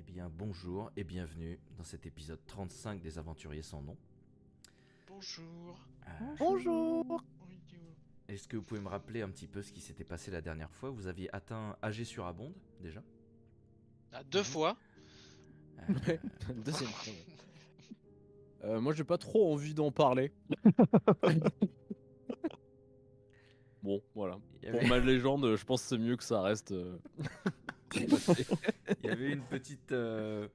bien, bonjour et bienvenue dans cet épisode 35 des Aventuriers sans nom. Bonjour. Bonjour. Est-ce que vous pouvez me rappeler un petit peu ce qui s'était passé la dernière fois? Vous aviez atteint AG sur Abonde, déjà? Ah, 2 fois. Ouais, deuxième fois. Moi j'ai pas trop envie d'en parler. Bon, voilà. Il y Pour avait, ma légende, je pense que c'est mieux que ça reste. il y avait une petite, un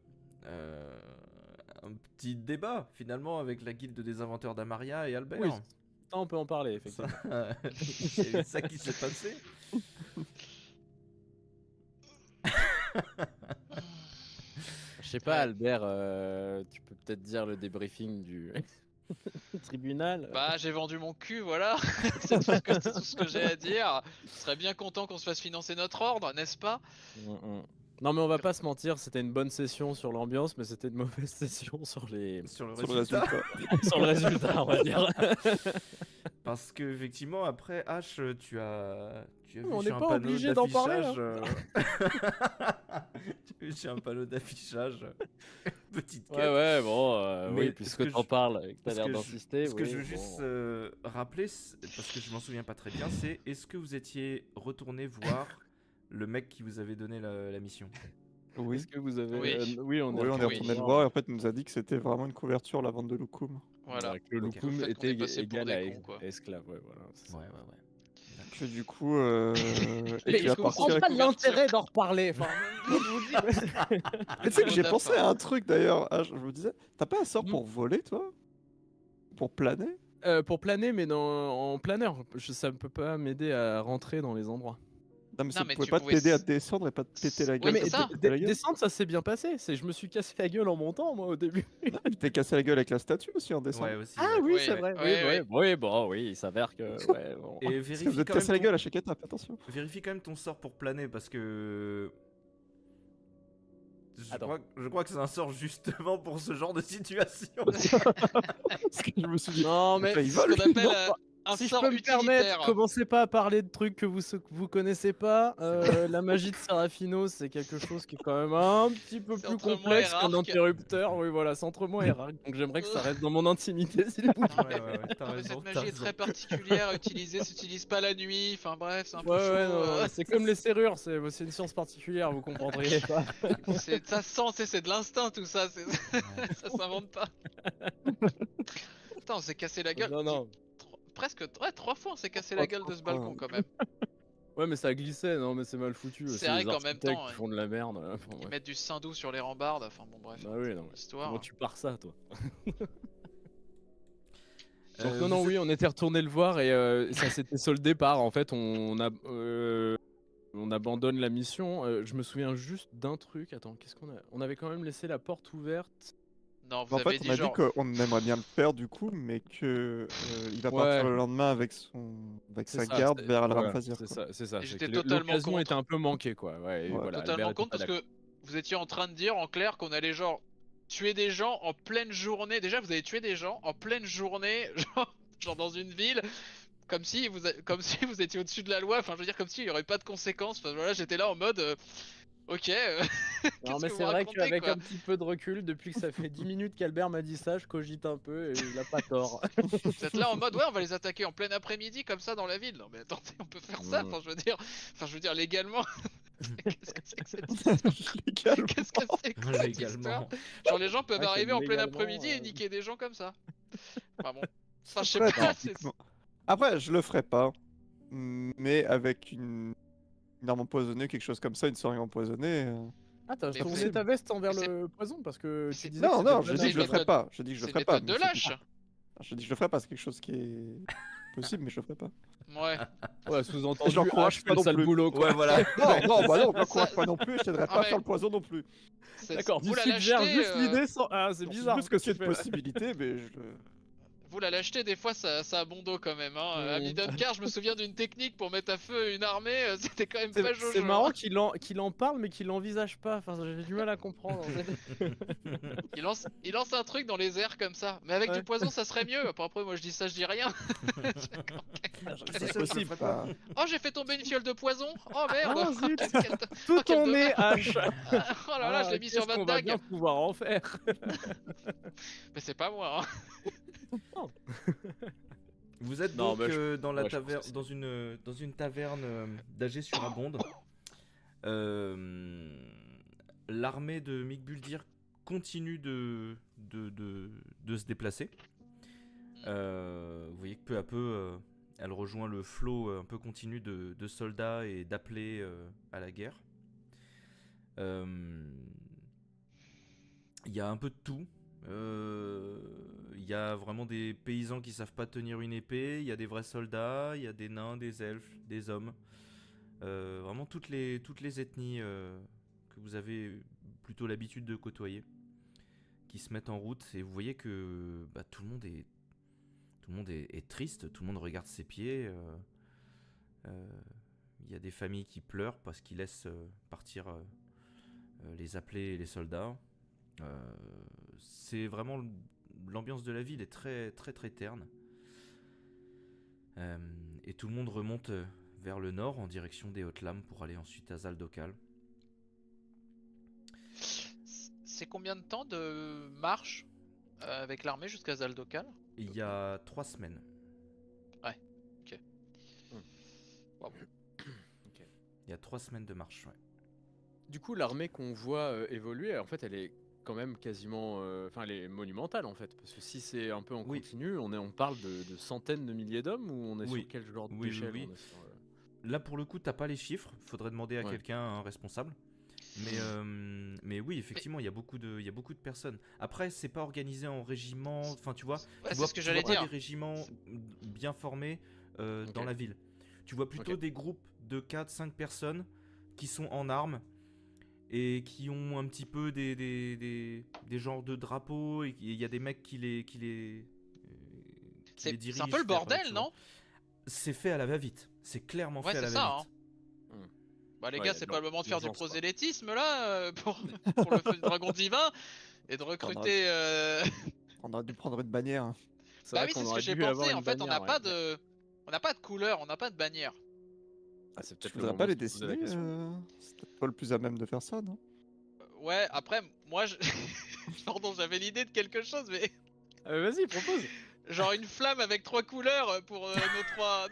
petit débat finalement avec la guilde des inventeurs d'Amaria et Albert. Oui, ça on peut en parler, Ça, effectivement. il y a eu ça qui s'est passé. Je sais pas, Ouais. Albert, tu peux peut-être dire le débriefing du tribunal. Bah, j'ai vendu mon cul, voilà. C'est tout ce que j'ai à dire. Je serais bien content qu'on se fasse financer notre ordre, n'est-ce pas? Non, mais on va pas se mentir, c'était une bonne session sur l'ambiance, mais c'était une mauvaise session sur les Sur le Sur le résultat. sur le résultat, on va dire. Parce que effectivement après H tu as vu On sur n'est un pas panneau obligé d'en parler, d'affichage, tu as vu sur un panneau d'affichage petite quête. Ouais, bon, Mais oui, ce puisque que t'en je- parles et que t'as ce l'air que je- d'insister. Ce que oui, je veux bon. juste rappeler, parce que je m'en souviens pas très bien, c'est est-ce que vous étiez retourné voir le mec qui vous avait donné la mission? Oui, Est-ce que vous avez. Oui. Oui, on est oui, on est Oui. retourné le voir et en fait, il nous a dit que c'était vraiment une couverture, la vente de Loukoum. Voilà. Que le Ok. Loukoum Le fait qu'on était est passé pour égal des à cons, quoi. esclave. Ouais, voilà. Ouais. Que du coup, Mais et je à comprends partir. pas l'intérêt d'en reparler. Enfin, Mais tu sais que j'ai Trop pensé d'affaires. à un truc d'ailleurs. Ah, je me disais, t'as pas un sort Mm. pour voler, toi? Pour planer? pour planer, mais en planeur. Ça ne peut pas m'aider à rentrer dans les endroits. Non, mais ça mais pouvait tu pas pouvais t'aider à s- descendre et pas te péter la Oui, gueule. mais comme ça. t'as pété la gueule. Descendre, ça s'est bien passé. Je me suis cassé la gueule en montant, moi, au début. Non, tu t'es cassé la gueule avec la statue aussi en descendant. Ouais aussi. Ah ouais. oui, Oui, c'est oui, vrai. oui, Oui, bon, oui, il s'avère que. Ouais, bon. Et Parce que vérifie vous êtes quand cassé même la ton- gueule à chaque étape, attention. Vérifie quand même ton sort pour planer parce que Attends. je crois que c'est un sort justement pour ce genre de situation. Parce que je me suis dit, Non, mais. il Ce vole. qu'on appelle Non, un Si je sort peux me permettre, utilitaire. commencez pas à parler de trucs que vous connaissez pas. La magie de Serafino, c'est quelque chose qui est quand même un petit peu C'est plus entre moi et complexe qu'un Rark. interrupteur. Oui, voilà, c'est entre moi et Rark. Donc j'aimerais que ça reste dans mon intimité, s'il vous plaît. Ouais, t'as Non, mais raison, cette t'as magie est raison. très particulière à utiliser, s'utilise pas la nuit, enfin bref, c'est un peu Ouais, chaud. non, c'est comme les serrures, c'est une science particulière, vous comprendriez pas. Ça sent, c'est de l'instinct tout ça, ça s'invente pas. Putain, on s'est cassé la gueule. Non. Presque 3 fois on s'est cassé la gueule de ce balcon quand même. Ouais, mais ça glissait, non, mais c'est mal foutu. C'est aussi, vrai les qu'en même architectes temps, qui font de la merde. Enfin, Ils bref. mettent du saindoux sur les rambardes, enfin bon bref. Bah oui, non, mais Histoire. comment tu pars ça, toi? Euh, Donc non, vous oui, êtes- on était retourné le voir et ça s'était soldé par, en fait, on abandonne la mission. Je me souviens juste d'un truc. Attends, qu'est-ce qu'on a? On avait quand même laissé la porte ouverte. Non, vous En avez fait, dit on a dit genre. qu'on aimerait bien le faire du coup, mais que il va Ouais. partir le lendemain avec C'est sa ça, garde c'est- vers voilà, Al-Ramphasir. c'est quoi. ça, c'est ça. Et c'est j'étais que totalement l'occasion contre. était un peu manquée, quoi. Ouais, et Ouais, voilà, Totalement Albert contre était parce pas que vous étiez en train de dire en clair qu'on allait genre tuer des gens en pleine journée. Déjà vous avez tué des gens en pleine journée, genre dans une ville, comme si comme si vous étiez au-dessus de la loi. Enfin je veux dire comme s'il y aurait pas de conséquences. Enfin voilà, j'étais là en mode ok. Non, mais que c'est vous vrai racontez, qu'avec quoi un petit peu de recul, depuis que ça fait 10 minutes qu'Albert m'a dit ça, je cogite un peu et il a pas tort. Vous êtes là en mode ouais on va les attaquer en plein après-midi comme ça dans la ville. Non mais attendez on peut faire ça. Mm. Enfin je veux dire légalement. Qu'est-ce que c'est que cette histoire Légalement. Qu'est-ce que c'est que cette histoire Légalement. Genre les gens peuvent Ouais, arriver en plein légalement, après-midi et niquer des gens comme ça. Enfin bon. Enfin je sais Après, pas. techniquement- Après, je le ferai pas, mais avec une arme empoisonnée, quelque chose comme ça, une seringue empoisonnée. Ah, t'as Mais tourné c'est- ta veste envers mais le poison parce que c'est- tu disais Non, que non, c'était je pas dis que je le méthode- ferai pas. Je dis que je le C'est ferai pas. méthode de mais c'est- lâche. Je dis que je le ferai pas, c'est quelque chose qui est possible, mais je le ferai pas. Ouais. Ouais, sous-entendu, Je l'encourage fais pas le non sale plus. boulot, quoi. Ouais, voilà. Non, bah non, on Ça- m'encourage pas non plus, je t'aiderai Ah, pas à mais- faire le poison non plus. C'est- D'accord, tu vous la suggères lâchetez, juste l'idée sans. Ah, c'est Je bizarre. sais que ce c'est que tu une fais, là. possibilité, mais je... Vous, la lâcheté, des fois, ça a bon dos quand même. Hein. À Middencar, je me souviens d'une technique pour mettre à feu une armée, c'était quand même pas jojo. C'est marrant qu'il en parle, mais qu'il l'envisage pas. Enfin, j'ai du mal à comprendre. En fait. Il lance un truc dans les airs comme ça. Mais avec Ouais. du poison, ça serait mieux. Après, moi, je dis ça, je dis rien. C'est possible. Pas. Oh, j'ai fait tomber une fiole de poison. Oh merde. Ah, zut. Quel- Tout quel en est hache. Oh là là, je l'ai mis sur votre On va dague. bien pouvoir en faire. Mais c'est pas moi. Hein. Vous êtes Non, donc mais je- dans la ouais, je pense taverne, que c'est- dans une taverne d'Agé-sur-Abonde. L'armée de Migbuldir continue de se déplacer. Vous voyez que peu à peu, elle rejoint le flot un peu continu de soldats et d'appelés à la guerre. Il y a un peu de tout. Il y a vraiment des paysans qui savent pas tenir une épée, il y a des vrais soldats, il y a des nains, des elfes, des hommes. Vraiment toutes les ethnies que vous avez plutôt l'habitude de côtoyer qui se mettent en route, et vous voyez que tout le monde est triste, tout le monde regarde ses pieds. Il y a des familles qui pleurent parce qu'ils laissent partir les appelés et les soldats. C'est vraiment l'ambiance de la ville est très très très terne. Et tout le monde remonte vers le nord en direction des Hautes Lames pour aller ensuite à Zaldokal. C'est combien de temps de marche avec l'armée jusqu'à Zaldokal? Il y a 3 semaines. Ouais, ok. Wow. Il y a 3 semaines de marche, ouais. Du coup, l'armée qu'on voit évoluer, en fait, elle est quand même quasiment, enfin, elle est monumentale en fait, parce que si c'est un peu en Oui. continu, on parle de centaines de milliers d'hommes, ou on est Oui. sur quel genre Oui, d'échelle? oui. On est sur, Là pour le coup t'as pas les chiffres, faudrait demander à Ouais. quelqu'un, un responsable. Mais oui, effectivement, il y a beaucoup de personnes. Après, c'est pas organisé en régiment. Enfin, tu vois, Ouais, tu c'est ce que j'allais vois pas dire. des régiments bien formés dans Ok. la ville. Tu vois plutôt Ok. des groupes de 4-5 personnes qui sont en armes et qui ont un petit peu des genres de drapeaux, et il y a des mecs qui les C'est dirigent un peu le vers, bordel, tu vois. non? C'est fait à la va-vite. C'est clairement Ouais, fait à la c'est ça. va-vite. Hein. Bah les Ouais, gars, y a c'est de pas le moment de faire du l'urgence, quoi. prosélytisme là pour le feu du dragon divin et de recruter. On aurait dû prendre une bannière. C'est Bah vrai oui, qu'on c'est ce aurait que j'ai dû avoir pensé. une En fait, on n'a bannière, pas ouais. on n'a pas de couleur, on n'a pas de bannière. Ah, c'est Tu peut-être le voudrais moment pas les de se poser la dessiner question. C'est peut-être pas le plus à même de faire ça, non? Ouais, après, moi, pardon, j'avais l'idée de quelque chose, mais Vas-y, propose. genre une flamme avec 3 couleurs pour nos trois.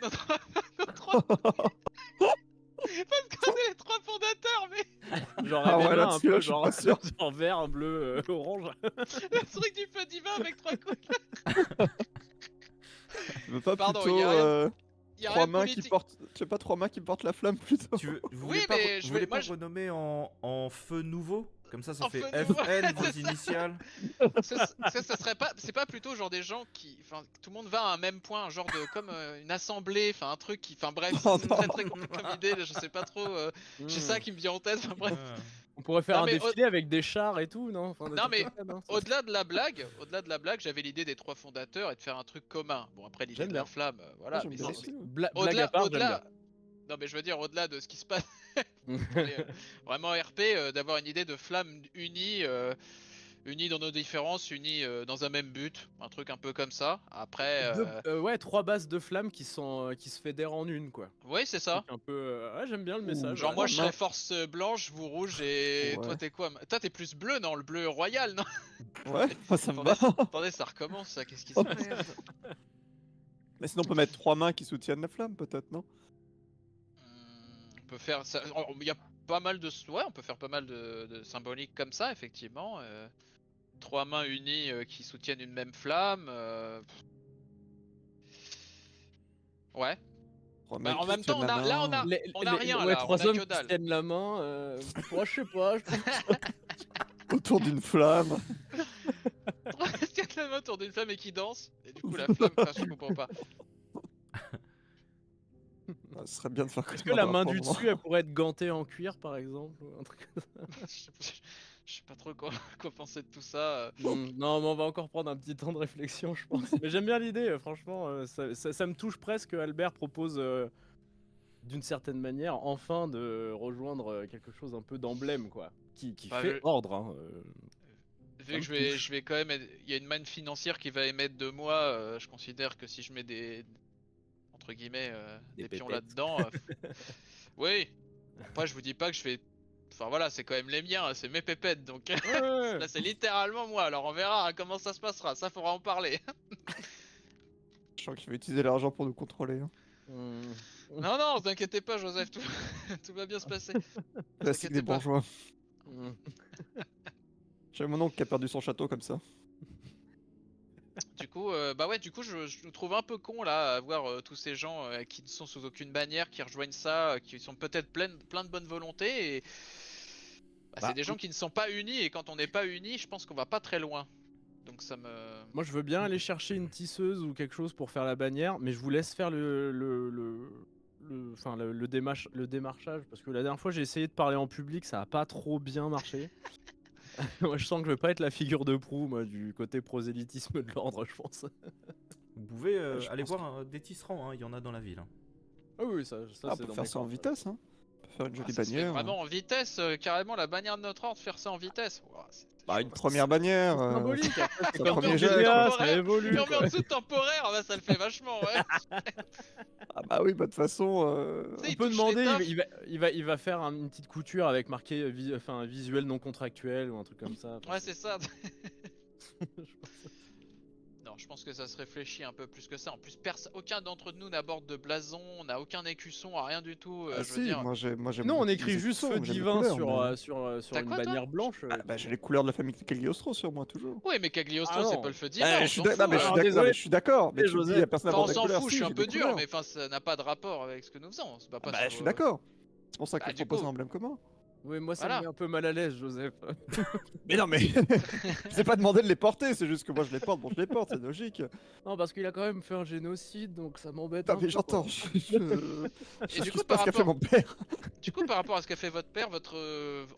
Parce qu'on est les 3 fondateurs, mais Genre Ah ouais, Ravenna, un là-dessus, peu, là, je suis genre, pas sûr. genre vert, bleu, orange. le truc du feu divin avec 3 couleurs. Tu veux pas Pardon, plutôt y a rien- Y a trois rien de mains qui politique. portent. Tu sais pas, 3 mains qui portent la flamme plutôt? Vous Oui, voulez pas, mais vous je voulez vais- pas moi, je- renommer en feu nouveau? Comme ça En fait feu nouveau, FN, vos c'est ça. initiales. Ça serait pas, c'est pas plutôt genre des gens qui, enfin, tout le monde va à un même point, genre de comme une assemblée, enfin un truc qui, enfin bref, Oh c'est non. très très compliqué comme idée, là, je sais pas trop, j'ai ça qui me vient en tête, enfin bref. Ah. On pourrait faire Non, un mais défilé avec des chars et tout, non? Enfin, des Non, trucs mais comme ça, non Au-delà de la blague, j'avais l'idée des 3 fondateurs et de faire un truc commun. Bon après l'idée J'aime de bien. la flamme, voilà, J'aime mais bien c'est aussi, ouais. Blague à part, j'aime au-delà. Non mais je veux dire au-delà de ce qui se passe, bien. mais, vraiment RP, d'avoir une idée de flamme unie. Unis dans nos différences, unis dans un même but, un truc un peu comme ça. Après, Ouais, 3 bases de flammes qui se fédèrent en une, quoi. oui, c'est ça. Un peu. Ouais, j'aime bien le Ouh, message. Genre ouais. moi je mains. serais force blanche, vous rouge et Ouais. toi t'es quoi? Toi t'es plus bleu, non? Le bleu royal, non? Ouais, moi ça me va. Attendez, ça recommence ça, qu'est-ce qui se Oh, passe? Merde. Mais sinon, on peut mettre 3 mains qui soutiennent la flamme, peut-être, non? On peut faire ça. Il y a pas mal de. Ouais, on peut faire pas mal de symboliques comme ça, effectivement. 3 mains unies qui soutiennent une même flamme. Ouais. 3 Bah, mecs en qui même temps, soutiennent la là, main. on a rien, ouais, là, on 3 a hommes que qui dalle. se tiennent la main. Moi, je sais pas. Autour d'une flamme. Qui tiennent la main autour d'une flamme et qui danse. Et du coup, la flamme, enfin, je comprends pas. Ah, ce serait bien de faire Est-ce que la main du dessus, elle pourrait être gantée en cuir, par exemple, ou un truc comme ça? Je sais pas trop quoi, quoi penser de tout ça. Non, mais on va encore prendre un petit temps de réflexion, je pense. Mais j'aime bien l'idée, franchement, ça me touche presque que Albert propose, d'une certaine manière, enfin de rejoindre quelque chose un peu d'emblème, quoi. Qui Bah, fait ordre, hein. Vu que je vais quand même, il y a une manne financière qui va émettre de moi, je considère que si je mets des entre guillemets Des des pions pépettes. là-dedans, oui. Après je vous dis pas que je fais, enfin voilà, c'est quand même les miens, c'est mes pépettes, donc Ouais. là c'est littéralement moi. Alors on verra hein, comment ça se passera, ça faudra en parler. Je sens qu'il va utiliser l'argent pour nous contrôler. Hein. Hmm. Non non, vous inquiétez pas Joseph, tout, tout va bien se passer. Classique T'inquiète des pas. bourgeois. Hmm. J'ai mon oncle qui a perdu son château comme ça. Du coup, bah ouais, du coup, je nous trouve un peu con là à voir tous ces gens qui ne sont sous aucune bannière, qui rejoignent ça, qui sont peut-être plein de bonne volonté et bah, Bah, c'est des gens qui ne sont pas unis et quand on n'est pas unis, je pense qu'on va pas très loin. Donc ça me. Moi, je veux bien aller chercher une tisseuse ou quelque chose pour faire la bannière, mais je vous laisse faire enfin, le démarchage, parce que la dernière fois, j'ai essayé de parler en public, ça a pas trop bien marché. Moi, je sens que je vais pas être la figure de proue, moi, du côté prosélytisme de l'ordre, je pense. Vous pouvez Je aller pense voir des tisserands, hein, il y en a dans la ville. Hein. Ah oui, ça Ah, c'est on dans peut faire mes ça en cordes. vitesse, hein. On peut faire une Ah, jolie ça se fait bannière. vraiment en vitesse, carrément la bannière de notre ordre, faire ça en vitesse. Ouah, c'est Bah, chaud. une première bannière. C'est symbolique, après, c'est c'est comme le premier dans jet, GTA, quoi. ça évolue. Fermé en quoi. dessous de temporaire, bah, ça le fait vachement, ouais. Ah bah oui, bah de toute façon. Tu sais, On il peut touche demander, l'étoffe. il va faire une petite couture avec marqué enfin, visuel non contractuel ou un truc comme ça. Enfin, Ouais, c'est ça. Non, je pense que ça se réfléchit un peu plus que ça. En plus, aucun d'entre nous n'aborde de blason, on n'a aucun écusson, rien du tout. Ah Je veux si, dire. moi j'ai Non, mon on écrit utilisé juste tout ça, feu mais j'aime les divin couleurs, sur, mais- sur T'as une quoi, toi bannière blanche. Bah, j'ai les couleurs de la famille Cagliostro sur moi toujours. Oui, mais Cagliostro, Ah c'est non. pas le feu divin, on je suis s'en fout. non, mais je suis Alors, d'accord, désolé. mais je suis d'accord. Mais tu me dis, Joseph. personne Enfin, on n'aborde la s'en couleur. fout, Si, je suis un j'ai peu des dur, couleurs. mais enfin, ça n'a pas de rapport avec ce que nous faisons. C'est pas Bah, sur, je suis d'accord. C'est pour ça Bah, que je du propose coup. un emblème commun. Oui, moi ça Voilà. me met un peu mal à l'aise, Joseph. Mais non, mais je t'ai pas demandé de les porter, c'est juste que moi je les porte, bon je les porte, c'est logique. Non, parce qu'il a quand même fait un génocide, donc ça m'embête Non un mais peu. j'entends, Et je du n'excuse coup, pas par ce qu'a fait mon rapport, père. du coup, par rapport à ce qu'a fait votre père, votre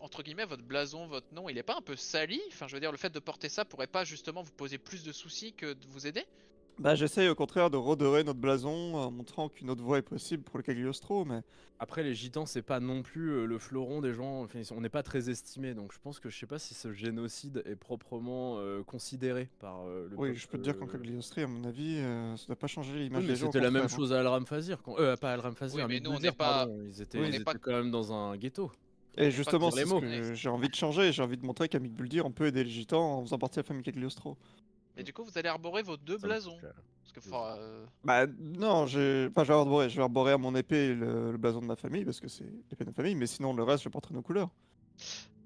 entre guillemets, votre blason, votre nom, il est pas un peu sali? Enfin, je veux dire, le fait de porter ça pourrait pas justement vous poser plus de soucis que de vous aider? Bah j'essaye au contraire de redorer notre blason en montrant qu'une autre voie est possible pour le Cagliostro, mais... Après, les gitans, c'est pas non plus le fleuron des gens. Enfin, on n'est pas très estimé, donc je pense que je sais pas si ce génocide est proprement considéré par le Oui, peuple. je peux te dire qu'en Cagliostro, à mon avis, ça doit pas changer Oui, l'image mais des gens. au c'était la même contraire, hein. chose à Al Fazir. Pas à Al Fazir, Oui, à mais nous, on n'est Midguldir, pas. pardon. Ils étaient, Oui, On ils n'est étaient pas. quand même dans un ghetto. Et pas justement, dire les c'est ce mots. que j'ai envie de changer, j'ai envie de montrer qu'à Buldir, on peut aider les gitans en faisant partie de la famille Cagliostro. Et du coup, vous allez arborer vos deux Ça me blasons. touche, Parce que faudra, Bah non, je vais arborer à mon épée le blason de ma famille, parce que c'est l'épée de ma famille, mais sinon le reste, je porterai nos couleurs.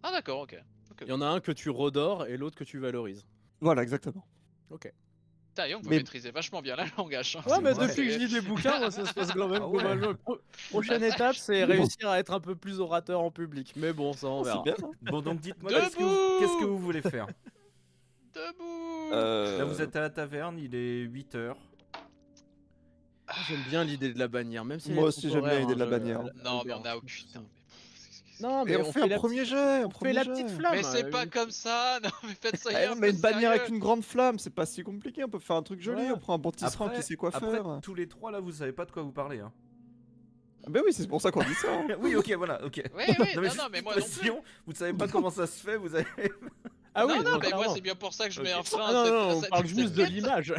Ah, d'accord, ok. Il y en a un que tu redores et l'autre que tu valorises. Voilà, exactement. Ok. Putain, Young, vous Mais- maîtrisez vachement bien la langage. Hein. Ouais, mais vrai. depuis que je lis des bouquins, moi, ça se passe Ah ouais. globalement. Prochaine étape, c'est réussir à être un peu plus orateur en public. Mais bon, ça on Oh, c'est verra. bien. Hein. Bon, donc dites-moi, Debout qu'est-ce que vous voulez faire? Debout. Là, vous êtes à la taverne, il est 8h. J'aime bien l'idée de la bannière, même si Moi elle est aussi, j'aime temporaire, bien l'idée de la je- bannière. Non, mais Albert, on a je aucune. trouve Non, ça. mais. Non, mais Et on fait un premier jet, on fait la jet. petite flamme. Mais c'est pas comme ça. Non, mais faites ça. Eh non, mais une bannière avec une grande flamme, c'est pas si compliqué, on peut faire un truc joli, Ouais. on prend un bon tisserand qui sait quoi après, faire. tous les trois là, vous savez pas de quoi vous parlez. Hein. Ah bah oui, c'est pour ça qu'on dit ça. Hein. Oui, ok, voilà, ok. Oui, oui, non, juste non, mais une moi non plus. précision, vous savez pas comment ça se fait, vous avez. Ah oui, non, non, mais clairement. moi c'est bien pour ça que je mets Ok. un frein Ah à non, cette. non, à on cette- parle cette juste de quête. l'image.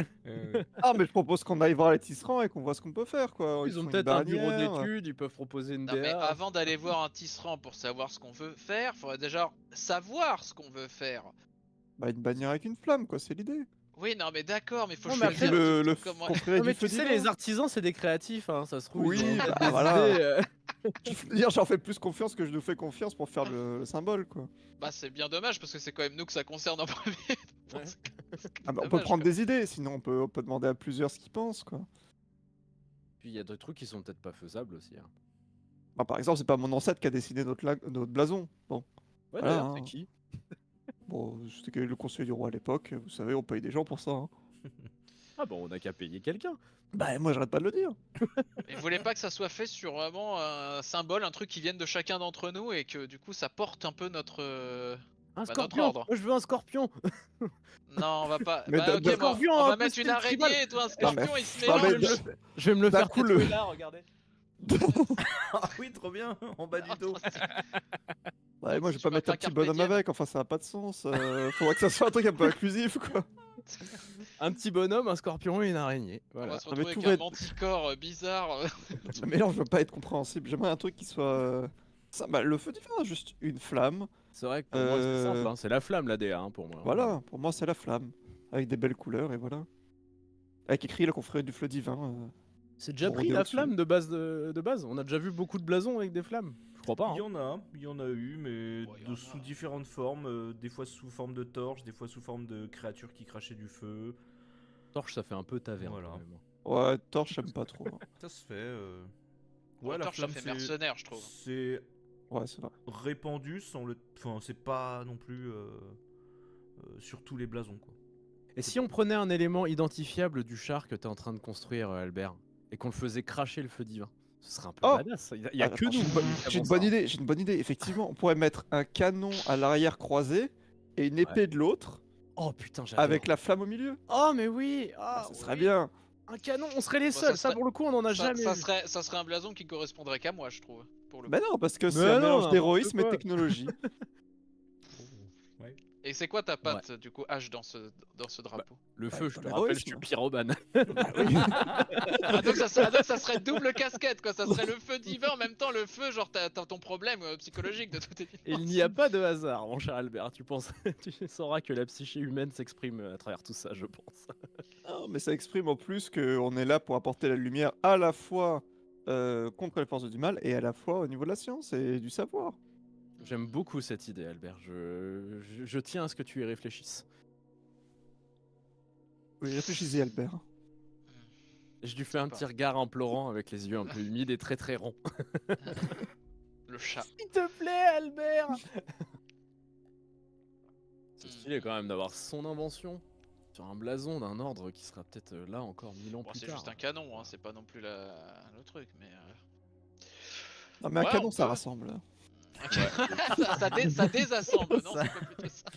Ah, mais je propose qu'on aille voir les tisserands et qu'on voit ce qu'on peut faire, quoi. Ils ont font une peut-être un bureau bannière. d'études, ils peuvent proposer une Non, mais DA. avant d'aller voir un tisserand pour savoir ce qu'on veut faire, faudrait déjà savoir ce qu'on veut faire. Bah, une bannière avec une flamme, quoi, c'est l'idée. Oui, non, mais d'accord, mais faut Non, mais choisir après, le comment. confrérie Non, mais du feu tu sais, divin. les artisans, c'est des créatifs, hein, ça se trouve. Oui, ils ont bah, peut-être des voilà. idées, Je veux dire, j'en fais plus confiance que je nous fais confiance pour faire le symbole, quoi. Bah, c'est bien dommage parce que c'est quand même nous que ça concerne en premier. Ouais. Ah bah, on peut Dommage, prendre quoi. des idées, sinon on peut demander à plusieurs ce qu'ils pensent, quoi. Puis il y a des trucs qui sont peut-être pas faisables aussi. Hein. Bah, par exemple, c'est pas mon ancêtre qui a dessiné notre blason. Bon, Ouais, Voilà, d'ailleurs, hein. c'est qui bon c'était le conseiller du roi à l'époque, vous savez, on paye des gens pour ça. Hein. Ah bon, on a qu'à payer quelqu'un. Bah, moi, j'arrête pas de le dire. Et vous voulez pas que ça soit fait sur vraiment un symbole, un truc qui vienne de chacun d'entre nous et que du coup ça porte un peu notre. Un notre scorpion. ordre. Moi, je veux un scorpion. Non, on va pas. Mais Bah, de- ok, de- bon, Scorpion, on un va peu mettre une style tribal. araignée et toi un Non, mais- scorpion, il se non, mais mélange. Je vais me le D'un faire coup, tatouer le- là, regardez. Ah oui, trop bien, en bas du dos. Ouais, moi, je vais Tu pas vas mettre un faire petit carpe bonhomme diem. avec, enfin, ça n'a pas de sens. Faudrait que ça soit un truc un peu inclusif, quoi. Un petit bonhomme, un scorpion et une araignée. On Voilà. va se Ah, mais retrouver tout avec va un être- manticore bizarre. Le mélange veut pas être compréhensible. J'aimerais un truc qui soit. Bah, le feu divin, juste une flamme. C'est vrai que pour moi, c'est simple. Hein. C'est la flamme, la DA, hein, pour moi. Voilà, pour moi, c'est la flamme. Avec des belles couleurs, et voilà. Avec écrit la confrérie du feu divin. C'est déjà Bon, pris on est la au-dessus. flamme de base de base. On a déjà vu beaucoup de blasons avec des flammes. Je crois pas. Il y Hein. il y en a eu, mais Ouais, il y en a. sous différentes formes, des fois sous forme de torches, des fois sous forme de créatures qui crachaient du feu. Torche, ça fait un peu taverne. Voilà. quand même. Ouais, torche, j'aime pas trop. Hein. Ça se fait. Ouais, la torche, ça flamme, fait c'est- mercenaire, je trouve. C'est Ouais, c'est vrai. répandu sans le. Enfin, c'est pas non plus sur tous les blasons, quoi. Et si on prenait un élément identifiable du char que t'es en train de construire, Albert, et qu'on le faisait cracher le feu divin, ce serait un peu Oh badass. Il y a Ah, que attends, nous. J'ai une bonne idée, j'ai une bonne idée. Effectivement, on pourrait mettre un canon à l'arrière croisé et une épée de l'autre Oh putain, j'adore. avec la flamme au milieu. Oh mais oui. Ah, Ça serait oui. bien. Un canon, on serait les Bon, seuls. ça Ça, serait- pour le coup, on en a jamais vu. Ça serait un blason qui correspondrait qu'à moi, je trouve. Pour le coup. Mais non, parce que c'est Mais un non, mélange n'importe d'héroïsme et de quoi. technologie. Et c'est quoi ta patte, du coup, H dans ce drapeau Le Bah, feu, je te bah, rappelle, ouais, je suis sinon. pyromane. donc ça serait double casquette, quoi. Ça serait le feu divin en même temps, le feu, genre t'as ton problème psychologique de toute évidence. Il n'y a pas de hasard, mon cher Albert. Tu penses, tu sauras que la psyché humaine s'exprime à travers tout ça, je pense. Non, mais ça exprime en plus qu'on est là pour apporter la lumière à la fois contre les forces du mal et à la fois au niveau de la science et du savoir. J'aime beaucoup cette idée, Albert. Je tiens à ce que tu y réfléchisses. Oui, réfléchissez, Albert. Je lui fais un Sympa. petit regard implorant avec les yeux un peu humides et très très ronds. Le chat. S'il te plaît, Albert. C'est stylé quand même d'avoir son invention sur un blason d'un ordre qui sera peut-être là encore 1000 ans Bon, plus c'est tard. juste un canon, hein, c'est pas non plus le truc, mais. Non, mais un Ouais, canon, on ça peut. rassemble. ça désassemble, non? Ça- C'est pas plutôt ça.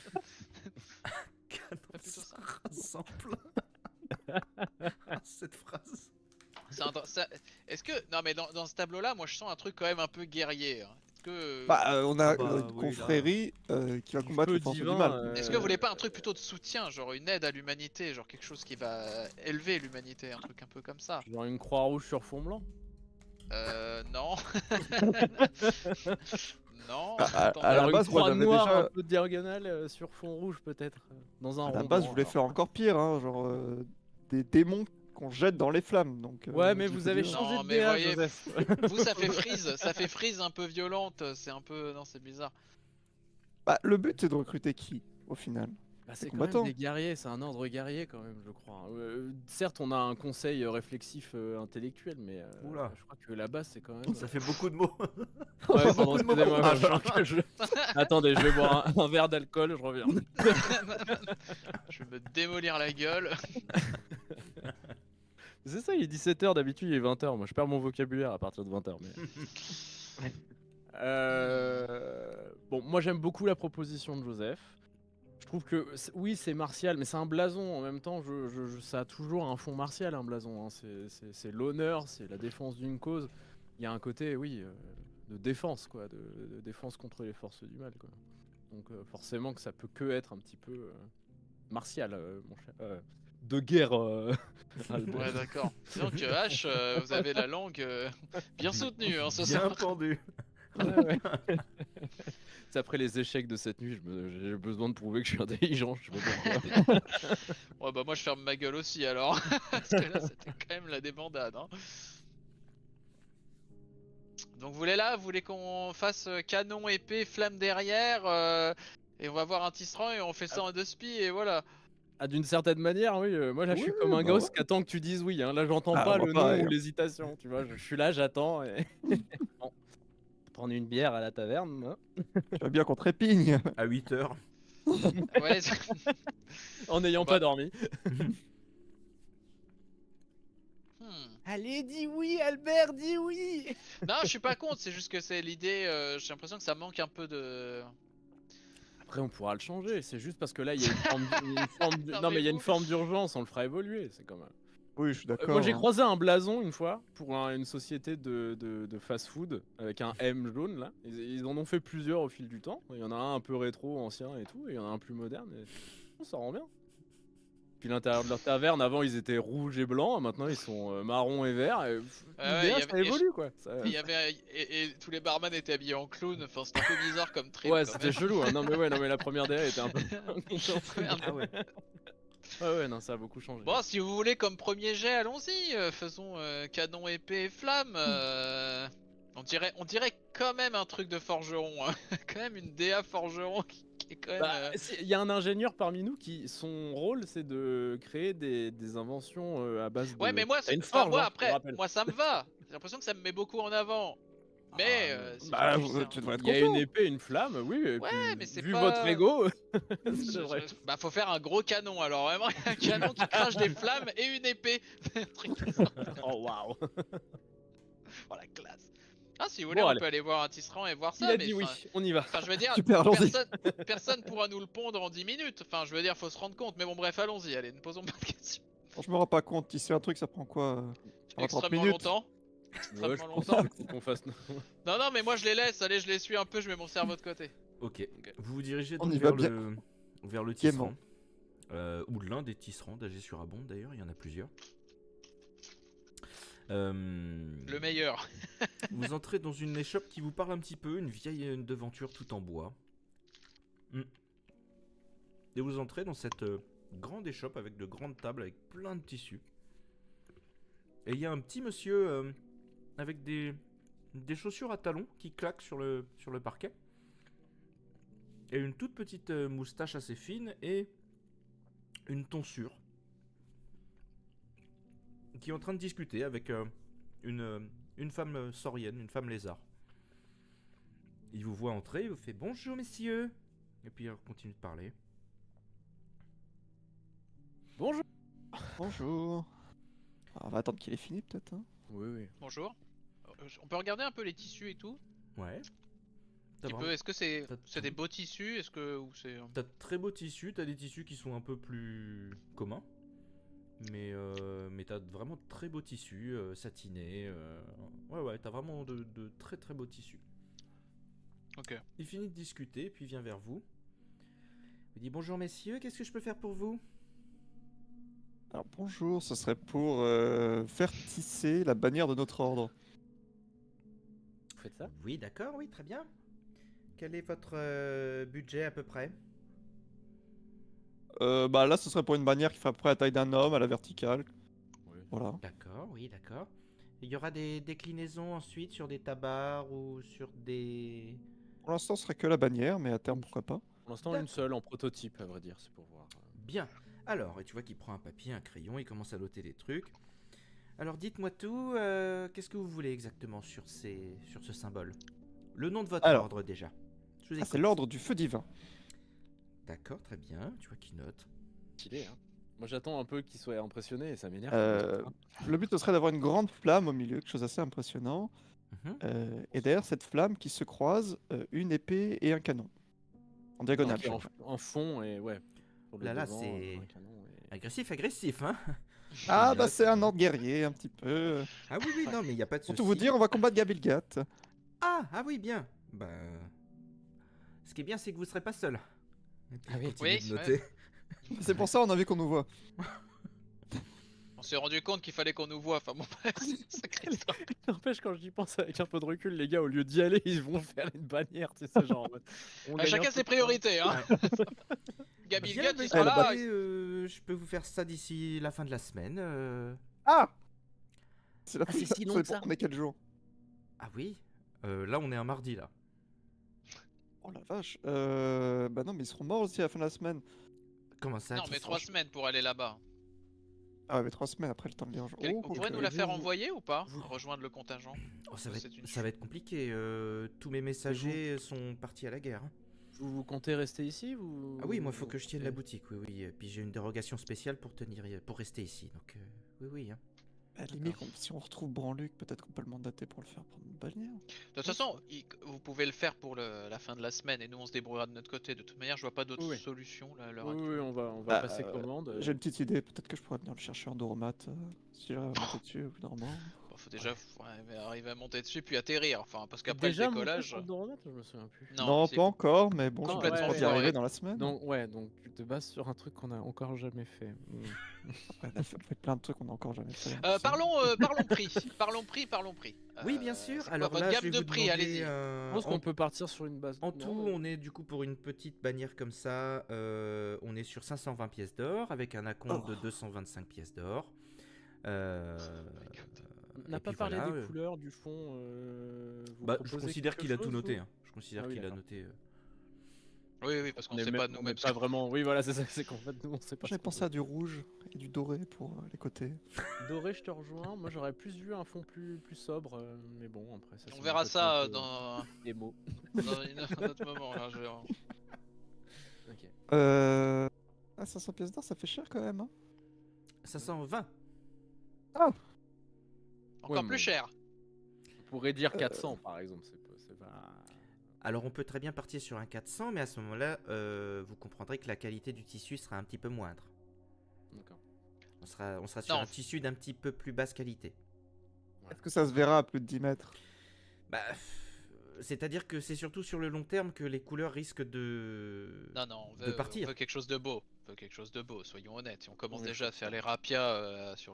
Canon, Pas plutôt ça. rassemble. Cette phrase. Est-ce que. Non, mais dans ce tableau-là, moi je sens un truc quand même un peu guerrier. Hein. Est-ce que. Bah, on a Ah bah, une oui, confrérie qui va Du combattre feu les forces du divin, mal. Est-ce que vous voulez pas un truc plutôt de soutien, genre une aide à l'humanité, genre quelque chose qui va élever l'humanité, un truc un peu comme ça? Genre une croix rouge sur fond blanc. Non. Non. À attends, la Alors base, une moi, croix j'avais noire déjà- un peu diagonale sur fond rouge peut-être. Dans un À la rond base, blanc, je voulais alors. faire encore pire, hein, genre des démons qu'on jette dans les flammes. Donc, Ouais, mais j'ai vous fait avez du- changé Non, de mais DA, voyez, Joseph. vous ça fait freeze un peu violente, c'est un peu. Non, c'est bizarre. Bah, le but, c'est de recruter qui, au final? Bah, c'est Les quand même combattants. des guerriers, c'est un ordre guerrier quand même, je crois. Certes, on a un conseil réflexif intellectuel, mais Oula. je crois que la base c'est quand même. Ça fait beaucoup de mots. Ouais, pardon, beaucoup de mots. excusez-moi, Ah, je sens que je- Attendez, je vais boire un verre d'alcool, je reviens. Je vais me démolir la gueule. C'est ça, il est 17h, d'habitude il est 20h. Moi je perds mon vocabulaire à partir de 20h. Mais... Bon, moi j'aime beaucoup la proposition de Joseph. Je trouve que oui, c'est martial, mais c'est un blason en même temps. Ça a toujours un fond martial, un blason. Hein. C'est l'honneur, c'est la défense d'une cause. Il y a un côté, oui, de défense, quoi, de défense contre les forces du mal, quoi. Donc forcément que ça peut que être un petit peu martial, mon cher. De guerre. Albert. Ouais, d'accord. Donc, H, vous avez la langue bien soutenue hein, ce Bien soir. entendu. Ouais, ouais. C'est après les échecs de cette nuit, j'ai besoin de prouver que je suis intelligent. Je sais pas pourquoi. Ouais, bah, moi je ferme ma gueule aussi alors. Parce que là, c'était quand même la débandade. Hein. Donc, vous voulez qu'on fasse canon, épée, flamme derrière et on va voir un tisserand et on fait ça en deux spies et voilà. Ah, d'une certaine manire, oui. Moi là, je suis Oui, comme un bah gosse ouais. qui attend que tu dises oui. Hein. Là, j'entends Ah, pas moi, le non pareil, ou hein. l'hésitation. Tu vois, je suis là, j'attends. Et... Bon. Prendre une bière à la taverne. Hein. Tu vois bien qu'on trépigne. À 8h. Ouais, En n'ayant Bah. pas dormi. hmm. Allez, dis oui, Albert, dis oui. Non, je suis pas contre, c'est juste que c'est l'idée. J'ai l'impression que ça manque un peu de. Après, on pourra le changer. C'est juste parce que là, il y a une forme, Non, non, mais mais il y a une vous- forme d'urgence. On le fera évoluer. C'est comme. Oui, je suis d'accord. Moi, j'ai hein. croisé un blason une fois pour une société de fast-food avec un M jaune là. Ils en ont fait plusieurs au fil du temps. Il y en a un peu rétro, ancien et tout, et il y en a un plus moderne. Et... oh, ça rend bien. Puis l'intérieur de leur taverne, avant ils étaient rouges et blancs, maintenant ils sont marron et vert. Et, ouais, l'idéal, il y ça avait- et évolue quoi. Et, il y avait, et tous les barman étaient habillés en clown, enfin c'était un peu bizarre comme trip Ouais, quand c'était même. chelou. Hein. Non mais ouais, non mais la première DA était un peu. Merde. Ah ouais. Ouais, non, ça a beaucoup changé. Bon, si vous voulez comme premier jet, allons-y, faisons canon, épée et flamme. On dirait quand même un truc de forgeron, hein. Quand même une DA forgeron qui est quand même... Bah, il y a un ingénieur parmi nous qui, son rôle, c'est de créer des inventions à base de. Ouais, mais moi, T'as une enfin, forge, moi hein, je te le après, rappelle. moi ça me va. J'ai l'impression que ça me met beaucoup en avant. Mais si Bah, jamais je sais tu devrais être Il y a une content. épée, une flamme, oui. Et Ouais, puis, mais c'est vu pas- votre ego, ça Je- devrait. Bah faut faire un gros canon alors, vraiment un canon qui crache des flammes et une épée. Un truc comme ça. Oh waouh. Oh la classe. Ah si vous voulez Bon, on allez. peut aller voir un tisserand et voir Il ça, a mais dit oui, enfin, on y va. enfin, je veux dire, Super, allons-y. personne pourra nous le pondre en 10 minutes. Enfin je veux dire faut se rendre compte, mais bon bref allons-y, allez ne posons pas de questions. Je me rends pas compte. Tisser un truc, ça prend quoi 30 Extrêmement minutes. longtemps. Ouais, Extrêmement je pense longtemps. qu'il faut qu'on fasse. Non mais moi je les laisse, allez je les suis un peu, je mets mon cerveau de côté. Ok. Vous vous dirigez On donc y va vers le Gaiement. tisserand. Ou l'un des tisserands d'AG sur Abonde d'ailleurs, il y en a plusieurs. Le meilleur. Vous entrez dans une échoppe qui vous parle un petit peu, une vieille devanture tout en bois. Et vous entrez dans cette grande échoppe avec de grandes tables avec plein de tissus. Et il y a un petit monsieur avec des chaussures à talons qui claquent sur le parquet. Et une toute petite moustache assez fine et une tonsure. Qui est en train de discuter avec une femme saurienne, une femme lézard. Il vous voit entrer, il vous fait bonjour messieurs. Et puis il continue de parler. Bonjour. Bonjour. Alors, on va attendre qu'il ait fini peut-être. Hein. Oui, oui. Bonjour. On peut regarder un peu les tissus et tout. Ouais. Un petit peu. Est-ce que c'est t'as des tout. beaux tissus? Est-ce que ou c'est T'as de très beaux tissus, t'as des tissus qui sont un peu plus communs. Mais t'as vraiment de très beaux tissus, satinés. Ouais, t'as vraiment de très très beaux tissus. Ok. Il finit de discuter, puis vient vers vous. Il dit bonjour messieurs, qu'est-ce que je peux faire pour vous? Alors bonjour, ce serait pour faire tisser la bannière de notre ordre. Vous faites ça? Oui, d'accord, oui, très bien. Quel est votre budget à peu près? Bah là, ce serait pour une bannière qui fait à peu près la taille d'un homme à la verticale. Oui. Voilà. D'accord, oui, d'accord. Il y aura des déclinaisons ensuite sur des tabards ou sur des... Pour l'instant, ce serait que la bannière, mais à terme, pourquoi pas. Pour l'instant, D'accord. une seule en prototype, à vrai dire, c'est pour voir. Bien. Alors, et tu vois qu'il prend un papier, un crayon, il commence à noter des trucs. Alors dites-moi tout, qu'est-ce que vous voulez exactement sur ce symbole? Le nom de votre Alors. ordre déjà. Je vous Ah, écoute. c'est l'ordre du feu divin. D'accord, très bien, tu vois qu'il note. Stylé, hein. Moi, j'attends un peu qu'il soit impressionné et ça m'énerve. Le but, ce serait d'avoir une grande flamme au milieu, quelque chose d'assez impressionnant. Mhm. Et derrière cette flamme qui se croise, une épée et un canon. En diagonale. Ok, chacun. en fond et ouais. Sur le Là, devant, c'est- un canon et- Agressif, hein? Ah, bah c'est un ordre guerrier, un petit peu. Ah oui, oui, non, mais il n'y a pas de Pour souci. tout vous dire, on va combattre Gabilgat. Ah oui, bien. Bah... Ce qui est bien, c'est que vous serez pas seul. Et puis, Ah oui. il continue Oui, de noter. C'est pour ça on a envie qu'on nous voit. On s'est rendu compte qu'il fallait qu'on nous voit. Enfin bon, bref, c'est une sacrée histoire. N'empêche, quand j'y pense avec un peu de recul, les gars, au lieu d'y aller, ils vont faire une bannière, tu sais, genre. en mode, on gagne Chacun un peu ses de temps. priorités, hein. Gabi Bien, Gat, bah, il sera là. écoutez, je peux vous faire ça d'ici la fin de la semaine. Ah C'est la Ah, c'est si long que ça. On est quel jour? Ah oui. Là, on est un mardi, là. Oh la vache. Bah non, mais ils seront morts aussi à la fin de la semaine. Comment ça? Non, mais 3 semaines pour aller là-bas. Ah ouais, mais 3 semaines après le temps de les rejoindre. Vous pourrez nous la faire envoyer ou pas? Rejoindre le contingent. Oh, ça va C'est une- être compliqué. Tous mes messagers sont partis à la guerre. Hein. Vous comptez rester ici vous... Ah oui, moi, faut que je tienne la Ok. boutique. Oui, oui. Puis j'ai une dérogation spéciale pour rester ici. Donc, oui, oui. Hein. À la limite, si on retrouve Branluc, peut-être qu'on peut le mandater pour le faire prendre une bannière. De toute façon, vous pouvez le faire pour la fin de la semaine et nous on se débrouillera de notre côté. De toute manière, je vois pas d'autre Oui. solution là, à l'heure Oui, actuelle. on va Bah, passer commande. J'ai une petite idée, peut-être que je pourrais venir le chercher en Doromate si j'arrive à monter dessus au bout d'un moment. Bon, faut déjà arriver à monter dessus puis atterrir. Enfin, parce qu'après le Déjà monté décollage. sur le Doromate, je me souviens plus. Non, Non, c'est pas encore, mais bon, j'ai complètement l'espoir d'y foiré. arriver dans la semaine. Donc donc tu te bases sur un truc qu'on a encore jamais fait. Ouais, on a fait plein de trucs qu'on a encore jamais fait. Parlons prix. Parlons prix. Oui, bien sûr. c'est quoi Alors votre là, gamme je vais de vous prix, demander, allez-y. Je pense qu'on peut partir sur une base. En non, tout, on est du coup pour une petite bannière comme ça, on est sur 520 pièces d'or avec un acompte de 225 pièces d'or. On n'a et pas puis parlé voilà, des couleurs, du fond. Vous Bah, je proposez considère quelque qu'il a tout chose, noté. vous Hein. Je considère Ah oui, qu'il a d'accord. noté. Oui, parce qu'on sait est pas même- nous-mêmes. est pas vraiment. Oui, voilà, c'est ça. C'est qu'en fait, nous, on sait pas. J'avais ce qu'on pensé à du rouge et du doré pour les côtés. veut. Doré, je te rejoins. Moi, j'aurais plus vu un fond plus sobre, mais bon, après ça. On c'est verra mon côté ça un peu, dans des mots. un autre moment. Là, Ok. Ah, 500 pièces d'or, ça fait cher quand même. Hein. 520. Encore Ouais, plus cher. On pourrait dire 400 par exemple. C'est pas. Alors on peut très bien partir sur un 400, mais à ce moment-là, vous comprendrez que la qualité du tissu sera un petit peu moindre. D'accord. On sera sur Non. un tissu d'un petit peu plus basse qualité. Est-ce que ça se verra à plus de 10 mètres? Bah, c'est-à-dire que c'est surtout sur le long terme que les couleurs risquent de... Non, on de veut, partir. on veut quelque chose de beau. On veut quelque chose de beau, soyons honnêtes. Si on commence Oui, déjà à faire les rapias sur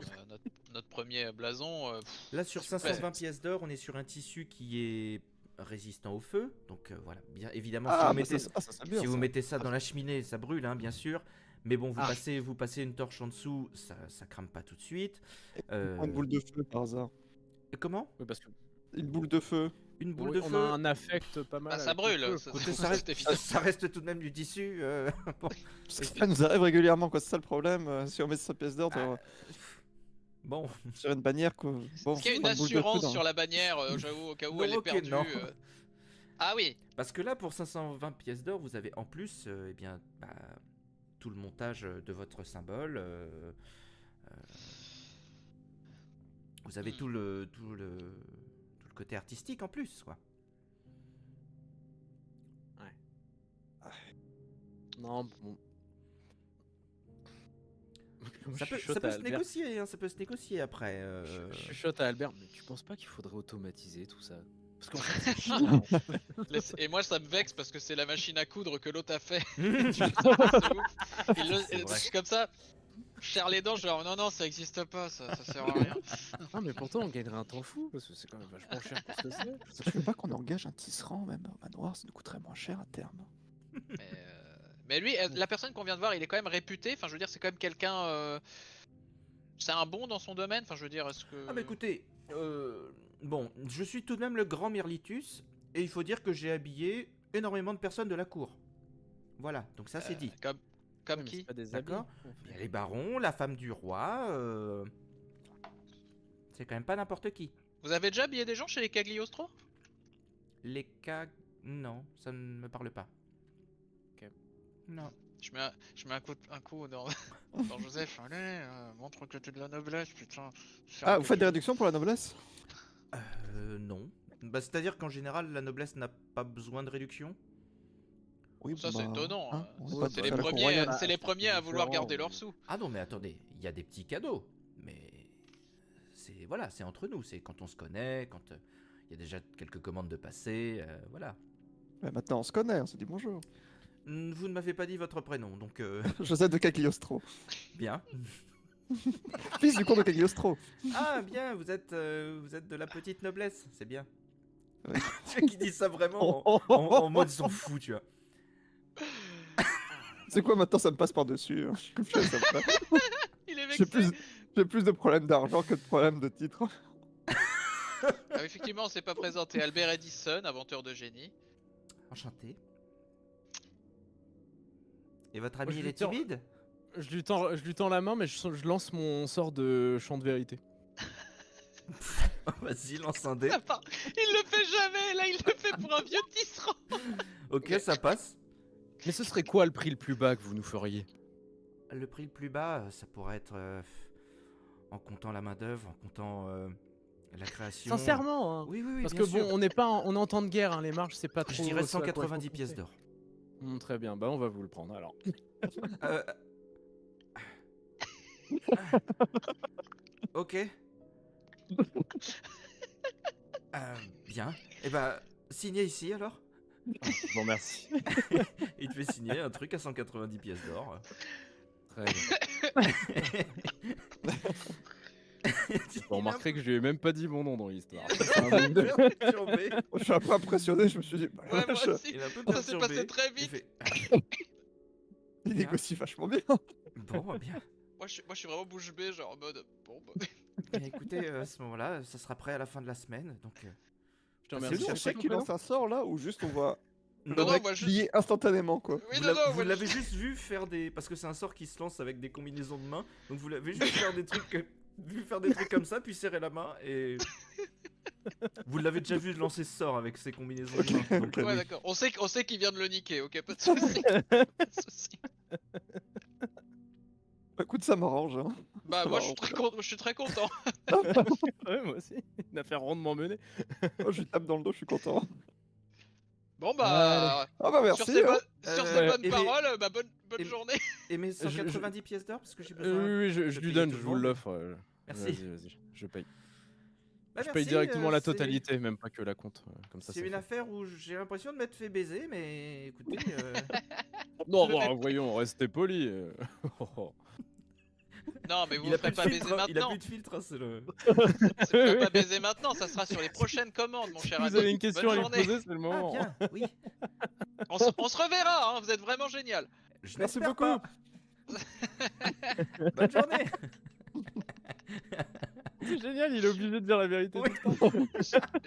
notre premier blason. Là, sur s'il vous plaît. 520 pièces d'or, on est sur un tissu qui est résistant au feu. Donc voilà, bien évidemment, Ah, si bien, si vous ça. mettez ça dans la cheminée, ça brûle, hein, bien sûr. Mais bon, vous, Ah. vous passez une torche en dessous, ça crame pas tout de suite. Une boule de feu par hasard. Comment? Oui, parce que Une boule de feu. Une boule oui, de on feu? a un affect pas mal. Bah, ça avec le brûle. feu, Ça- quoi. Écoutez, ça- ça, reste, c'est évident. ça reste tout de même du tissu. Bon. Ça nous arrive régulièrement, quoi. C'est ça le problème. Si on met 100 pièces d'or Ah, Bon, sur une bannière, quoi. Bon, Est-ce qu'il y a une prendre boule de feu assurance dans- sur la bannière, j'avoue, au cas où Non, elle est ok, perdue non. Ah oui. parce que là, pour 520 pièces d'or, vous avez en plus eh bien, tout le montage de votre symbole. Vous avez tout le côté artistique en plus, quoi. Non, bon. Ça peut, Chuchote ça peut à se Albert. négocier, hein, ça peut se négocier après. Je chuchote à Albert, mais tu penses pas qu'il faudrait automatiser tout ça? Parce qu'en fait, c'est chiant. Et moi ça me vexe parce que c'est la machine à coudre que l'autre a fait. C'est C'est ouf. C'est vrai. Comme ça, je serre les dents, genre non, ça existe pas, ça sert à rien. Ah, mais pourtant, on gagnerait un temps fou, parce que c'est quand même vachement cher pour ce que c'est. Je veux pas qu'on engage un tisserand, même au manoir, ça nous coûterait moins cher à terme. Mais lui, la personne qu'on vient de voir, il est quand même réputé. Enfin, je veux dire, c'est quand même quelqu'un. C'est un bon dans son domaine. Enfin, je veux dire, est-ce que. Ah, mais écoutez, bon, je suis tout de même le grand Mirlitus, et il faut dire que j'ai habillé énormément de personnes de la cour. Voilà, donc ça c'est dit. Comme Ouais, mais qui c'est pas des D'accord. habits. Il y a les barons, la femme du roi. C'est quand même pas n'importe qui. Vous avez déjà habillé des gens chez les Cagliostro? Les cas. Non, ça ne me parle pas. Ok. Non. Je mets un coup dans, dans Joseph. Allez, montre que t'es de la noblesse, putain. Ah, vous faites des réductions pour la noblesse? Non. Bah, c'est-à-dire qu'en général, la noblesse n'a pas besoin de réduction. Oui, Ça, c'est étonnant. hein, on est Ouais, pas C'est bah, les à la cour premiers, royale. c'est les premiers à vouloir différent, garder leurs mais- sous. Ah non, mais attendez, il y a des petits cadeaux. Mais c'est voilà, c'est entre nous. C'est quand on se connaît, quand il y a déjà quelques commandes de passer. Voilà. Ouais, maintenant, on se connaît, on se dit bonjour. Vous ne m'avez pas dit votre prénom, donc Joseph de Cagliostro. bien. Fils du comte de Cagliostro. Ah bien, vous êtes de la petite noblesse, c'est bien. Ouais. Ceux qui disent ça vraiment en mode ils s'en foutent, tu vois. C'est quoi maintenant, ça me passe par-dessus. Hein. Je suis confiant, ça me passe. Il est J'ai vexé. j'ai plus de problèmes d'argent que de problèmes de titre. Ah, effectivement, on s'est pas présenté. Albert Edison, inventeur de génie. Enchanté. Et votre Moi, ami, je il lui est tends- timide? Je lui tends la main, mais je lance mon sort de chant de vérité. Vas-y, lance un dé. Ça part. Il le fait jamais, là il le fait pour un vieux tisserand. Ok, ça passe. Mais ce serait quoi le prix le plus bas que vous nous feriez? Le prix le plus bas, ça pourrait être... en comptant la main-d'œuvre, en comptant la création. Sincèrement, hein. Oui, oui, oui, Parce bien que sûr. bon, on n'est pas on est en temps de guerre, hein, les marges, c'est pas trop. Je dirais ce à quoi il faut 190 pièces penser. d'or. Très bien, bah on va vous le prendre alors. Euh, Ok. Bien. Et bah, signez ici alors. Je vous remercie. Il te fait signer un truc à 190 pièces d'or. Très bien. Vous remarquerez que je lui ai même pas dit mon nom dans l'histoire. C'est un Il bon- est un peu perturbé. Je suis un peu impressionné, je me suis dit, bah, Ouais, moi wesh, aussi. Il est un peu Ça s'est perturbé. passé très Il vite. fait, il Bien. négocie vachement bien. Bon, bah, bien. Moi, je suis vraiment bouche bée, genre en mode. Bon, bah. Eh, écoutez, à ce moment-là, ça sera prêt à la fin de la semaine. Donc, Je te Ah, C'est remercie. nous, on chercher sait ton qu'il prénom lance un sort là ou juste on voit non, le non, mec moi, juste- plier instantanément quoi. Oui, vous non, l'a- non, vous moi, l'avez juste vu faire des. Parce que c'est un sort qui se lance avec des combinaisons de mains. Donc, vous l'avez juste faire des trucs. Vu faire des trucs comme ça, puis serrer la main et. Vous l'avez déjà vu lancer ce sort avec ses combinaisons de main. Donc, Ouais, oui. d'accord. On sait qu'il vient de le niquer, ok, pas de soucis. Pas de soucis. Écoute, ça m'arrange. Hein. Bah, Ça moi, je suis m'arrange. je suis très content. Ouais, moi aussi. Une affaire rondement menée. Oh, je lui tape dans le dos, je suis content. Bon, bah. Ah bah merci. Sur ces, hein. sur ces Ouais. bonnes Et mais- paroles, bah, bonne et- journée. Et mes 190 pièces d'or parce que j'ai Oui, besoin. oui, je de lui payer donne, tout je le vous monde. l'offre. Merci. Vas-y, je paye. Bah, Je paye merci, directement la c'est- totalité, même pas que la compte. Comme ça, C'est c'est une fait. affaire où j'ai l'impression de m'être fait baiser, mais écoutez. Non, Le bon, net- voyons, restez poli. Non, mais vous Il ne a ferez plus de pas baiser filtre, hein, il a maintenant. plus de filtre, hein, c'est le. Vous ne ferez pas baiser maintenant, ça sera sur les prochaines commandes, mon Si cher vous ami. avez une question Bonne à lui journée. poser, c'est le Ah moment. bien, oui. On se reverra, hein, vous êtes vraiment génial. Je Merci n'espère beaucoup. pas. Bonne journée. C'est génial, il est obligé de dire la vérité. Oui. tout le temps.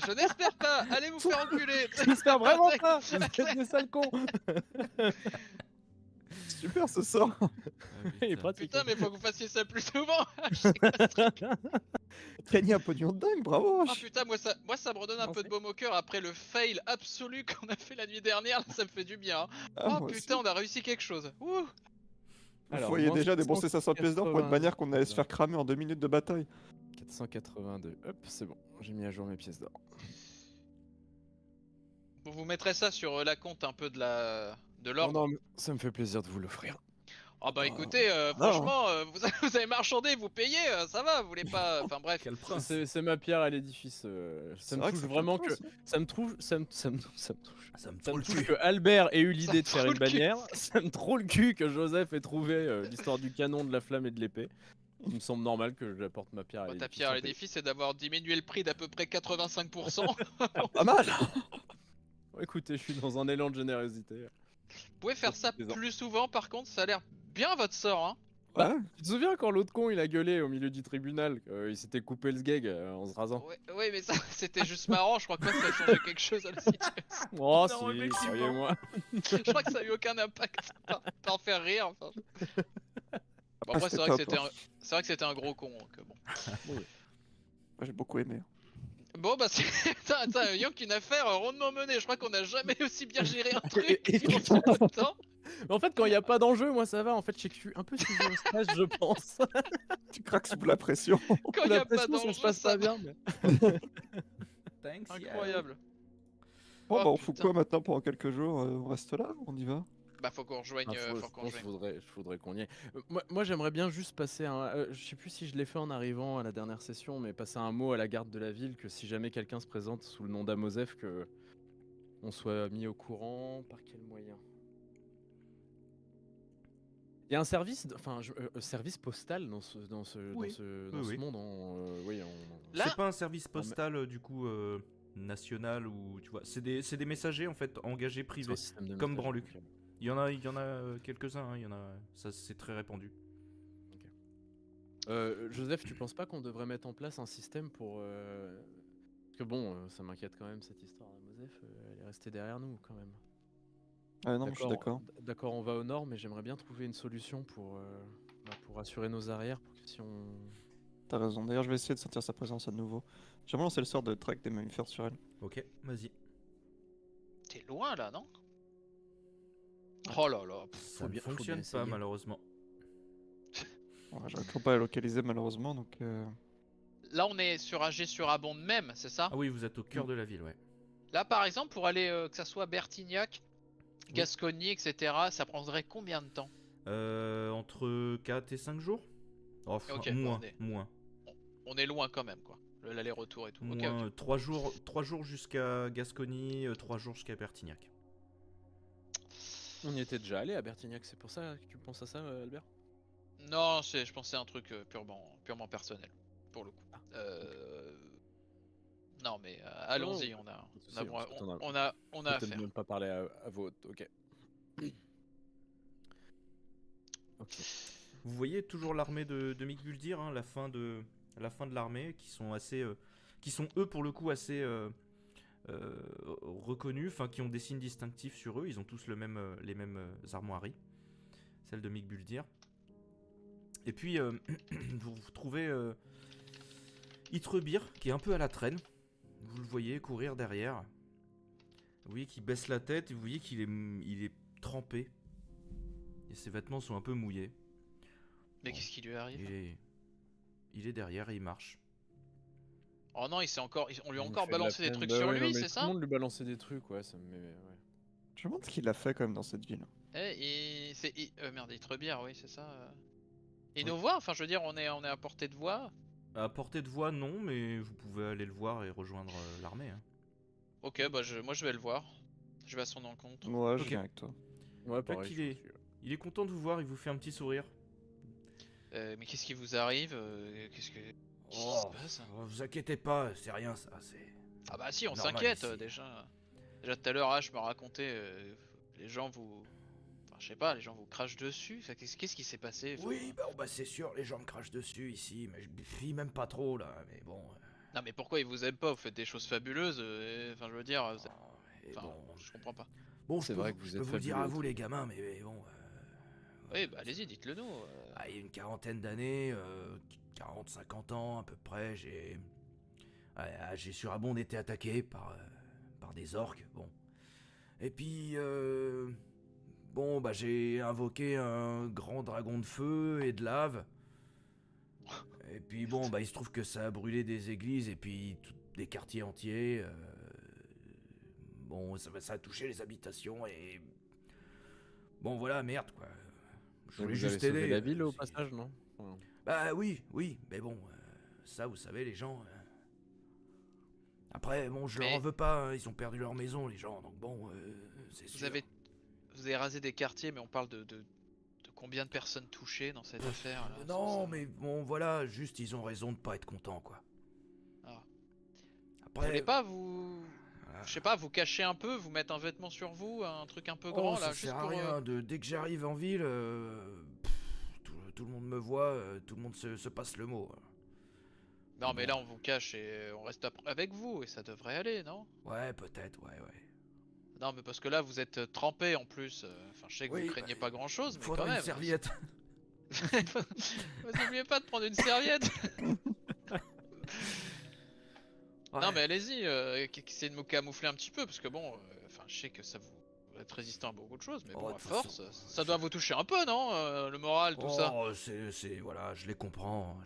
Je n'espère pas. Allez vous faire enculer. J'espère vraiment pas. Vous êtes des sales cons. Super ce sort. Il est pratique. Putain, mais faut que vous fassiez ça plus souvent. Gagné un pognon de dingue, bravo. Ah putain, moi ça me redonne un peu de baume au cœur après le fail absolu qu'on a fait la nuit dernière. Là, ça me fait du bien. Hein. Ah, Oh moi putain, aussi. on a réussi quelque chose. Ouh. Vous voyez moins déjà débourser 500 pièces d'or pour une 480. bannière qu'on allait se faire cramer en 2 minutes de bataille. 482. Hop, c'est bon. J'ai mis à jour mes pièces d'or. Bon, vous mettrez ça sur la compte un peu de Non, l'ordre. non, mais ça me fait plaisir de vous l'offrir. Ah bah écoutez, franchement, vous avez marchandé, vous payez, ça va, vous voulez pas. Enfin bref. Quel prince. C'est ma pierre à l'édifice. Ça me vrai que touche ça fait vraiment le que. prince. Ça me touche. Ça me touche. Ça me Ça me trouve le touche cul. que Albert ait eu l'idée de Ça faire me une trouve le cul. bannière. Ça me trouve le cul que Joseph ait trouvé l'histoire du canon, de la flamme et de l'épée. Il me semble normal que j'apporte ma pierre à Bah, l'édifice. ta pierre à en paix. l'édifice, c'est d'avoir diminué le prix d'à peu près 85%. Vous Pas mal. Écoutez, je suis dans un élan de générosité. pouvez faire ça Plaisant. plus souvent, par contre, ça a l'air bien votre sort, hein. Bah, Ouais. Tu te souviens quand l'autre con il a gueulé au milieu du tribunal, il s'était coupé le sgeg en se rasant. Ouais, mais ça, c'était juste marrant, je crois pas que ça a changé quelque chose à la situation. Oh Non, si, effectivement. croyez-moi. Je crois que ça a eu aucun impact, par faire rire, enfin. Bon, après, Ah, c'est c'était vrai, que top, hein. c'est vrai que c'était un gros con, donc bon. Moi, j'ai beaucoup aimé. Bon, bah, c'est. Attends, Yank, une affaire rondement menée, je crois qu'on a jamais aussi bien géré un truc Et- en si peu de temps. Mais en fait, quand il n'y a pas d'enjeu, moi ça va. En fait, je suis un peu sujet au stress, je pense. Tu craques sous la pression. Quand il y La a pas pression, ça d'enjeu, se passe ça pas va. bien. Mais... Thanks, yeah. Incroyable. Bon, Oh, bah on fout putain. quoi maintenant pendant quelques jours On reste là On y va Bah, faut qu'on rejoigne. Ah, faut je qu'on pense rejoigne. faudrait qu'on y aille. Moi j'aimerais bien juste passer un. Je sais plus si je l'ai fait en arrivant à la dernière session, mais passer un mot à la garde de la ville que si jamais quelqu'un se présente sous le nom d'Amosef, que on soit mis au courant. Par quel moyen? Il y a un service, service postal dans ce, Oui. dans ce Oui. monde. Là- C'est pas un service postal du coup national ou tu vois, c'est des messagers en fait engagés privés. Comme Branluc. Il y en a quelques-uns, hein, il y en a, ça c'est très répandu. Joseph, tu penses pas qu'on devrait mettre en place un système pour parce que bon, ça m'inquiète quand même cette histoire d'Amosef, elle est restée derrière nous quand même. Ah non, je suis d'accord. D'accord, on va au nord, mais j'aimerais bien trouver une solution pour assurer nos arrières, pour que si on... T'as raison. D'ailleurs, je vais essayer de sentir sa présence à nouveau. J'aimerais lancer le sort de track des mammifères sur elle. Ok, vas-y. T'es loin là, non? Oh là là. Ça ne bien- faut fonctionne bien pas essayer. malheureusement. Ouais, j'arrive toujours pas à la localiser malheureusement, donc... Là, on est sur Agé-sur-Abonde même, c'est ça? Ah oui, vous êtes au cœur de la ville, ouais. Là, par exemple, pour aller, que ça soit Bertignac, Oui. Gascogne, etc., ça prendrait combien de temps? Entre 4 et 5 jours. Oh, Ok, bon, moins. on est loin quand même, quoi. L'aller-retour et tout. Ok, Moins ok. 3 jours jusqu'à Gascogne, 3 jours jusqu'à Bertignac. On y était déjà allé à Bertignac, c'est pour ça que tu penses à ça, Albert? Non, je pensais à un truc purement personnel, pour le coup. Non, mais allons-y, on a, Pas de souci, parce que t'en as on a peut-être affaire. même pas parlé à votre. Ok. Ok. Vous voyez toujours l'armée de Mick-Buldir, hein, la fin de l'armée, qui sont assez, qui sont eux pour le coup assez reconnus, enfin qui ont des signes distinctifs sur eux. Ils ont tous les mêmes armoiries, celle de Mick-Buldir. Et puis vous trouvez Itrebir qui est un peu à la traîne. Vous le voyez courir derrière. Vous voyez qu'il baisse la tête et vous voyez il est trempé. Et ses vêtements sont un peu mouillés. Mais Bon, qu'est-ce qui lui arrive? il est derrière et il marche. Oh non, on lui a Il me encore fait de la balancé des peine. trucs Bah sur ouais, non, lui, mais c'est tout le ça? monde lui balançait des trucs, ouais, ça me met. Ouais. Je me demande ce qu'il a fait quand même dans cette ville. Merde, Itrebière, oui, c'est ça. Il Oui. nous voit, enfin, je veux dire, on est à portée de voix. À portée de voix, non, mais vous pouvez aller le voir et rejoindre l'armée. Hein. Ok, bah moi je vais le voir. Je vais à son encontre. Ouais, je Ok. viens avec toi. Ouais, Là pareil. qu'il je est, suis- il est content de vous voir, il vous fait un petit sourire. Mais qu'est-ce qui vous arrive? Qu'est-ce qui se passe? Vous inquiétez pas, c'est rien ça, c'est Ah bah si, on normal s'inquiète ici. déjà. Déjà tout à l'heure, H me racontait, les gens vous... Enfin, je sais pas, les gens vous crachent dessus. Enfin, qu'est-ce qui s'est passé? Enfin, Oui, bah c'est sûr, les gens me crachent dessus ici, mais je bifie même pas trop là, mais bon. Non mais pourquoi ils vous aiment pas? Vous faites des choses fabuleuses. Enfin, je veux dire, Et enfin, bon, je comprends pas. bon, C'est vrai que vous je peux êtes vous le dire à fabuleux, vous les gamins, mais bon. Oui, bah allez-y, dites-le nous. Il y a une quarantaine d'années, 40-50 ans à peu près, j'ai surabondé été attaqué par des orques, bon. Et puis, bon, bah j'ai invoqué un grand dragon de feu et de lave. Et puis bon, bah il se trouve que ça a brûlé des églises et puis des quartiers entiers. Bon, ça a touché les habitations et... Bon voilà, merde quoi. Je Mais voulais vous avez juste sauvé aider. la ville au passage, non? Enfin, Bah oui, mais bon, ça vous savez les gens... Après, bon, je leur en Mais veux pas, hein, ils ont perdu leur maison les gens, donc bon, c'est sûr. vous avez rasé des quartiers, mais on parle de combien de personnes touchées dans cette affaire là? Non, mais bon, voilà, juste ils ont raison de pas être contents, quoi. Ah. Vous Après, voulez pas vous... voilà. Je sais pas, vous cacher un peu, vous mettre un vêtement sur vous, un truc un peu Oh, grand ça là, sert juste à pour... rien, dès que j'arrive en ville, tout le monde me voit, tout le monde se passe le mot. Non mais Bon. là on vous cache et on reste avec vous et ça devrait aller, non? Ouais, peut-être, ouais. Non mais parce que là vous êtes trempé en plus, enfin je sais que vous Oui, craignez pas grand chose mais quand faudrait une même. serviette. N'oubliez pas de prendre une serviette. Ouais. Non mais allez-y, essayez de me camoufler un petit peu parce que bon, enfin je sais que ça vous êtes résistant à beaucoup de choses mais Oh, bon de à toute façon, force, ça doit vous toucher un peu non? Le moral, tout ça. Oh, voilà, je les comprends.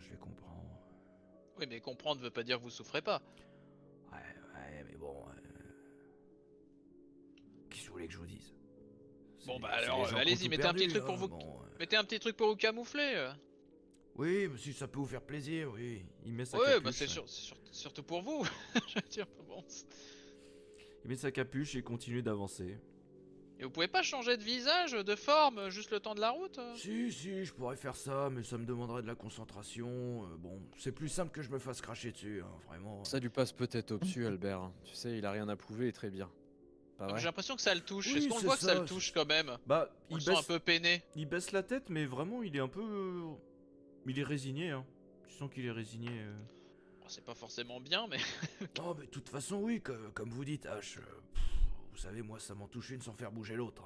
Oui mais comprendre veut pas dire que vous souffrez pas. Ouais, mais bon... Qu'est-ce que vous voulez que je vous dise? Bon bah C'est les alors gens qui ont allez-y, tout mettez un petit perdu, truc pour hein, vous... bon, Mettez un petit truc pour vous camoufler. Oui, mais si ça peut vous faire plaisir, oui. Il met sa Ouais capuche. bah c'est surtout pour vous. Je veux dire, bon. Il met sa capuche et continue d'avancer. Et vous pouvez pas changer de visage, de forme, juste le temps de la route? Si, je pourrais faire ça, mais ça me demanderait de la concentration. Bon, c'est plus simple que je me fasse cracher dessus, hein, vraiment. Ça lui passe peut-être au-dessus, Albert. Hein. Tu sais, il a rien à prouver et très bien. Pas vrai? J'ai l'impression que ça le touche. Oui, Est-ce qu'on le c'est voit que ça ça, le touche quand même? Bah, On le sent un peu peiné. il baisse la tête, mais vraiment, il est un peu... Il est résigné, hein. Tu sens qu'il est résigné. Bon, c'est pas forcément bien, mais... Non, mais de toute façon, oui, comme vous dites, H. Vous savez, moi, ça m'en touche une sans faire bouger l'autre.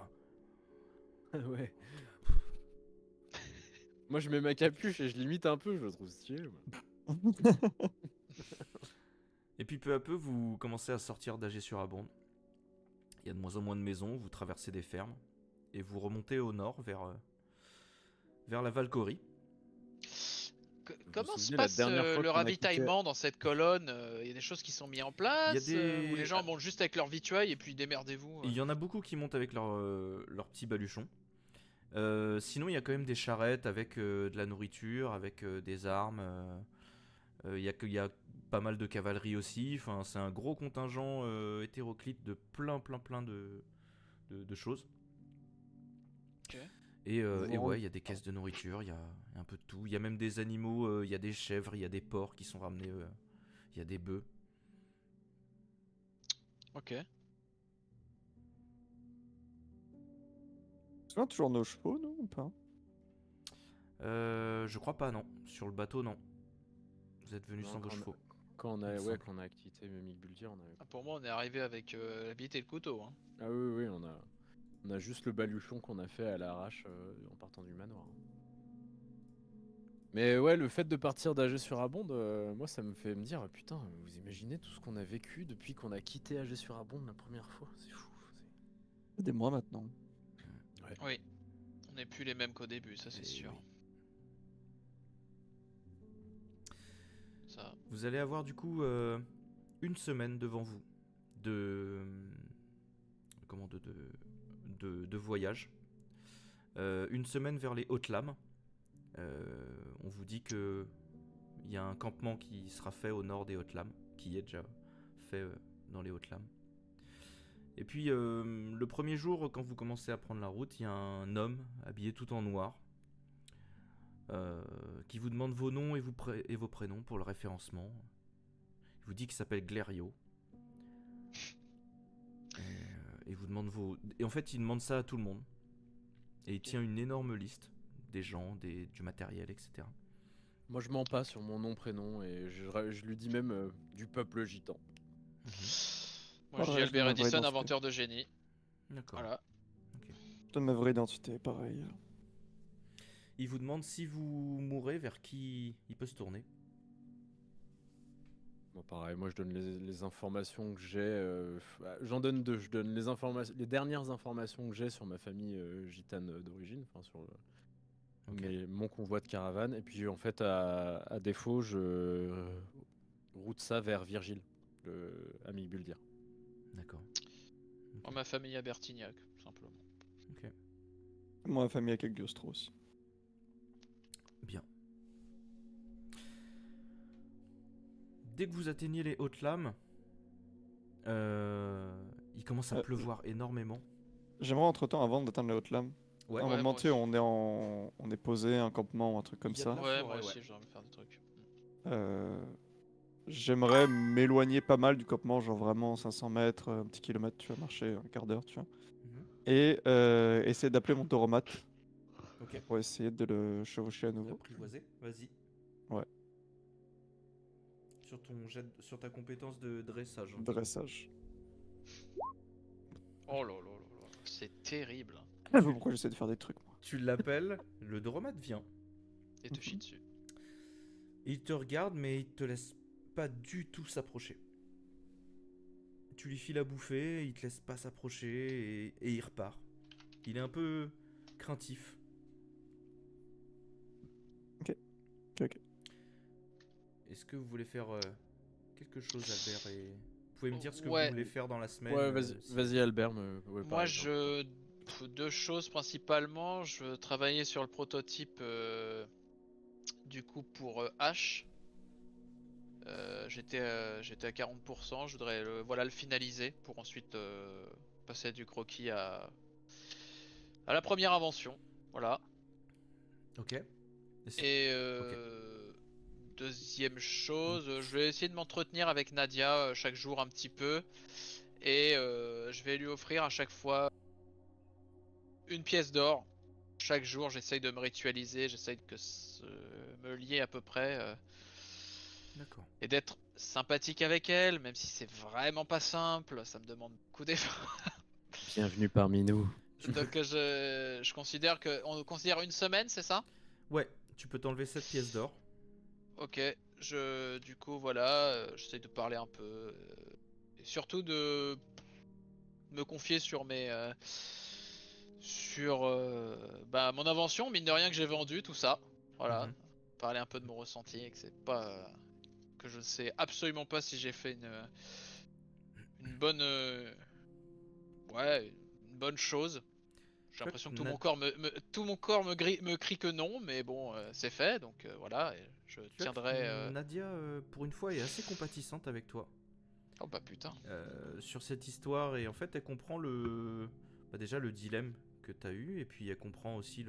Hein. Ouais. Moi, je mets ma capuche et je l'imite un peu, je le trouve stylé. Moi. Et puis peu à peu, vous commencez à sortir d'Agé-sur-Abonde. Il y a de moins en moins de maisons, vous traversez des fermes. Et vous remontez au nord vers la Valcorie. vous comment se souvenez, la passe dernière fois le qu'on a quitté- ravitaillement dans cette colonne? Il y a des choses qui sont mises en place? Ou les gens montent juste avec leur victuailles et puis démerdez-vous? Il y en a beaucoup qui montent avec leur petit baluchon. Sinon, il y a quand même des charrettes avec de la nourriture, avec des armes. Il y a pas mal de cavalerie aussi. Enfin, c'est un gros contingent hétéroclite de plein de choses. Ok. Et Vous ouais, il y a des caisses de nourriture, il y a un peu de tout. Il y a même des animaux, il y a des chèvres, il y a des porcs qui sont ramenés, il y a des bœufs. Ok. On a toujours nos chevaux, non ou pas? Je crois pas, non. Sur le bateau, non. Vous êtes venus Non, sans vos chevaux. Quand on il a, me ouais, semble. quand on a quitté Mimic Buldir, on avait... Ah, pour moi, on est arrivé avec la bite et le couteau. Hein. Ah oui, on a juste le baluchon qu'on a fait à l'arrache en partant du manoir. Mais ouais, le fait de partir d'Agé-sur-Abonde, moi ça me fait me dire, putain, vous imaginez tout ce qu'on a vécu depuis qu'on a quitté Agé-sur-Abonde la première fois? C'est fou. C'est des mois maintenant. Oui. On n'est plus les mêmes qu'au début, ça c'est Et sûr. oui. Ça. Vous allez avoir du coup une semaine devant vous de comment de voyage. Une semaine vers les Hautes-Lames. On vous dit que il y a un campement qui sera fait au nord des Hautes-Lames, qui est déjà fait dans les Hautes-Lames. Et puis le premier jour, quand vous commencez à prendre la route, il y a un homme habillé tout en noir qui vous demande vos noms et vos prénoms pour le référencement. Il vous dit qu'il s'appelle Glériot. Et vous demande vos... Et en fait, il demande ça à tout le monde. Et il tient une énorme liste des gens, du matériel, etc. Moi je mens pas sur mon nom, prénom, et je lui dis même du peuple gitan. Moi je dis Pareil, je donne Albert ma vraie Edison, identité. inventeur de génie. D'accord. Voilà. Je donne ma vraie identité, pareil. Il vous demande si vous mourrez, vers qui il peut se tourner. Moi pareil, moi je donne les informations que j'ai. J'en donne deux. Je donne les dernières informations que j'ai sur ma famille gitane d'origine, enfin sur Ok. mon convoi de caravane. Et puis en fait, à défaut, je route ça vers Virgile, le ami Buldir. D'accord. Moi, ma famille à Bertignac, tout simplement. Ok. Moi, ma famille avec Cagliostro aussi. Bien. Dès que vous atteignez les Hautes-Lames, il commence à pleuvoir énormément. J'aimerais entre-temps, avant d'atteindre les Hautes-Lames, Ouais. à un Ouais, moment, moi tu sais, aussi. on est posé, un campement, un truc comme Il y a de ça. la Ouais, forêt, moi ouais. aussi, j'ai envie de faire des trucs. J'aimerais m'éloigner pas mal du campement, genre vraiment 500 mètres, un petit kilomètre, tu vois, marcher un quart d'heure, tu vois. Mhm. Et essayer d'appeler mon tauromate Ok. pour essayer de le chevaucher à nouveau. L'apprivoiser. Vas-y. Ouais. Sur ta compétence de dressage. Dressage. Oh là là là là, c'est terrible. Je sais pas pourquoi j'essaie de faire des trucs, moi. Tu l'appelles, le dromate vient. Et te chie dessus. Il te regarde, mais il te laisse pas du tout s'approcher. Tu lui files à bouffer, il te laisse pas s'approcher et il repart. Il est un peu craintif. Ok. Est-ce que vous voulez faire quelque chose, Albert et... Vous pouvez me dire ce que Ouais. vous voulez faire dans la semaine Ouais, vas-y, si- vas-y Albert. Ouais, Moi, pareil, hein. deux choses principalement. Je veux travailler sur le prototype du coup pour H. J'étais à 40%. Je voudrais le finaliser pour ensuite passer du croquis à la première invention. Voilà. Ok. Et deuxième chose, je vais essayer de m'entretenir avec Nadia chaque jour un petit peu. Et je vais lui offrir à chaque fois une pièce d'or. Chaque jour, j'essaye de me ritualiser, j'essaye de me lier à peu près. D'accord. Et d'être sympathique avec elle, même si c'est vraiment pas simple, ça me demande beaucoup d'efforts. Bienvenue parmi nous. Donc je considère on considère une semaine, c'est ça? Ouais, tu peux t'enlever 7 pièces d'or. Ok, du coup voilà, j'essaie de parler un peu, et surtout de me confier sur mon invention, mine de rien que j'ai vendu, tout ça. Voilà. Mhm. parler un peu de mon ressenti et que c'est pas que je ne sais absolument pas si j'ai fait une bonne ouais, une bonne chose. J'ai crois l'impression que que tout mon corps me crie que non, mais bon, c'est fait, donc voilà, et je Tu vois que tiendrai. Nadia, pour une fois, est assez compatissante avec toi Oh bah putain. sur cette histoire et en fait, elle comprend déjà le dilemme que t'as eu et puis elle comprend aussi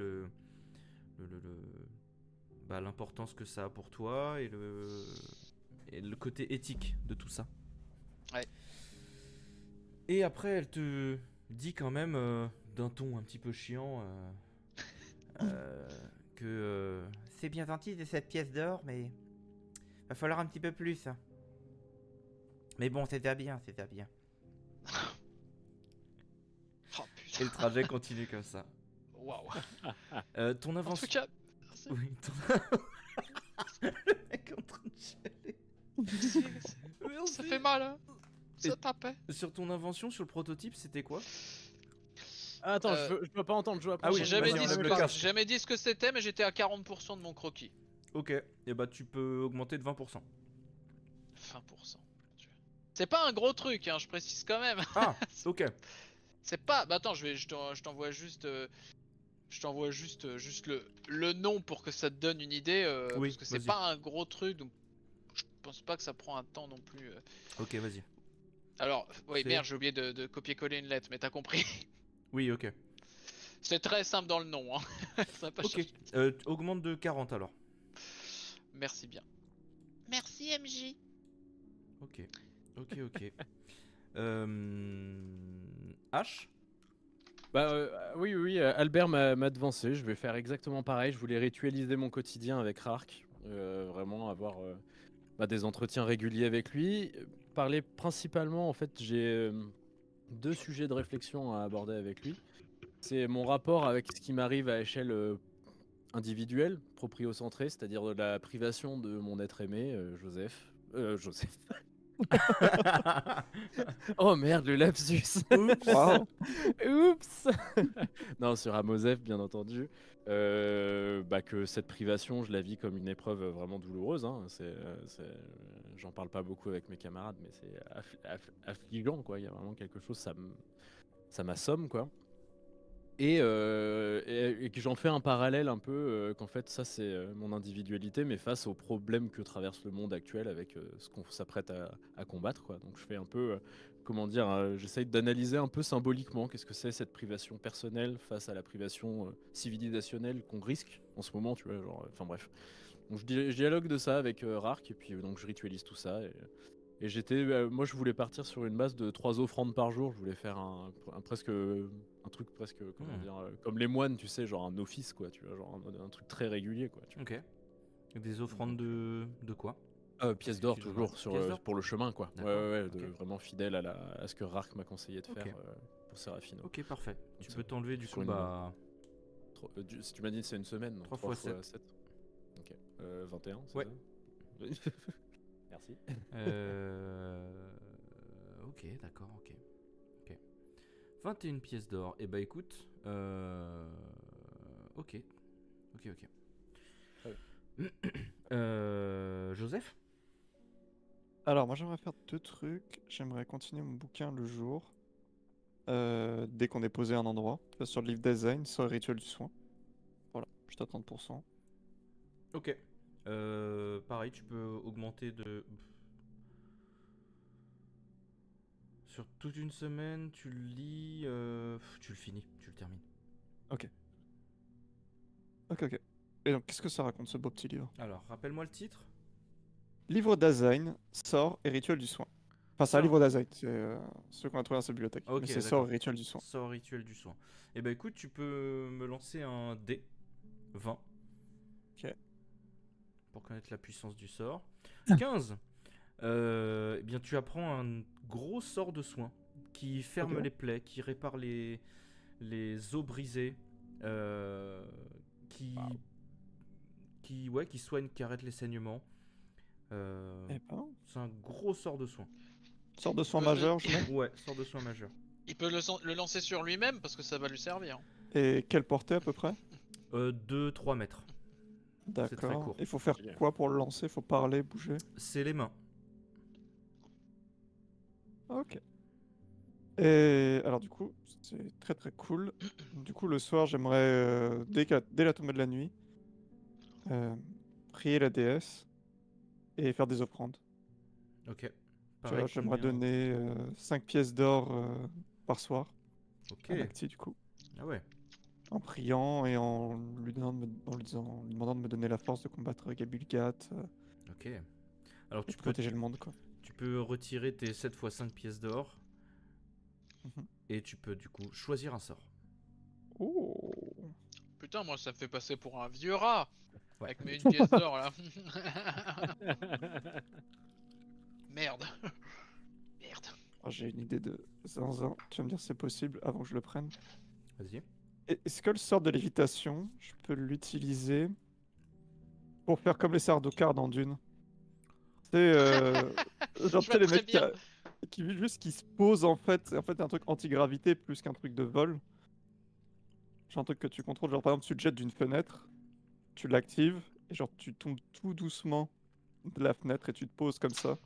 l'importance que ça a pour toi et le côté éthique de tout ça. Ouais. Et après, elle te dit quand même, d'un ton un petit peu chiant, que c'est bien gentil de cette pièce d'or, mais va falloir un petit peu plus. Hein. Mais bon, c'est déjà bien, c'est déjà bien. Oh Et putain. le trajet continue comme ça. Waouh. Ton En avance. tout cas, merci. Oui, le mec est en train de chialer. Ça fait mal, hein. Ça Et- tapait. Sur ton invention, sur le prototype, c'était quoi? Ah, attends, je peux pas entendre jouer à Ah oui, J'ai Panther. jamais, vas-y, dit enlève ce le que- casque. j'ai jamais dit ce que c'était, mais j'étais à 40% de mon croquis. Ok, et bah tu peux augmenter de 20%. 20%. mon Dieu. C'est pas un gros truc, hein, je précise quand même. Ah, ok. C'est pas. Bah attends, je t'envoie juste. Juste le nom pour que ça te donne une idée. Oui, Parce que c'est vas-y. pas un gros truc, donc je pense pas que ça prend un temps non plus. Ok, vas-y. Alors, oui, C'est- merde, j'ai oublié de copier-coller une lettre, mais t'as compris. Oui, ok. C'est très simple dans le nom, hein. Ça va pas Ok, changer. augmente de 40 alors. Merci bien. Merci MJ. Ok, ok. H. Bah oui, Albert m'a devancé, je vais faire exactement pareil, je voulais ritualiser mon quotidien avec Rark, vraiment avoir des entretiens réguliers avec lui, parler principalement, en fait j'ai 2 sujets de réflexion à aborder avec lui. C'est mon rapport avec ce qui m'arrive à échelle individuelle, propriocentrée, c'est-à-dire de la privation de mon être aimé, Joseph. Joseph. Oh merde, le lapsus. Waouh. Oups. Non, sur Amosef, bien entendu. Que cette privation, je la vis comme une épreuve vraiment douloureuse. Hein. J'en parle pas beaucoup avec mes camarades, mais c'est affligeant, quoi. Il y a vraiment quelque chose, ça m'assomme, quoi. Et que j'en fais un parallèle un peu, qu'en fait, ça, c'est mon individualité, mais face aux problèmes que traverse le monde actuel avec ce qu'on s'apprête à combattre, quoi. Donc, je fais un peu, comment dire, j'essaye d'analyser un peu symboliquement qu'est-ce que c'est cette privation personnelle face à la privation civilisationnelle qu'on risque en ce moment, tu vois, genre, enfin bref. Donc, je dialogue de ça avec Rark, et puis donc je ritualise tout ça. Et moi je voulais partir sur une base de 3 offrandes par jour. Je voulais faire un truc presque, comment dire, comme les moines, tu sais, genre un office, quoi, tu vois, genre un truc très régulier, quoi. Tu vois. Ok. Des offrandes de quoi? Pièce d'or tu toujours donneras Pièce d'or pour le chemin, quoi. D'accord, Ouais, ok. vraiment fidèle à ce que Rark m'a conseillé de Ok. faire pour Seraphino. Ok, parfait. Tu ça- peux t'enlever du sur coup, une- bah. Si tu m'as dit que c'est une semaine, donc 3 3 fois fois 7. 7. Ok. 21, c'est Ouais. ça? Merci. Ok, d'accord, ok. 21 pièces d'or. Et bah écoute. Ok. Joseph? Alors, moi, j'aimerais faire 2 trucs. J'aimerais continuer mon bouquin le jour. Dès qu'on est posé à un endroit. Sur le livre design, sur le rituel du soin. Voilà, juste à 30%. Ok. Pareil, tu peux augmenter de. Sur toute une semaine, tu le lis. Tu le finis, tu le termines. Ok. Et donc, qu'est-ce que ça raconte, ce beau petit livre? Alors, rappelle-moi le titre. Livre d'Azaïn, sort et rituel du soin. Enfin, c'est un Sort. livre d'Azaïn, c'est ce qu'on a trouvé dans sa bibliothèque. Ok, Mais c'est d'accord. sort et rituel du soin. Sort rituel du soin. Et bah écoute, tu peux me lancer un dé 20. Ok. Pour connaître la puissance du sort. 15. Eh bien, tu apprends un gros sort de soin qui ferme Ok. les plaies, qui répare les os brisés, qui soigne, qui arrête les saignements. Eh ben, C'est un gros sort de soin. sort de soin Ouais, majeur, je mets. Ouais, sort de soin majeur. Il peut le lancer sur lui-même parce que ça va lui servir. Et quelle portée à peu près? 2-3 mètres. très D'accord. court. Il faut faire Génial. quoi pour le lancer? Faut parler, bouger. C'est les mains. Ok. Et alors du coup, c'est très très cool. Du coup, le soir, j'aimerais, dès la tombée de la nuit, euh, prier la déesse et faire des offrandes. Ok. Tu Pareil, vois, j'aimerais combien? donner 5 pièces d'or par soir Ok. à Nacti du coup, Ah ouais. en priant et en lui en lui demandant de me donner la force de combattre Gabulgat, Ok. Alors et de protéger le monde quoi. tu peux retirer tes 7 x 5 pièces d'or Mhm. et tu peux du coup choisir un sort. Oh. Putain, moi ça me fait passer pour un vieux rat Ouais. avec mes une pièce d'or là. Merde. Merde. Ah, j'ai une idée de zinzin. Tu vas me dire si c'est possible avant que je le prenne. Vas-y. Est-ce que le sort de lévitation, je peux l'utiliser pour faire comme les Sardaukar dans Dune? Tu sais, genre, Je tu vois sais, les très mecs bien. qui se posent en fait. C'est en fait un truc anti-gravité plus qu'un truc de vol. Genre un truc que tu contrôles. Genre par exemple, tu te jettes d'une fenêtre, tu l'actives, et genre tu tombes tout doucement de la fenêtre et tu te poses comme ça.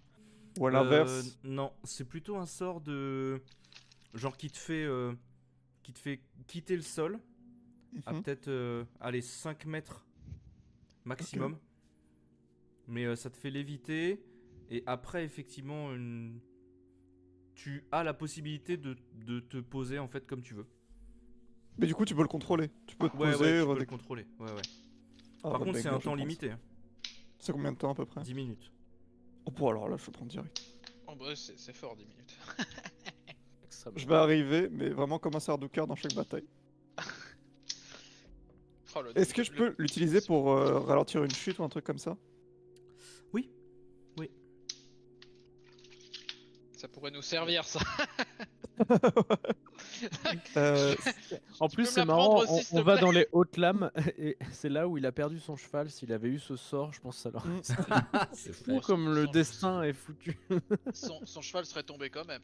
Ou à l'inverse. Non, c'est plutôt un sort de genre qui te fait quitter le sol à Mhm. peut-être allez 5 mètres Ok. maximum. Mais ça te fait léviter et après effectivement tu as la possibilité de te poser en fait comme tu veux. Mais du coup, tu peux le contrôler. Tu peux te Ouais, poser. tu peux le contrôler. Ouais, ouais. Ah Par bah contre, c'est banger, un je temps pense. limité, hein. C'est combien de temps à peu près? 10 minutes. Oh, bon, alors là, je vais prendre direct. Oh bah c'est fort 10 minutes. Extrêmement. Je vais arriver, mais vraiment comme un Sardaukar dans chaque bataille. Oh, Est-ce que je peux l'utiliser pour ralentir une chute ou un truc comme ça? Oui, oui. Ça pourrait nous servir ça. Euh, En Tu plus, peux me c'est la prendre marrant, aussi, s'il on te va plaît. dans les hautes lames et c'est là où il a perdu son cheval. S'il avait eu ce sort, je pense que ça l'aurait. hmm, C'est Fou Oh, comme le son- destin est foutu. son cheval serait tombé quand même.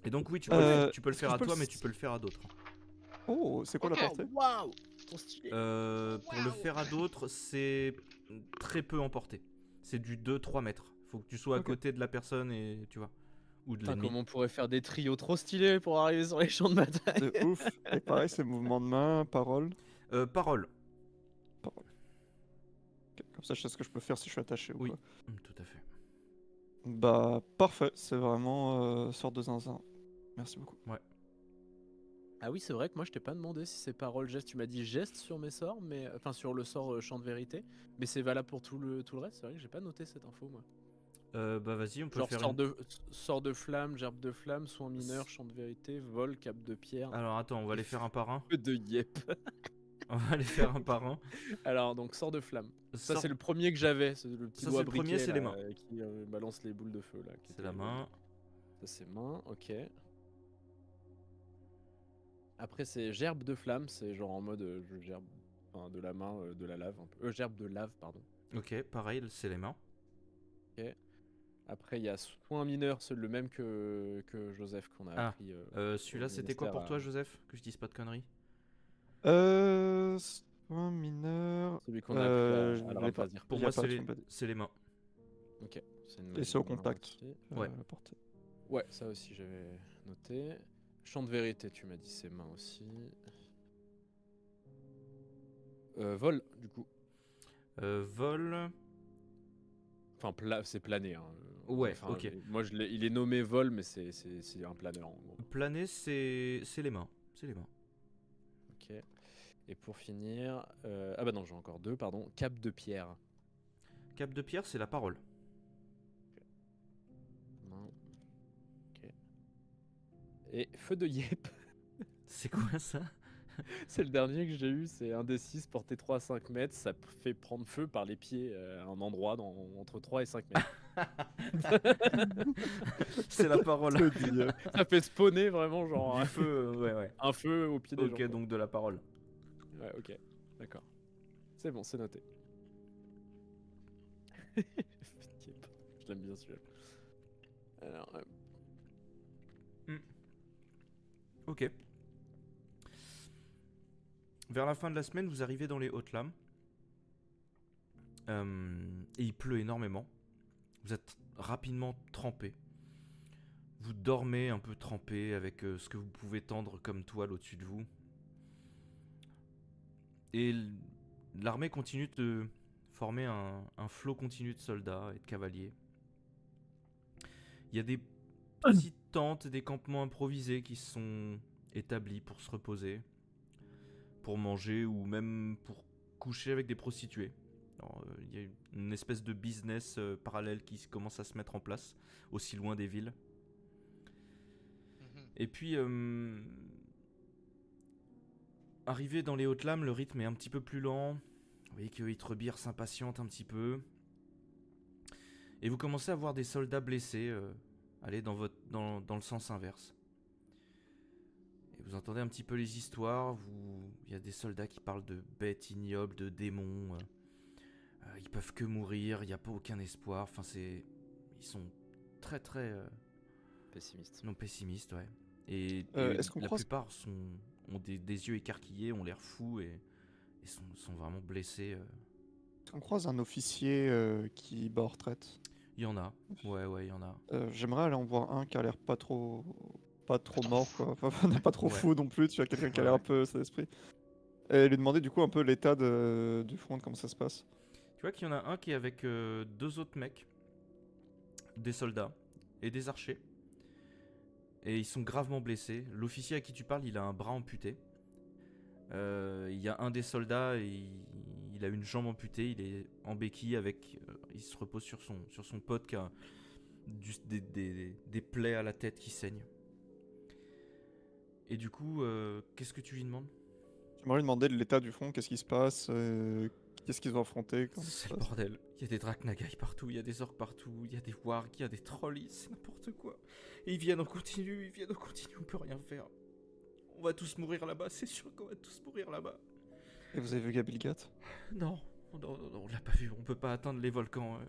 Et donc oui, tu peux le est-ce que faire je à peux toi, mais tu peux le faire à d'autres. Oh, c'est quoi la Ok. portée? Waouh, trop stylé. Pour le faire à d'autres, c'est très peu emporté. C'est du 2-3 mètres. Faut que tu sois à Ok. côté de la personne et tu vois. Ou de Putain, l'ennemi. comment on pourrait faire des trios trop stylés pour arriver sur les champs de bataille. De ouf. Et pareil, c'est mouvement de main, parole. Parole. Parole. Ok, comme ça, je sais ce que je peux faire si je suis attaché ou Oui, quoi. tout à fait. Bah, parfait. C'est vraiment sorte de zinzin. Merci beaucoup. Ah oui, c'est vrai que moi je t'ai pas demandé si c'est parole geste. Tu m'as dit geste sur mes sorts, mais enfin sur le sort chant de vérité, mais c'est valable pour tout le reste. C'est vrai que j'ai pas noté cette info moi. Bah vas-y, on peut Genre faire sort de flamme, gerbe de flamme, soin mineur, chant de vérité, vol, cap de pierre, Alors attends, on va les faire un par un. feu de yep. On va les faire un par un. Alors donc sort de flamme. Ça Sort- c'est le premier que j'avais, c'est le petit Ça, doigt c'est le premier, briquet c'est les là, mains. qui balance les boules de feu là. qui C'est la était- main. Ça c'est main, ok. Après c'est gerbe de flamme, c'est genre en mode je gerbe enfin, de la main, de la lave un peu. Gerbe de lave, pardon. Ok, pareil, c'est les mains. Ok. Après il y a soin mineur, c'est le même que Joseph qu'on a Ah, appris. celui-là, au c'était quoi ministère pour toi, à- Joseph? Que je dise pas de conneries. Soin mineur. Celui qu'on a appris Je à la l'ai pas. Rampazir. Pour Y a moi, pas, tu me l'as dit. c'est les mains. Ok. C'est une Et magie c'est au de main contact. aussi. Ouais. La portée. Ouais, ça aussi j'avais noté. Chant de vérité, tu m'as dit ses mains aussi. Vol, du coup. Vol. Enfin, c'est plané. Hein. Ouais, Enfin, ok. moi, il est nommé vol, mais c'est un planeur en gros. Planer, c'est les mains. C'est les mains. Ok. Et pour finir, ah bah non, j'ai encore deux, pardon. Cap de pierre. Cap de pierre, c'est la parole. Non. Ok. Et feu de yep. C'est quoi ça? C'est le dernier que j'ai eu, c'est un D6 porté 3 à 5 mètres, ça fait prendre feu par les pieds à un endroit entre 3 et 5 mètres. C'est la parole. Ça fait spawner vraiment genre Du feu, ouais, ouais. un feu au pied des gens. Ok, quoi. donc de la parole. Ouais, ok, d'accord. C'est bon, c'est noté. Je l'aime bien celui-là. Alors, Ok. Vers la fin de la semaine, vous arrivez dans les hautes lames. Et il pleut énormément. Vous êtes rapidement trempé. Vous dormez un peu trempé avec ce que vous pouvez tendre comme toile au-dessus de vous. Et l'armée continue de former un flot continu de soldats et de cavaliers. Il y a des petites tentes, des campements improvisés qui sont établis pour se reposer, pour manger ou même pour coucher avec des prostituées. Il y a une espèce de business parallèle qui commence à se mettre en place, aussi loin des villes. Et puis, arrivé dans les Hautes-Lames, le rythme est un petit peu plus lent. Vous voyez que Hitrebir s'impatiente un petit peu. Et vous commencez à voir des soldats blessés aller dans le sens inverse. Et vous entendez un petit peu les histoires. Il y a des soldats qui parlent de bêtes ignobles, de démons. Ils peuvent que mourir, il n'y a pas aucun espoir. Enfin, ils sont très très Pessimiste. non pessimistes, ouais. Et Est-ce qu'on la croise plupart ont des yeux écarquillés, ont l'air fous et sont vraiment blessés. Est-ce qu'on croise un officier qui bat en retraite? Il y en a, ouais, il y en a. J'aimerais aller en voir un qui a l'air pas trop trop mort, fou. quoi. Enfin, pas trop Ouais. fou non plus, tu vois, quelqu'un qui a Ouais, l'air un ouais. peu sans esprit. Et lui demander du coup un peu l'état du front, comment ça se passe. Tu vois qu'il y en a un qui est avec deux autres mecs, des soldats et des archers. Et ils sont gravement blessés. L'officier à qui tu parles, il a un bras amputé. Il y a un des soldats, il a une jambe amputée, il est en béquille avec, il se repose sur son pote qui a des plaies à la tête qui saignent. Et du coup, qu'est-ce que tu lui demandes? J'aimerais lui demander de l'état du front, qu'est-ce qui se passe, qu'est-ce qu'ils ont affronté, comment ça se C'est le passe. bordel. Il y a des Draknagai partout, il y a des orques partout, il y a des wargs, il y a des trolls, c'est n'importe quoi. Et ils viennent en continu, on peut rien faire. On va tous mourir là-bas, c'est sûr qu'on va tous mourir là-bas. Et vous avez vu Gabilgat? Non, on l'a pas vu, on peut pas atteindre les volcans.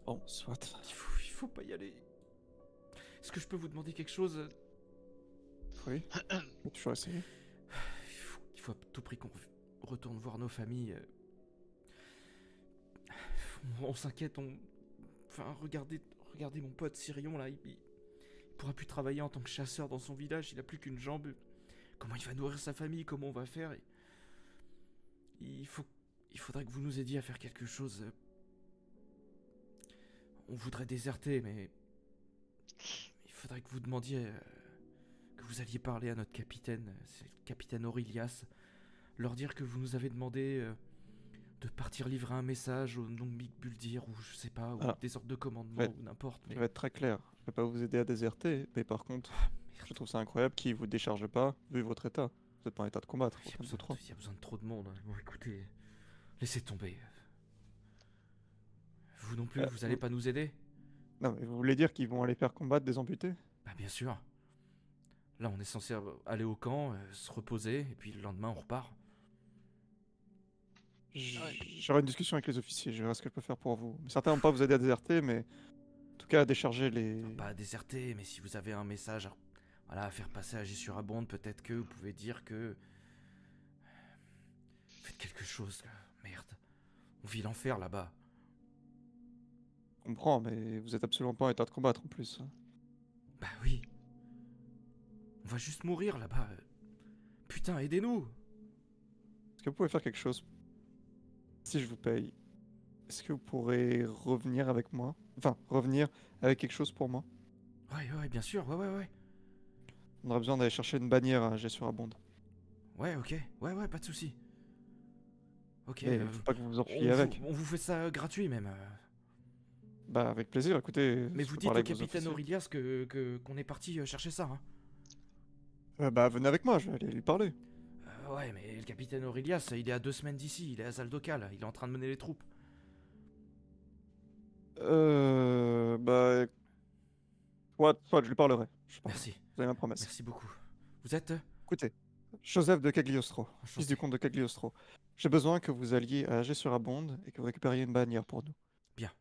Bon, soit. Il faut pas y aller. Est-ce que je peux vous demander quelque chose? Oui. On peut toujours essayer. Il faut à tout prix qu'on retourne voir nos familles. On s'inquiète, Enfin, regardez mon pote Sirion là, il pourra plus travailler en tant que chasseur dans son village, il a plus qu'une jambe. Comment il va nourrir sa famille? Comment on va faire? Il faudrait que vous nous aidiez à faire quelque chose. On voudrait déserter, mais il faudrait que vous demandiez, que vous alliez parler à notre capitaine, c'est le capitaine Aurelias, leur dire que vous nous avez demandé de partir livrer un message au nom de Mick Buldir, ou je sais pas, ou Alors, des ordres de commandement, ouais, ou n'importe. je vais être très clair. Je vais pas vous aider à déserter, mais par contre, je trouve ça incroyable qu'il vous décharge pas, vu votre état. Vous êtes pas en état de combattre, Il y a aucun de besoin vous trois. il y a besoin de trop de monde. Bon, écoutez, laissez tomber. Vous non plus, vous allez pas nous aider? Non, mais vous voulez dire qu'ils vont aller faire combattre des amputés? Bah bien sûr. Là, on est censé aller au camp, se reposer, et puis le lendemain, on repart. J'aurai une discussion avec les officiers, je verrai ce que je peux faire pour vous. Certains vont pas vous aider à déserter, mais en tout cas à décharger les... Non, pas à déserter, mais si vous avez un message à faire passer à Gissurabonde, peut-être que vous pouvez dire que... Faites quelque chose, là. Merde. On vit l'enfer là-bas. Je comprends, mais vous êtes absolument pas en état de combattre en plus. Bah oui. On va juste mourir là-bas. Putain, aidez-nous. Est-ce que vous pouvez faire quelque chose? Si je vous paye, est-ce que vous pourrez revenir avec moi? Enfin, revenir avec quelque chose pour moi? Ouais, bien sûr, ouais. On aura besoin d'aller chercher une bannière à Gissurabonde. Ouais, ok. Ouais, pas de soucis. Ok, Mais faut pas que vous vous enfuyiez avec. on vous fait ça gratuit même. Bah avec plaisir, écoutez. Mais je vous peux dites parler au avec vos capitaine officiers. Aurelias qu'on est parti chercher ça, hein. Bah venez avec moi, je vais aller lui parler. Ouais, mais le capitaine Aurelias, il est à 2 semaines d'ici, il est à Zaldokal, il est en train de mener les troupes. Bah... Soit, je lui parlerai. Je parlerai. Merci, Vous avez ma promesse. merci beaucoup. Vous êtes Écoutez, Joseph de Cagliostro, fils enchanté. du comte de Cagliostro. J'ai besoin que vous alliez à Gissurabonde et que vous récupériez une bannière pour nous. Bien.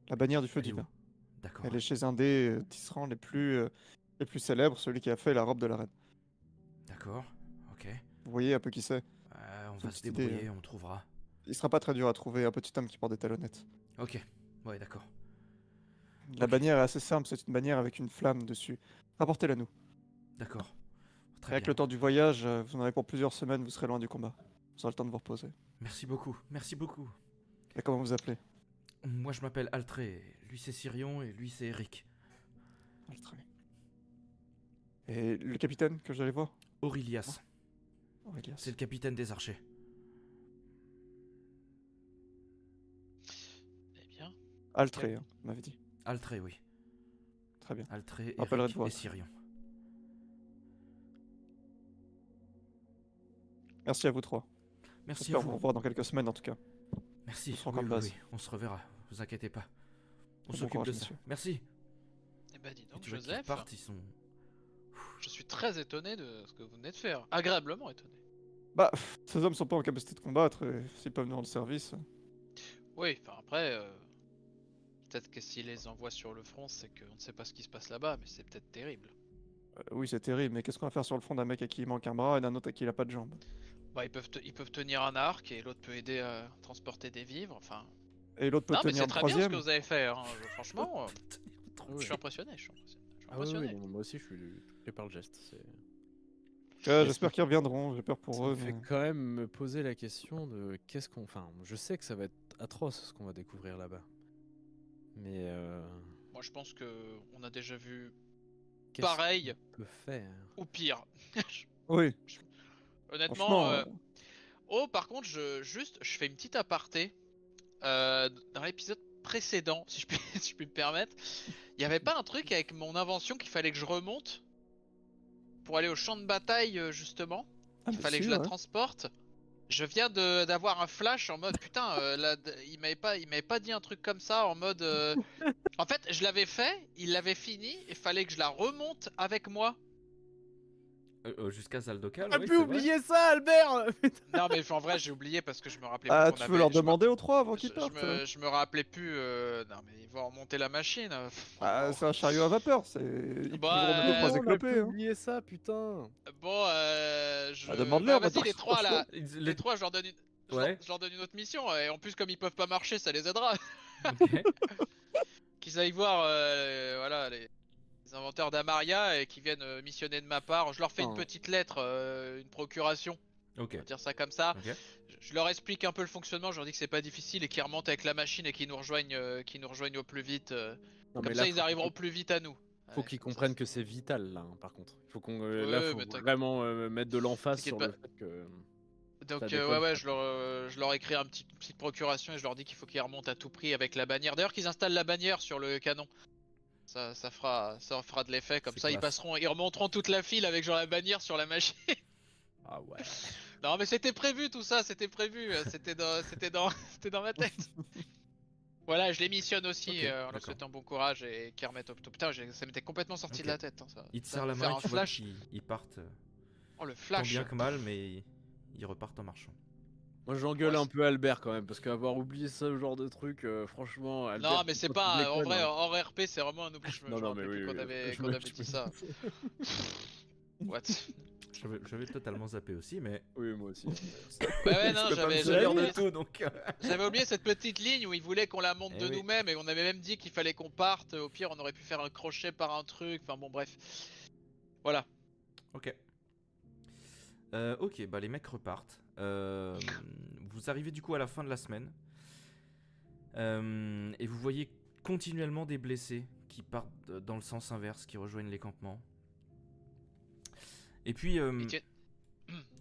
La bannière du feu Elle est où? divin. D'accord. Elle est chez un des tisserands les plus célèbres, celui qui a fait la robe de la reine. D'accord, ok. Vous voyez un peu qui c'est? On C'est va une se petite idée, débrouiller, on trouvera. Il sera pas très dur à trouver, un petit homme qui porte des talonnettes. Ok, ouais, d'accord. La Ok. bannière est assez simple, c'est une bannière avec une flamme dessus. Rapportez-la nous. D'accord. Et Très avec bien. le temps du voyage, vous en avez pour plusieurs semaines, vous serez loin du combat. Vous aurez le temps de vous reposer. Merci beaucoup, merci beaucoup. Et comment vous appelez? Moi je m'appelle Altré, lui c'est Sirion et lui c'est Eric. Altré. Et le capitaine que j'allais voir? Aurelias, Aurelias. c'est le capitaine des archers. Eh bien, Altré, hein, vous m'avez dit. Altré, oui. Très bien. Altré, Rappellerai de Eric vous, et Altré. Sirion. Merci à vous trois. Merci à J'espère vous vous. revoir dans quelques semaines en tout cas. Merci. Nous serons Oui, comme oui, base. oui, on se reverra. Vous inquiétez pas. On Bon s'occupe courage, de ça. monsieur. Merci. eh ben dis Et donc, tu vois qu'ils Joseph, repartent, ils sont. je suis très étonné de ce que vous venez de faire. Agréablement étonné. Bah, ces hommes sont pas en capacité de combattre, et s'ils peuvent nous rendre service. Oui, enfin après, peut-être que s'ils les envoient sur le front, c'est qu'on ne sait pas ce qui se passe là-bas, mais c'est peut-être terrible. Oui, c'est terrible, mais qu'est-ce qu'on va faire sur le front d'un mec à qui il manque un bras et d'un autre à qui il a pas de jambes? Bah, ils peuvent tenir un arc et l'autre peut aider à transporter des vivres. Enfin, Et l'autre peut non, mais tenir c'est une très bien ce que troisième? vous avez fait. Hein. Franchement, Ah je suis ouais. impressionné. Je suis impressionné. Je suis Ah oui, oui, impressionné. non, moi aussi je suis touché par le geste. J'espère qu'ils reviendront, j'ai peur pour Ça eux, me fait mais... quand même me poser la question de qu'est-ce qu'on. Enfin, je sais que ça va être atroce ce qu'on va découvrir là-bas. Mais Moi, je pense que on a déjà vu qu'est-ce pareil qu'on peut faire? ou pire. Oui, Honnêtement, franchement, oh, par contre, je fais une petite aparté. Dans l'épisode précédent, si je puis, si je puis me permettre, il n'y avait pas un truc avec mon invention qu'il fallait que je remonte pour aller au champ de bataille, justement. ah, Il bah fallait que si, je la ouais. transporte. Je viens d'avoir un flash en mode putain, il m'avait pas dit un truc comme ça en mode. En fait, je l'avais fait, il l'avait fini, il fallait que je la remonte avec moi. Jusqu'à Zaldocal, T'as oui, pu c'est vrai. oublier ça, Albert! Non, mais en vrai, j'ai oublié parce que je me rappelais plus Ah, qu'on tu veux avait. leur demander aux trois avant qu'ils partent? Je me rappelais plus. Non, mais ils vont remonter la machine. Ah, Bon. c'est un chariot à vapeur, ils peuvent Bah, remonter Mais trois non, on a pu éclopés, hein. oublier ça, putain! Bon, Ah, demande-leur, Bah, vas-y, maintenant, les trois là. Ils- Les trois, je leur donne une. Ouais. Je leur donne une autre mission. Et en plus, comme ils peuvent pas marcher, ça les aidera. Ok. Qu'ils aillent voir voilà, les inventeurs d'Amaria et qui viennent missionner de ma part. Je leur fais une Oh. petite lettre, une procuration. Ok. On va dire ça comme ça. Ok. Je leur explique un peu le fonctionnement. Je leur dis que c'est pas difficile et qu'ils remontent avec la machine et qu'ils nous rejoignent au plus vite. Non, Comme mais ça, là, ils arriveront plus vite à nous. faut Ouais, qu'ils comme ça, comprennent que c'est vital là, hein, par contre. Il faut qu'on Ouais, là, ouais, faut mais vraiment mettre de l'emphase t'inquiète sur pas. le fait que ça Donc déconne ouais, pas, je leur écris une petite procuration et je leur dis qu'il faut qu'ils remontent à tout prix avec la bannière. D'ailleurs qu'ils installent la bannière sur le canon. Ça fera de l'effet, comme C'est ça classe. ils remonteront toute la file avec genre la bannière sur la machine. Ah ouais. Non mais c'était prévu tout ça, c'était prévu, c'était dans ma tête. Voilà, je les missionne aussi Ok, en leur d'accord. souhaitant bon courage et qu'ils remettent au putain, ça m'était complètement sorti Ok. de la tête. Hein, ça. Ils te Ça, serrent la faire main et un tu vois flash. qu'ils partent Oh le tant flash. bien que mal, mais ils repartent en marchant. Moi j'engueule Ouais, un peu Albert quand même, parce qu'avoir oublié ce genre de truc, franchement, Albert. Non mais c'est tu pas en déconnes, vrai hein. hors RP c'est vraiment un oubli, je Non, me non, mais rappelais plus oui, oui, qu'on avait dit ça. What? J'avais totalement zappé aussi, mais. Oui, moi aussi. Ouais non, je peux pas me j'avais souvenir de oublié, tout, donc. j'avais oublié cette petite ligne où ils voulaient qu'on la monte Eh de oui. nous-mêmes et on avait même dit qu'il fallait qu'on parte. Au pire on aurait pu faire un crochet par un truc, enfin bon bref. Voilà. Ok. Ok, bah les mecs repartent. Vous arrivez du coup à la fin de la semaine. Et vous voyez continuellement des blessés qui partent dans le sens inverse, qui rejoignent les campements. Et puis, Et tiens-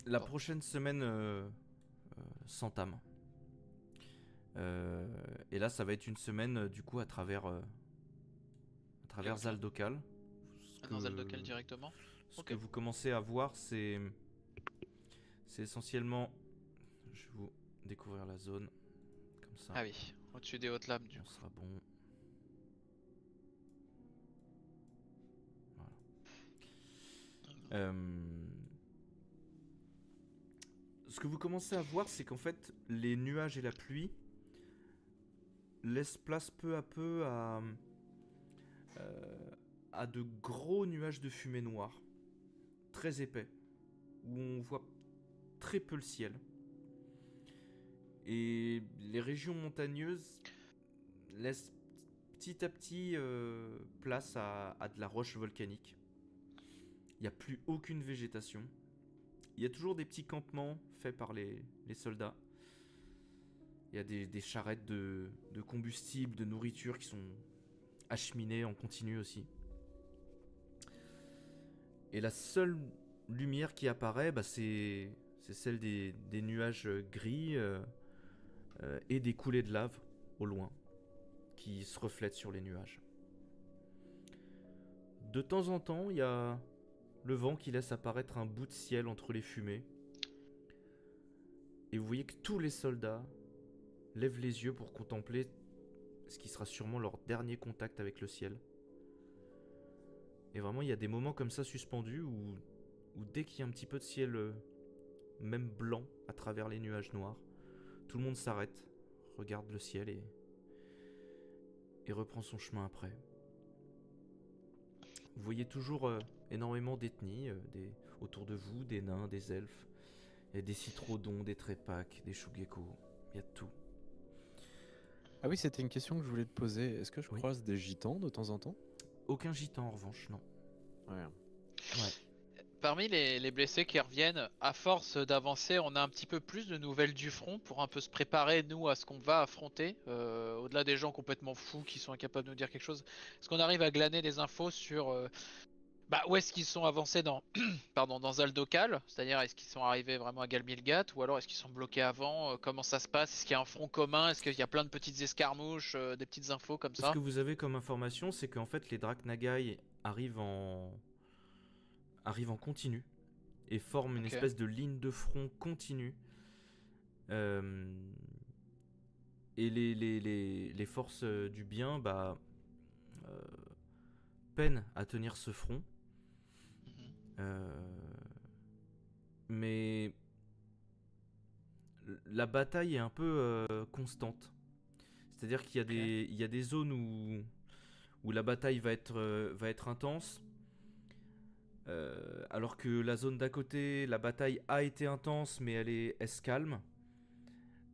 la Pardon. prochaine semaine s'entame. Et là, ça va être une semaine du coup à travers Ok. Zaldocal. Dans Zaldocal directement. Ce Ok. que vous commencez à voir, c'est essentiellement. Je vais vous découvrir la zone comme ça. Ah oui, au-dessus des hautes lames du On coup. sera bon. Voilà. Ce que vous commencez à voir, c'est qu'en fait, les nuages et la pluie laissent place peu à peu à de gros nuages de fumée noire, très épais, où on voit très peu le ciel. Et les régions montagneuses laissent petit à petit place à de la roche volcanique. Il n'y a plus aucune végétation. Il y a toujours des petits campements faits par les soldats. Il y a des charrettes de combustible, de nourriture qui sont acheminées en continu aussi. Et la seule lumière qui apparaît, c'est celle des nuages gris et des coulées de lave au loin qui se reflètent sur les nuages. De temps en temps, il y a le vent qui laisse apparaître un bout de ciel entre les fumées. Et vous voyez que tous les soldats lèvent les yeux pour contempler ce qui sera sûrement leur dernier contact avec le ciel. Et vraiment, il y a des moments comme ça suspendus où dès qu'il y a un petit peu de ciel, même blanc, à travers les nuages noirs, tout le monde s'arrête, regarde le ciel et reprend son chemin après. Vous voyez toujours énormément d'ethnies autour de vous, des nains, des elfes, il y a des citrodons, des trépacs, des chougekko, il y a de tout. Ah oui, c'était une question que je voulais te poser. Est-ce que je Oui. croise des gitans de temps en temps? Aucun gitan en revanche, non. Ouais. Parmi les blessés qui reviennent, à force d'avancer, on a un petit peu plus de nouvelles du front pour un peu se préparer, nous, à ce qu'on va affronter. Au-delà des gens complètement fous qui sont incapables de nous dire quelque chose, est-ce qu'on arrive à glaner des infos sur où est-ce qu'ils sont avancés dans, dans Zaldokal? C'est-à-dire, est-ce qu'ils sont arrivés vraiment à Galmilgat? Ou alors est-ce qu'ils sont bloqués avant? Comment ça se passe? Est-ce qu'il y a un front commun? Est-ce qu'il y a plein de petites escarmouches, des petites infos comme Ce ça? que vous avez comme information, c'est qu'en fait les Drak Nagai arrivent en continu et forment une Ok. espèce de ligne de front continue. Et les forces du bien peinent à tenir ce front. Mais la bataille est un peu constante. C'est-à-dire qu'il y a il y a des zones où la bataille va être intense. Alors que la zone d'à côté, la bataille a été intense, mais elle se calme.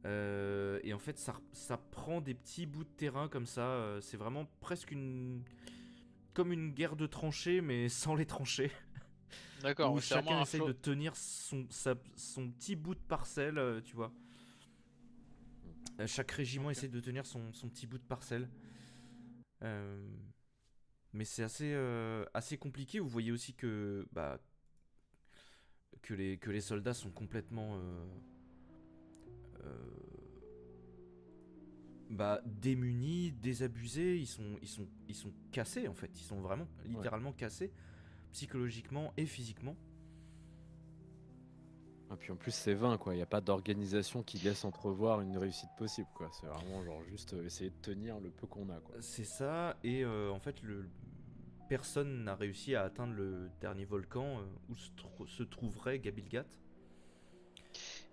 Et en fait, ça prend des petits bouts de terrain comme ça. C'est vraiment presque comme une guerre de tranchées, mais sans les tranchées. D'accord, Où ouais, c'est vraiment chacun un essaye flot. de tenir son petit bout de parcelle, tu vois. Chaque régiment Ok. essaie de tenir son petit bout de parcelle. Mais c'est assez compliqué. Vous voyez aussi que les soldats sont complètement démunis, désabusés. Ils sont cassés en fait. Ils sont vraiment littéralement cassés, psychologiquement et physiquement. Et puis en plus, c'est vain, quoi. Il n'y a pas d'organisation qui laisse entrevoir une réussite possible, quoi. C'est vraiment genre juste essayer de tenir le peu qu'on a, quoi. C'est ça. Et en fait, personne n'a réussi à atteindre le dernier volcan où se trouverait Gabilgat.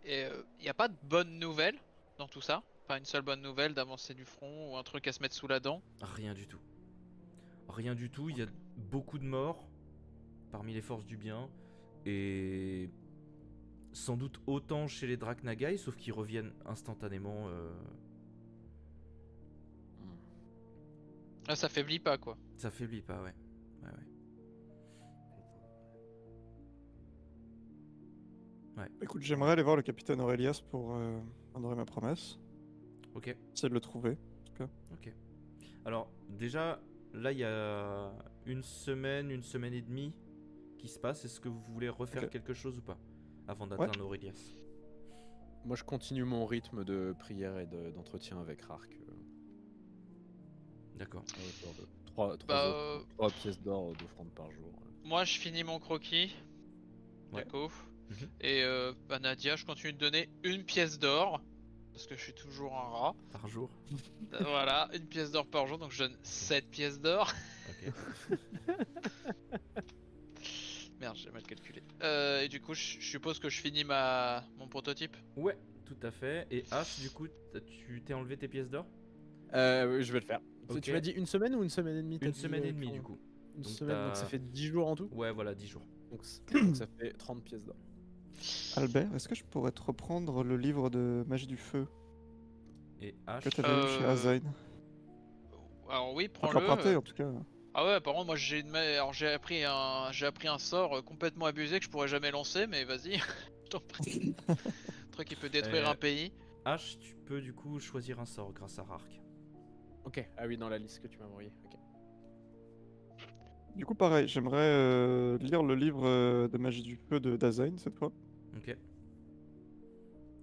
Et il n'y a pas de bonne nouvelle dans tout ça? Pas une seule bonne nouvelle d'avancée du front ou un truc à se mettre sous la dent? Rien du tout. Rien du tout. Il y a beaucoup de morts parmi les forces du bien. Et sans doute autant chez les Drak Nagai, sauf qu'ils reviennent instantanément. Ah, ça faiblit pas, quoi. Ça faiblit pas, ouais. Écoute, j'aimerais aller voir le capitaine Aurelias pour honorer ma promesse. Ok. Essayer de le trouver. Ok. Alors, déjà, là, il y a une semaine et demie qui se passe. Est-ce que vous voulez refaire Ok. quelque chose ou pas avant d'atteindre Aurelias? Moi, je continue mon rythme de prière et d'entretien avec Rark. D'accord. À hauteur de 3 pièces d'or d'offrande par jour. Moi, je finis mon croquis. Ouais. D'accord. Mhm. Et Nadia, je continue de donner une pièce d'or. Parce que je suis toujours un rat. Par jour. Voilà, une pièce d'or par jour. Donc je donne 7 pièces d'or. Ok. Merde, j'ai mal calculé. Et du coup, je suppose que je finis mon prototype. Ouais, tout à fait. Et Ash, du coup, tu t'es enlevé tes pièces d'or? Je vais le faire. Ok. Tu m'as dit une semaine ou une semaine et demie? t'as Une dit, semaine et demie, Clément du coup. Une Donc semaine, donc ça t'as- fait 10 jours en tout. Ouais, voilà, 10 jours. Donc donc ça fait 30 pièces d'or. Albert, est-ce que je pourrais te reprendre le livre de magie du feu Et H. Que t'avais eu chez Azain. Alors oui, Faut te prends-le. l'emprunter en tout cas. Ah ouais, par contre, moi alors j'ai appris un sort complètement abusé que je pourrais jamais lancer, mais vas-y, je t'en prie. Un truc qui peut détruire un pays. H, tu peux du coup choisir un sort grâce à Rark. Ok, ah oui, dans la liste que tu m'as envoyée. Ok. Du coup, pareil, j'aimerais lire le livre de magie du feu de d'Azain cette fois. Ok.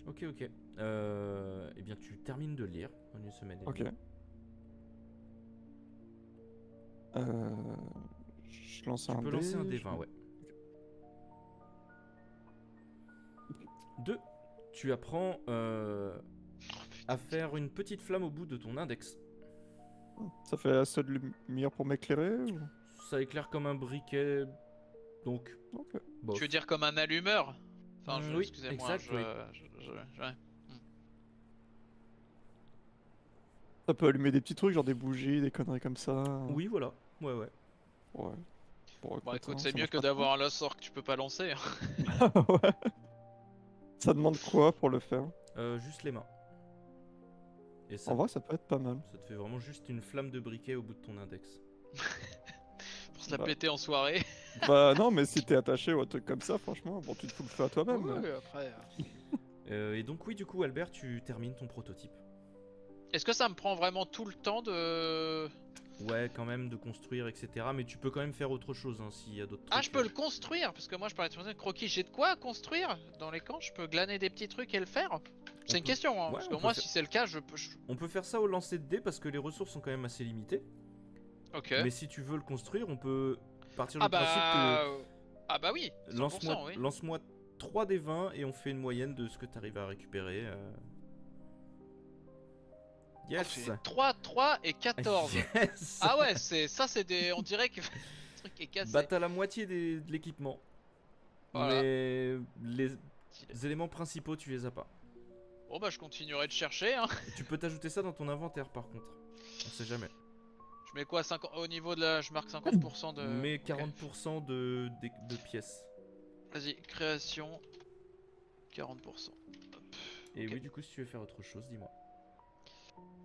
Ok, ok. Eh bien, tu termines de lire en une semaine et Ok. demie. Je lance Tu un peux dé. lancer un D20, ouais. 2. Tu apprends à faire une petite flamme au bout de ton index. Ça fait assez de lumière pour m'éclairer ou... Ça éclaire comme un briquet, donc Ok. bof. Tu veux dire comme un allumeur? Enfin, Oui, excusez-moi, exact, oui. ouais. Ça peut allumer des petits trucs, genre des bougies, des conneries comme ça. Oui, voilà. Ouais, ouais. Ouais. Bon, Bon, écoute, hein, c'est ça mieux marche que pas d'avoir un sort que tu peux pas lancer. trop. Ouais. Ça demande quoi pour le faire? Juste les mains. Et ça, En vrai, ça peut être pas mal. ça te fait vraiment juste une flamme de briquet au bout de ton index. Pour se la Bah. péter en soirée. Bah non, mais si t'es attaché ou un truc comme ça, franchement, bon, tu te fous le feu à toi-même. mais- Ouais, après. Et donc oui, du coup, Albert, tu termines ton prototype. Est-ce que ça me prend vraiment tout le temps de... Ouais, quand même, de construire, etc. Mais tu peux quand même faire autre chose, hein, s'il y a d'autres trucs. Ah, je peux le construire, parce que moi je parlais de croquis. J'ai de quoi construire dans les camps? Je peux glaner des petits trucs et le faire? C'est une peut- question, hein, ouais, parce on que peut moi, faire- si c'est le cas, On peut faire ça au lancer de dés parce que les ressources sont quand même assez limitées. Ok. Mais si tu veux le construire, on peut partir du Ah principe bah... Ah bah oui, que 100%, oui. lance-moi 3 des 20 et on fait une moyenne de ce que tu arrives à récupérer. Yes. 3, 3 et 14. Yes. Ah ouais, c'est des... On dirait que le truc est cassé. Bah t'as la moitié de l'équipement. Voilà. Mais les éléments principaux tu les as pas. Bon bah je continuerai de chercher, hein. Et tu peux t'ajouter ça dans ton inventaire par contre. On sait jamais. Je mets quoi 50... Au niveau de la... Je marque 50% de... Mais Ok. 40% de pièces. Vas-y, création... 40%. Et Ok. oui, du coup, si tu veux faire autre chose, dis-moi.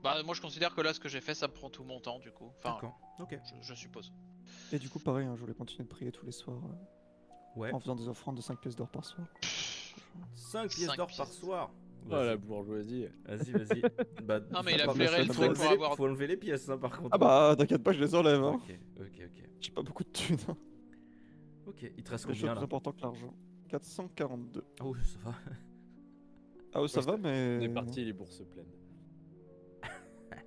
Bah moi je considère que là ce que j'ai fait ça me prend tout mon temps du coup. Enfin, D'accord, ok. je suppose. Et du coup, pareil, hein, je voulais continuer de prier tous les soirs Ouais. en faisant des offrandes de 5 pièces d'or par soir. 5 pièces 5 d'or par pièces. soir. Oh la Vas-y, bourgeoisie. vas-y. Bah, Non, mais il a faut- flairé le faut truc enlever pour les- avoir- Faut enlever les pièces, hein, par contre. Ah bah, t'inquiète pas, je les enlève. Hein. Ok. J'ai pas beaucoup de thunes. Hein. Ok, il te reste Les choses combien plus là? important que l'argent. 442. Ah oui, ça va. Ah ouais, ça va, mais... On est parti, les bourses pleines.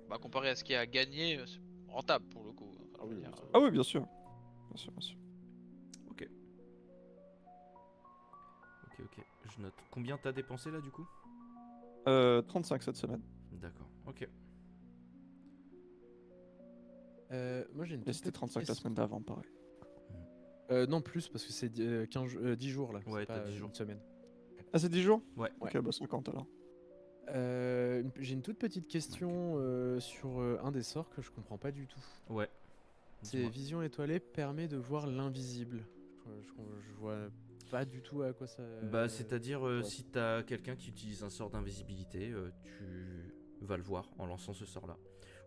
Bah comparé à ce qu'il y a à gagner, c'est rentable pour le coup. Enfin, Ah je veux oui, dire, ça va. Ah oui, bien sûr. Bien sûr. Ok. Je note. Combien t'as dépensé là du coup? 35 cette semaine. D'accord, ok. Moi j'ai une Et toute c'était petite 35 la question. semaine d'avant, pareil. Non, plus, parce que c'est 10 jours là. c'est Ouais, pas, t'as 10 jours. Une semaine. Ah, c'est 10 jours? Ouais. Ok, bah 50 alors. J'ai une toute petite question sur un des sorts que je comprends pas du tout. Ouais. C'est Dis-moi. vision étoilée permet de voir l'invisible. Je vois pas du tout à quoi ça. Bah, c'est-à-dire, ouais. si t'as quelqu'un qui utilise un sort d'invisibilité, tu vas le voir en lançant ce sort-là.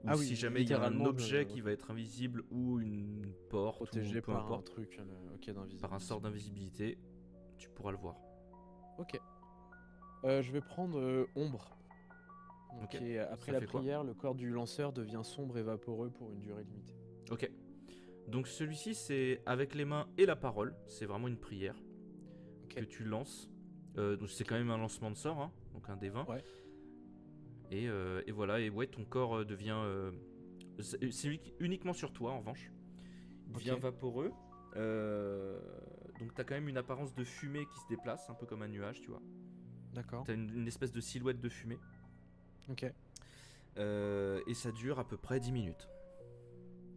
Ou Ah oui, si jamais il y a un littéralement, objet je- qui va être invisible ou une porte protégé ou peu par un importe, truc ok, d'invisible. par un sort d'invisibilité, tu pourras le voir. Ok. Je vais prendre ombre. Donc, Ok. qui est, après Ça la fait quoi? prière, le corps du lanceur devient sombre et vaporeux pour une durée limitée. Ok. Donc celui-ci, c'est avec les mains et la parole. C'est vraiment une prière Ok. que tu lances. Donc c'est quand même un lancement de sort, hein, donc un D20. Ouais. Et voilà, et ouais, ton corps devient... c'est uniquement sur toi, en revanche. Il devient Ok. vaporeux. Donc t'as quand même une apparence de fumée qui se déplace, un peu comme un nuage, tu vois. D'accord. T'as une espèce de silhouette de fumée. Ok. Et ça dure à peu près 10 minutes.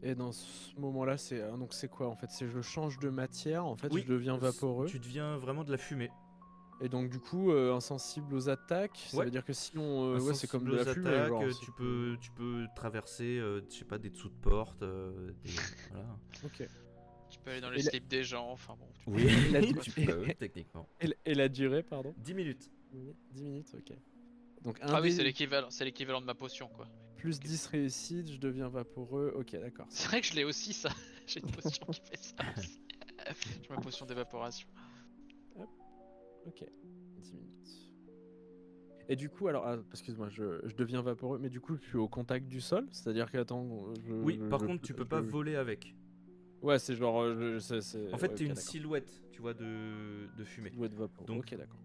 Et dans ce moment-là, donc c'est quoi en fait? C'est je change de matière, en fait, Oui, je deviens vaporeux. Tu deviens vraiment de la fumée. Et donc du coup, insensible aux attaques. Ça Ouais. veut dire que si on, ouais, c'est comme de la Insensible aux fumée, attaques, genre. tu peux traverser, je sais pas, des dessous de porte, voilà. Ok. Tu peux aller dans Et les la- slips des gens, enfin bon. Oui, La- tu peux, techniquement. Et la durée, pardon? 10 minutes. 10 minutes, ok. Donc Ah oui, dé c'est l'équivalent de ma potion quoi. plus 10 réussites, je deviens vaporeux. Ok, d'accord. C'est vrai que je l'ai aussi ça. J'ai une potion qui fait ça aussi. J'ai ma potion d'évaporation. Ok, 10 minutes. Et du coup, alors, excuse-moi, je deviens vaporeux, mais du coup, je suis au contact du sol, c'est-à-dire que, attends, Oui, par contre, tu peux pas voler avec. Ouais, c'est genre, En fait, ouais, t'es ok, une d'accord. silhouette, tu vois, de fumée. Silhouette vapeur. Donc- Ok, d'accord.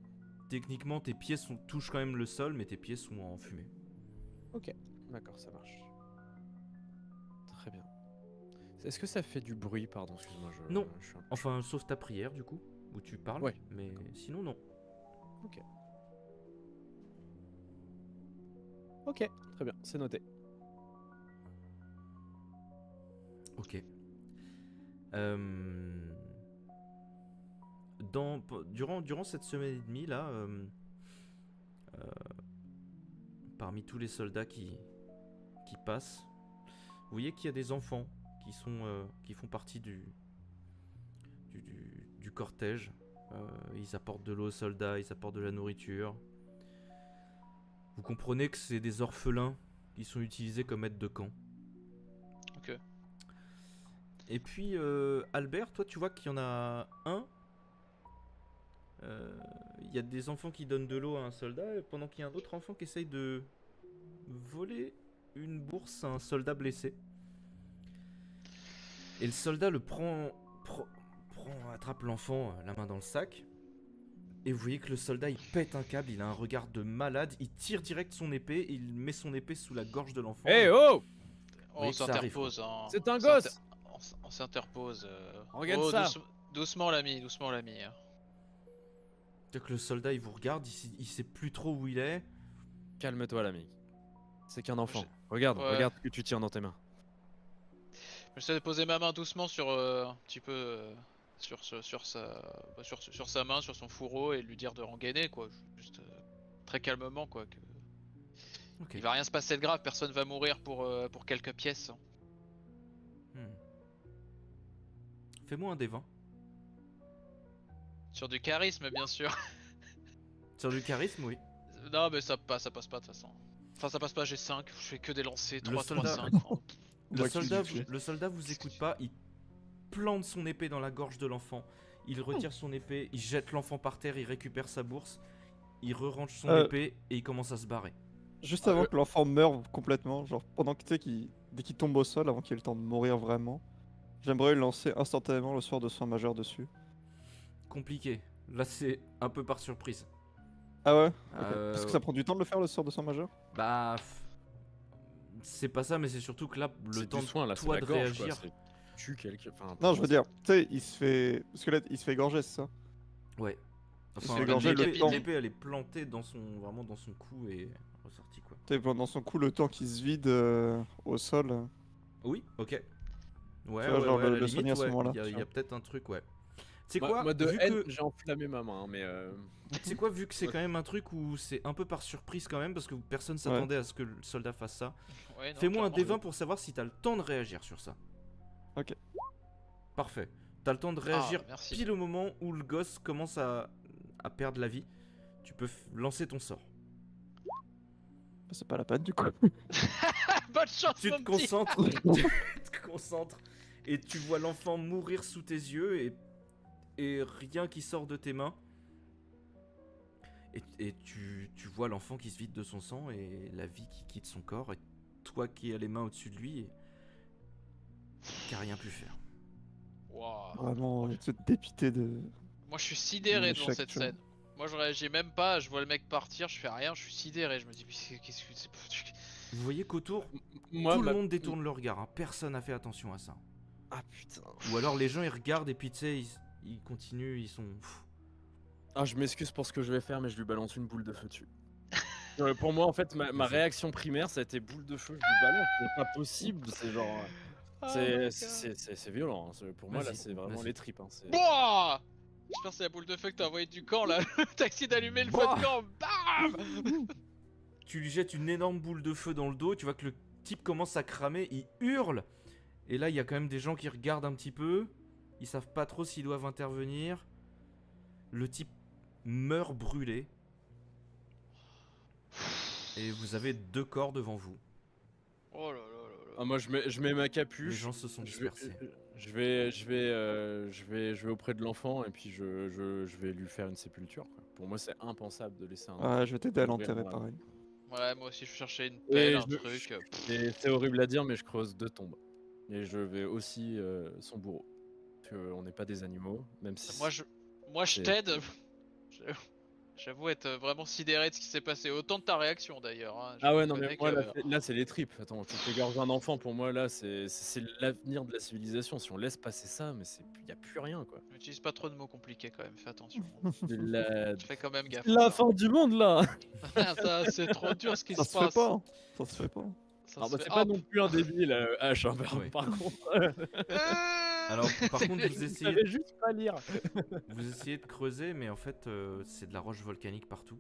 Techniquement, tes pieds touchent quand même le sol, mais tes pieds sont en fumée. Ok, d'accord, ça marche. Très bien. Est-ce que ça fait du bruit, pardon, excuse-moi, Non. je suis un peu... Enfin, sauf ta prière, du coup, où tu parles. Ouais. Mais sinon, non. Ok, très bien, c'est noté. Ok. Durant cette semaine et demie, là, parmi tous les soldats qui passent, vous voyez qu'il y a des enfants qui font partie du cortège. Ils apportent de l'eau aux soldats, ils apportent de la nourriture. Vous comprenez que c'est des orphelins qui sont utilisés comme aides de camp. Ok. Et puis, Albert, toi, tu vois qu'il y en a un. Il y a des enfants qui donnent de l'eau à un soldat, pendant qu'il y a un autre enfant qui essaye de voler une bourse à un soldat blessé. Et le soldat le attrape l'enfant, la main dans le sac. Et vous voyez que le soldat, il pète un câble, il a un regard de malade, il tire direct son épée, il met son épée sous la gorge de l'enfant. Eh oh! On que ça arrive, s'interpose. Hein. C'est un On s'inter- gosse! On s'interpose. Regarde Oh, ça! doucement l'ami, doucement l'ami. C'est-à-dire que le soldat, il vous regarde, il sait plus trop où il est. Calme-toi, l'ami. C'est qu'un enfant. Regarde, Ouais. regarde ce que tu tiens dans tes mains. J'essaie de poser ma main doucement sur un petit peu sur sa main, sur son fourreau et lui dire de rengainer quoi. Juste très calmement quoi. Ok. Il va rien se passer de grave, personne va mourir pour quelques pièces. Hmm. Fais-moi un des 20. Sur du charisme bien sûr. Sur du charisme, oui. Non mais ça passe pas de toute façon. Enfin ça passe pas, j'ai 5, je fais que des lancers, Le 3, 3, soldat- 5. Le soldat vous écoute pas, il plante son épée dans la gorge de l'enfant. Il retire son épée, il jette l'enfant par terre, il récupère sa bourse, il re-range son épée et il commence à se barrer. Juste avant que l'enfant meure complètement, genre pendant que tu sais dès qu'il tombe au sol, avant qu'il ait le temps de mourir vraiment, j'aimerais lui lancer instantanément le sort de soin majeur dessus. Compliqué. Là, c'est un peu par surprise. Ah ouais? Ok. Euh, Parce que ça prend du temps de le faire le sort de soin majeur? Bah. C'est pas ça, mais c'est surtout que là, le C'est temps du soin, là, de c'est toi la de gorge, réagir. quoi. Tue quelqu'un. Enfin, Non, je veux dire, tu sais, il se fait. Parce que là, il se fait égorger, c'est ça? Ouais. Il se Enfin, fait égorger le temps. l'épée, elle est plantée vraiment dans son cou et ressortie, quoi. Tu sais, pendant son cou, le temps qu'il se vide au sol. Oui, ok. Ouais, Tu vois, genre à la le limite, soigner à ce ouais, moment-là, il y tu a vois. peut-être un truc, ouais. Tu sais quoi, moi de vu haine, que... j'ai enflammé ma main, mais Tu sais quoi, vu que c'est quand même un truc où c'est un peu par surprise quand même, parce que personne s'attendait à ce que le soldat fasse ça. Ouais, non, Fais-moi un clairement. D20 pour savoir si t'as le temps de réagir sur ça. Ok. Parfait. T'as le temps de réagir merci. pile au moment où le gosse commence à perdre la vie. Tu peux lancer ton sort. C'est pas la peine du coup. Bonne chance Tu mon te petit. concentres, tu te concentres et tu vois l'enfant mourir sous tes yeux et rien qui sort de tes mains. Et tu vois l'enfant qui se vide de son sang et la vie qui quitte son corps et toi qui as les mains au-dessus de lui et qui a rien pu faire. Waouh. Vraiment, tu es dépité de. Moi je suis sidéré devant L'échec, cette tu vois. scène. Moi je réagis même pas, je vois le mec partir, je fais rien, je suis sidéré, je me dis mais qu'est-ce que c'est. Vous voyez qu'autour, moi, tout le monde détourne le regard, hein. Personne n'a fait attention à ça. Ah putain. Ou alors les gens ils regardent et puis tu sais, ils continuent, ils sont... Ah, je m'excuse pour ce que je vais faire, mais je lui balance une boule de feu dessus. Pour moi, en fait, ma Vas-y. réaction primaire, ça a été boule de feu, je lui balance. C'est pas possible, c'est genre. C'est violent. Hein. Pour moi, là, Vas-y, c'est vraiment vas-y. les tripes. Hein. Boah. J'espère que c'est la boule de feu que t'as envoyé du camp là. T'as essayé d'allumer le feu Boah. de camp. Bam. Tu lui jettes une énorme boule de feu dans le dos, tu vois que le type commence à cramer, il hurle. Et là, il y a quand même des gens qui regardent un petit peu. Ils savent pas trop s'ils doivent intervenir. Le type meurt brûlé. Et vous avez 2 corps devant vous. Oh là là là là. Ah, moi je mets ma Les capuche. gens se sont Je vais, dispersés. je vais auprès de l'enfant et puis je vais lui faire une sépulture, quoi. Pour moi, c'est impensable de laisser un Ouais, enfant je vais t'aider à mourir l'enterrer dans la pareil. Ouais, moi aussi je cherchais une Et pelle, un truc. c'est horrible à dire, mais je creuse 2 tombes. Et je vais aussi son bourreau. Parce qu'on n'est pas des animaux, même si. Moi je c'est- t'aide. J'avoue être vraiment sidéré de ce qui s'est passé. Autant de ta réaction d'ailleurs. Hein. Je Ah ouais, non, mais reconnais moi, que. là, c'est les tripes. Attends, tu t'égorges un enfant, pour moi, là, c'est l'avenir de la civilisation. Si on laisse passer ça, mais il n'y a plus rien, quoi. N'utilise pas trop de mots compliqués quand même, fais attention. C'est la, Fais quand même gaffe. la hein. fin du monde, là. Ça, c'est trop dur ce qui Ça se se fait passe. pas, hein. Ça se fait pas. Ça Ah se bah, fait- c'est pas Hop. non plus un débile, H, hein, Oui. par contre. Alors, par contre, Je savais juste pas lire. vous essayez de creuser, mais en fait, c'est de la roche volcanique partout.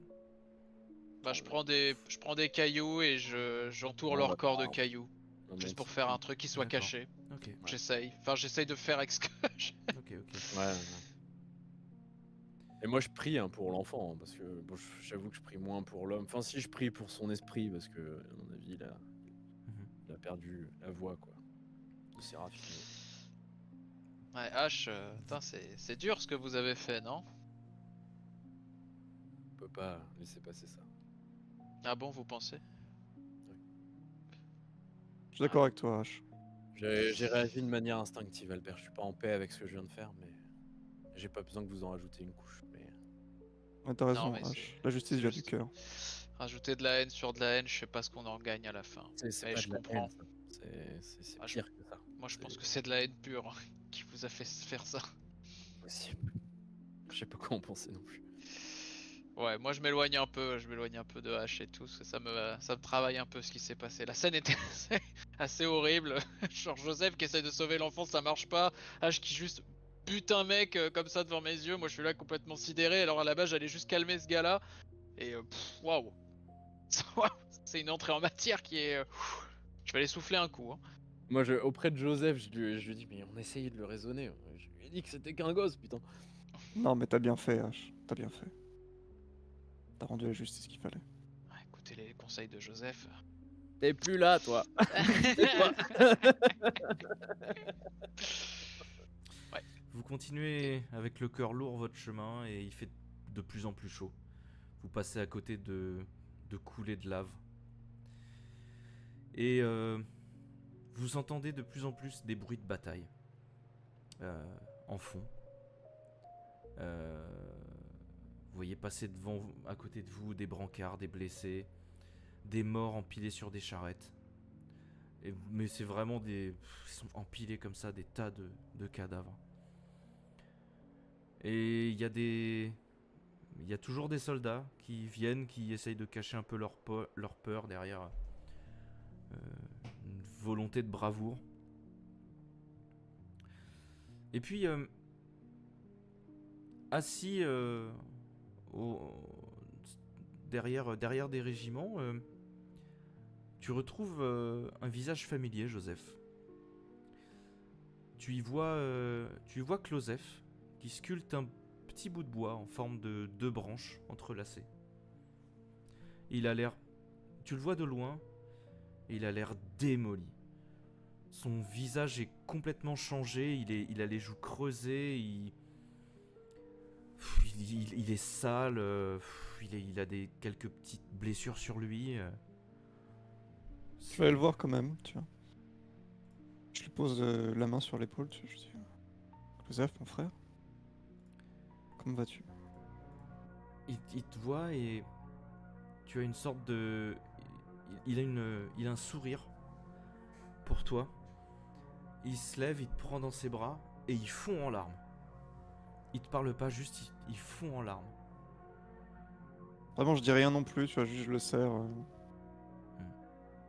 Bah, je prends des cailloux et j'entoure Ah, leur bah, corps de non. cailloux. Non, Juste mais pour c'est- faire un truc qui soit D'accord. caché. Ok, J'essaye. Enfin, j'essaye de faire avec ce que j'ai. ok. Ouais. Et moi, je prie hein, pour l'enfant, hein, parce que bon, j'avoue que je prie moins pour l'homme. Enfin, si je prie pour son esprit, parce que, à mon avis, Mhm. il a perdu la voix, quoi. De Séraphine. Ouais, H, putain, c'est dur ce que vous avez fait, non? On peut pas laisser passer ça. Ah bon, vous pensez? Je suis d'accord avec toi, H. J'ai réagi de manière instinctive, Albert. Je suis pas en paix avec ce que je viens de faire, mais j'ai pas besoin que vous en rajoutez une couche. Mais Ouais, t'as raison, mais H. c'est- La justice c'est vient du juste- cœur. Rajouter de la haine sur de la haine, je sais pas ce qu'on en gagne à la fin. c'est Mais pas je de la comprends. haine, ça. C'est Ah, je- pire que ça. Moi, je pense que c'est de la haine pure hein, qui vous a fait faire ça. Possible. Je sais pas quoi en penser non plus. Ouais, moi je m'éloigne un peu de H et tout, parce que ça me travaille un peu ce qui s'est passé. La scène était assez horrible. Genre Joseph qui essaie de sauver l'enfant, ça marche pas. H qui juste bute un mec comme ça devant mes yeux. Moi je suis là complètement sidéré. Alors à la base j'allais juste calmer ce gars-là. Et waouh. Waouh. C'est une entrée en matière qui est. Je vais aller souffler un coup. Hein. Moi, auprès de Joseph, je lui dis, mais on essayait de le raisonner. Je lui ai dit que c'était qu'un gosse, putain. Non, mais t'as bien fait, H. T'as bien fait. T'as rendu la justice qu'il fallait. Ouais, écoutez les conseils de Joseph. T'es plus là, toi. Vous continuez avec le cœur lourd votre chemin et il fait de plus en plus chaud. Vous passez à côté de coulées de lave. Et vous entendez de plus en plus des bruits de bataille en fond. Vous voyez passer à côté de vous des brancards, des blessés, des morts empilés sur des charrettes. Mais c'est vraiment ils sont empilés comme ça, des tas de cadavres. Et il y a toujours des soldats qui viennent, qui essayent de cacher un peu leur peur derrière une volonté de bravoure. Et puis, assis derrière des régiments, tu retrouves un visage familier, Joseph. Tu y vois Closeph, qui sculpte un petit bout de bois en forme de 2 branches entrelacées. Il a l'air... Tu le vois de loin, et il a l'air démoli. Son visage est complètement changé, il a les joues creusées, il est sale, il a quelques petites blessures sur lui. Je vais aller le voir quand même, tu vois. Je lui pose la main sur l'épaule, tu vois. Je dis Joseph, mon frère, comment vas-tu? Il te voit et tu as une sorte de... Il a un sourire pour toi. Il se lève, il te prend dans ses bras et il fond en larmes. Il te parle pas, juste il fond en larmes. Vraiment, je dis rien non plus, tu vois, juste je le serre.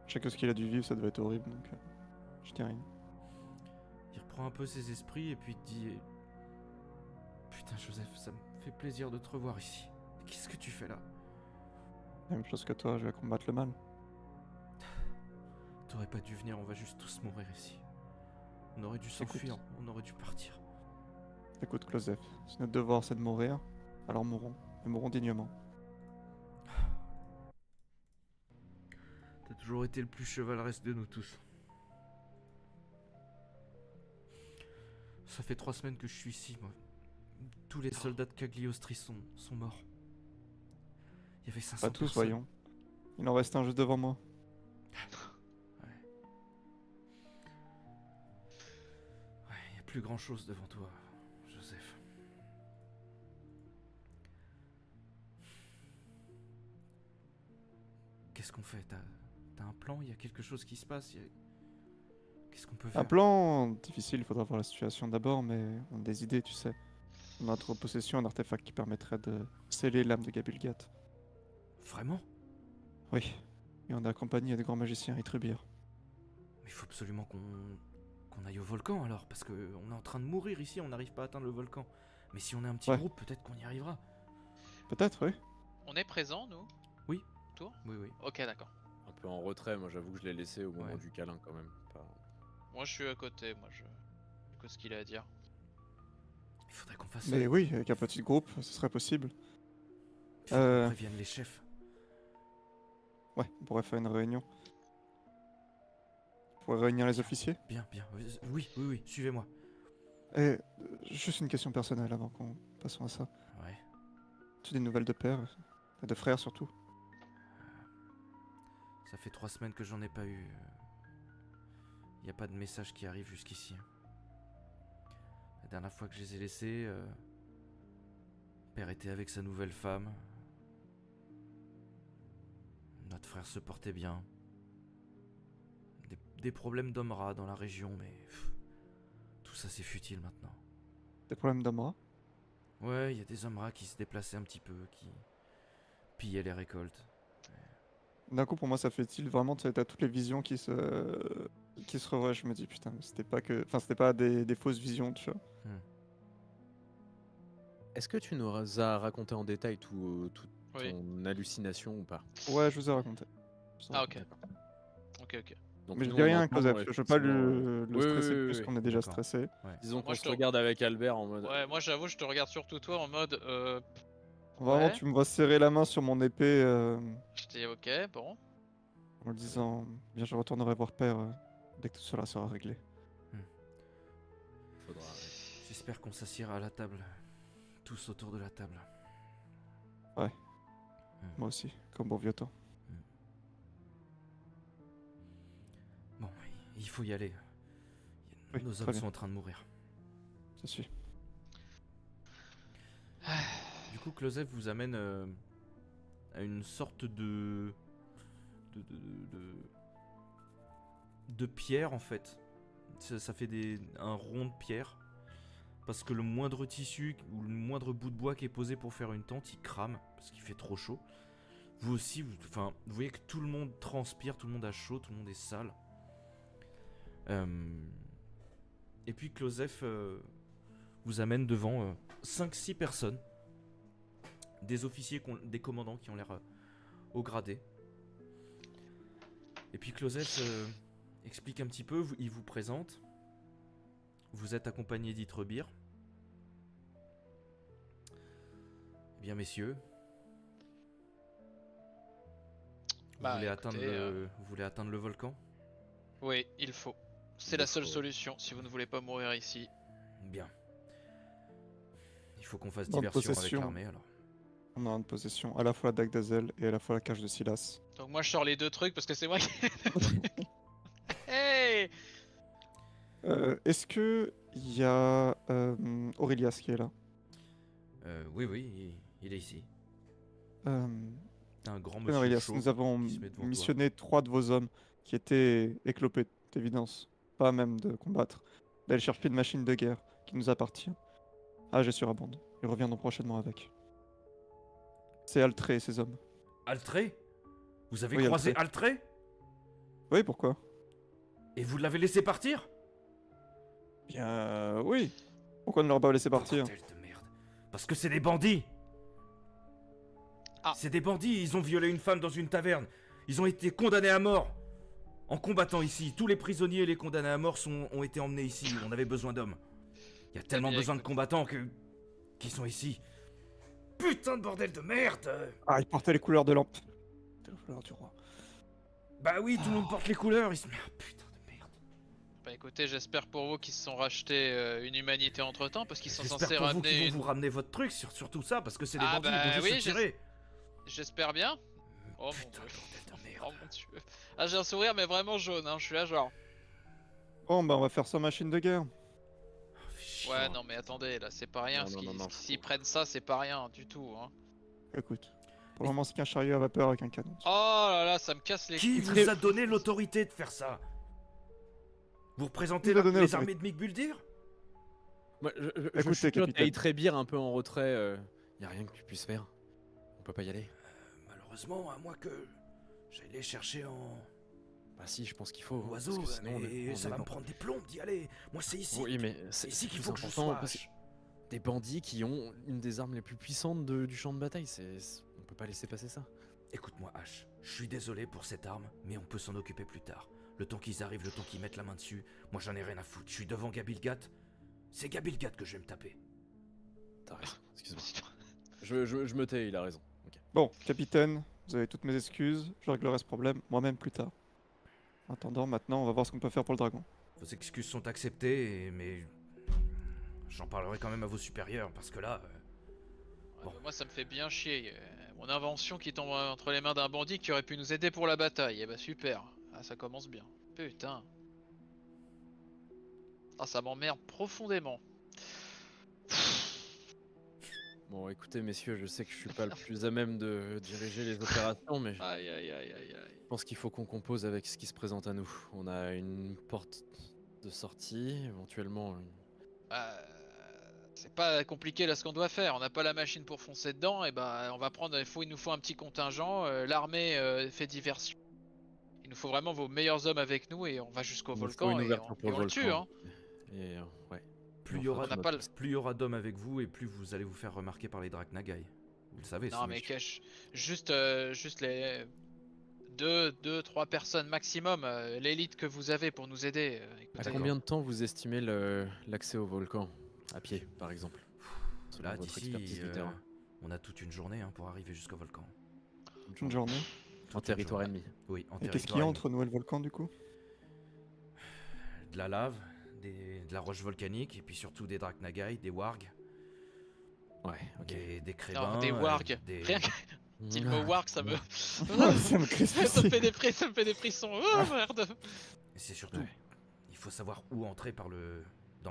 Je sais que ce qu'il a dû vivre, ça devait être horrible, donc je dis rien. Il reprend un peu ses esprits et puis il te dit Putain Joseph, ça me fait plaisir de te revoir ici. Qu'est-ce que tu fais là? Même chose que toi, je vais combattre le mal. T'aurais pas dû venir, on va juste tous mourir ici. On aurait dû s'enfuir, on aurait dû partir. Écoute, Closeph, si notre devoir c'est de mourir, alors mourons, et mourons dignement. Toujours été le plus chevaleresque de nous tous. Ça fait 3 semaines que je suis ici, moi. Tous les soldats de Cagliostri sont morts. Il y avait 500 Pas tous, personnes. voyons. Il en reste un juste devant moi. Ouais, il n'y a plus grand chose devant toi, Joseph. Qu'est-ce qu'on fait? T'as un plan? Il y a quelque chose qui se passe? Qu'est-ce qu'on peut faire? Un plan difficile, il faudra voir la situation d'abord, mais on a des idées, tu sais. On a en notre possession un artefact qui permettrait de sceller l'âme de Gabilgat. Vraiment? Oui, et on est accompagné des grands magiciens Itrubir. Mais il faut absolument qu'on aille au volcan alors, parce qu'on est en train de mourir ici, on n'arrive pas à atteindre le volcan. Mais si on est un petit Ouais. groupe, peut-être qu'on y arrivera. Peut-être, oui. On est présent, nous? Oui. Tour? Oui, oui. Ok, d'accord. Un peu en retrait, moi j'avoue que je l'ai laissé au moment Ouais. du câlin quand même. Moi, je suis à côté, j'écoute ce qu'il a à dire. Il faudrait qu'on fasse Mais oui, avec un petit groupe, ce serait possible. Il faut Euh. qu'on prévienne les chefs. Ouais, on pourrait faire une réunion. On pourrait réunir les officiers. Bien, bien. Oui, oui, oui, suivez-moi. Et juste une question personnelle avant qu'on passe à ça. Ouais. Tu as des nouvelles de père et de frère surtout? Ça fait 3 semaines que j'en ai pas eu. Y a pas de message qui arrive jusqu'ici. La dernière fois que je les ai laissés, père était avec sa nouvelle femme. Notre frère se portait bien. Des problèmes d'homme rat dans la région, mais tout ça c'est futile maintenant. Des problèmes d'Amra? Ouais, il y a des hommes rats qui se déplaçaient un petit peu, qui pillaient les récoltes. D'un coup, pour moi, ça fait-il vraiment, tu sais, t'as toutes les visions qui se revoient. Je me dis, putain, mais c'était pas que. Enfin, c'était pas des fausses visions, tu vois. Est-ce que tu nous as raconté en détail toute Oui. ton hallucination ou pas? Ouais, je vous ai raconté. Je vous ai Ah, raconté. ok. Ok. Donc Mais je nous, dis on rien, entend, Cosef. Je veux pas le effectivement, stresser oui, plus oui. qu'on est déjà D'accord. stressé. Disons Moi, qu'on je se te- regarde avec Albert en mode. Ouais, moi, j'avoue, je te regarde surtout toi en mode. Vraiment, Ouais. tu me vois serrer la main sur mon épée Je dis ok, bon. en me disant, bien, je retournerai voir père dès que tout cela sera réglé. Faudra- J'espère qu'on s'assiera à la table. Tous autour de la table. Moi aussi, comme bon vieux temps. Bon, il faut y aller. Oui, Nos très hommes bien. sont en train de mourir. Je suis. Du coup, Closef vous amène à une sorte de pierre en fait. Ça fait un rond de pierre. Parce que le moindre tissu ou le moindre bout de bois qui est posé pour faire une tente, il crame parce qu'il fait trop chaud. Vous aussi, vous voyez que tout le monde transpire, tout le monde a chaud, tout le monde est sale. Et puis Closef vous amène devant 5-6 personnes. Des officiers, des commandants qui ont l'air au gradé. Et puis Closef explique un petit peu, il vous présente. Vous êtes accompagné d'Itrebir. Eh bien messieurs, Bah, écoutez, vous voulez atteindre le volcan? Oui, il faut. C'est Il la seule faut. solution si vous ne voulez pas mourir ici. Bien. Il faut qu'on fasse Dans diversion avec possession. l'armée alors. On a en possession à la fois la dague d'Azel et à la fois la cage de Silas. Donc moi je sors les deux trucs parce que c'est moi qui... Hey. Est-ce que il y a Aurelias qui est là? Oui, il est ici. Euh, Un grand monsieur Aurelias, chaud nous avons qui se met devant toi. missionné 3 de vos hommes qui étaient éclopés, d'évidence, pas à même de combattre, d'aller chercher une machine de guerre qui nous appartient. Ah, j'ai surabonde. Ils reviendront prochainement avec. C'est Altré et ses hommes. Altré? Vous avez Oui, croisé Altré? Oui, pourquoi? Et vous l'avez laissé partir? Bien, oui. Pourquoi ne leur pas laisser partir? Bordel de merde. Parce que c'est des bandits. Ah. C'est des bandits, ils ont violé une femme dans une taverne. Ils ont été condamnés à mort. En combattant ici, tous les prisonniers et les condamnés à mort ont été emmenés ici. On avait besoin d'hommes. Il y a tellement bien, besoin de écoute. combattants qui sont ici. Putain de bordel de merde! Ah, ils portaient les couleurs de lampe. Les couleurs du roi. Bah oui, tout le monde porte les couleurs, il se met... putain de merde. Bah écoutez, j'espère pour vous qu'ils se sont rachetés une humanité entre temps parce qu'ils sont J'espère censés pour vous qu'ils ramener. vont vous ramener votre truc sur tout ça, parce que c'est des Ah bandits, ils bah vont juste oui, se tirer. J'espère bien. Oh mon Putain, dieu. bordel de Oh merde. mon dieu. Ah, j'ai un sourire, mais vraiment jaune, hein. Je suis là, genre. Bon, bah on va faire ça machine de guerre. Ouais, non, mais attendez, là, c'est pas rien. Non, S'ils prennent ça, c'est pas rien du tout, hein. Écoute, pour le moment, c'est qu'un chariot à vapeur avec un canon. Oh là là, ça me casse les Qui couilles. vous a donné l'autorité de faire ça? Vous représentez Qui vous a donné les l'autorité? armées de Mick-Buldir? Moi, je Écoutez, chuchote capitaine. à Itrebir un peu en retrait. Y a rien que tu puisses faire. On peut pas y aller. Malheureusement, à moins que j'aille les chercher en Bah si, je pense qu'il faut. oiseau, parce que sinon, mais on ça est va me dans- prendre des plombes d'y aller. Moi, c'est ici. Oui, mais C'est c'est ici qu'il plus faut que je important sois. parce que des bandits qui ont une des armes les plus puissantes du champ de bataille, on peut pas laisser passer ça. Écoute-moi, H. Je suis désolé pour cette arme, mais on peut s'en occuper plus tard. Le temps qu'ils arrivent, le temps qu'ils mettent la main dessus, moi j'en ai rien à foutre. Je suis devant Gabilgat. C'est Gabilgat que je vais me taper. T'as raison, excuse-moi. Je me tais, il a raison. Ok. Bon, capitaine, vous avez toutes mes excuses. Je réglerai ce problème moi-même plus tard. En attendant, maintenant, on va voir ce qu'on peut faire pour le dragon. Vos excuses sont acceptées, mais j'en parlerai quand même à vos supérieurs parce que là, Ouais, Bon. bah, moi, ça me fait bien chier. Mon invention qui tombe entre les mains d'un bandit qui aurait pu nous aider pour la bataille. Eh bah, super. Ah, ça commence bien. Putain. Ah, ça m'emmerde profondément. Bon, écoutez, messieurs, je sais que je suis pas le plus à même de diriger les opérations, mais je Aïe, aïe, aïe, aïe, aïe. pense qu'il faut qu'on compose avec ce qui se présente à nous. On a une porte de sortie, éventuellement C'est pas compliqué là ce qu'on doit faire. On n'a pas la machine pour foncer dedans. Et bah, on va prendre. Il nous faut un petit contingent. L'armée fait diversion. Il nous faut vraiment vos meilleurs hommes avec nous et on va jusqu'au il nous faut volcan une et ouverture pour on le le tue. volcan. Hein. Et ouais. plus On il y aura, fera On n'a pas le- plus il y aura d'hommes avec vous et plus vous allez vous faire remarquer par les Drak Nagai. Vous le savez, Non ça, mais mec. cache. Juste les 2-3 personnes maximum. L'élite que vous avez pour nous aider. À Écoutez, D'accord. combien de temps vous estimez l'accès au volcan? À pied, par exemple. Selon Là, votre d'ici, expertise du terrain. on a toute une journée hein, pour arriver jusqu'au volcan. Une journée. En territoire journée. ennemi. Oui, en Et qu'est-ce territoire qu'il y a ennemi. entre nous et le volcan du coup? De la lave, de la roche volcanique, et puis surtout des Drak Nagai, des wargs, Ouais, ok. des crébins. non, des wargs. Rien que dit le mot warg, ça me. Ça me crispe ça me aussi. fait des ça me fait des frissons. Oh merde. Et c'est surtout, Ouais. il faut savoir où entrer dans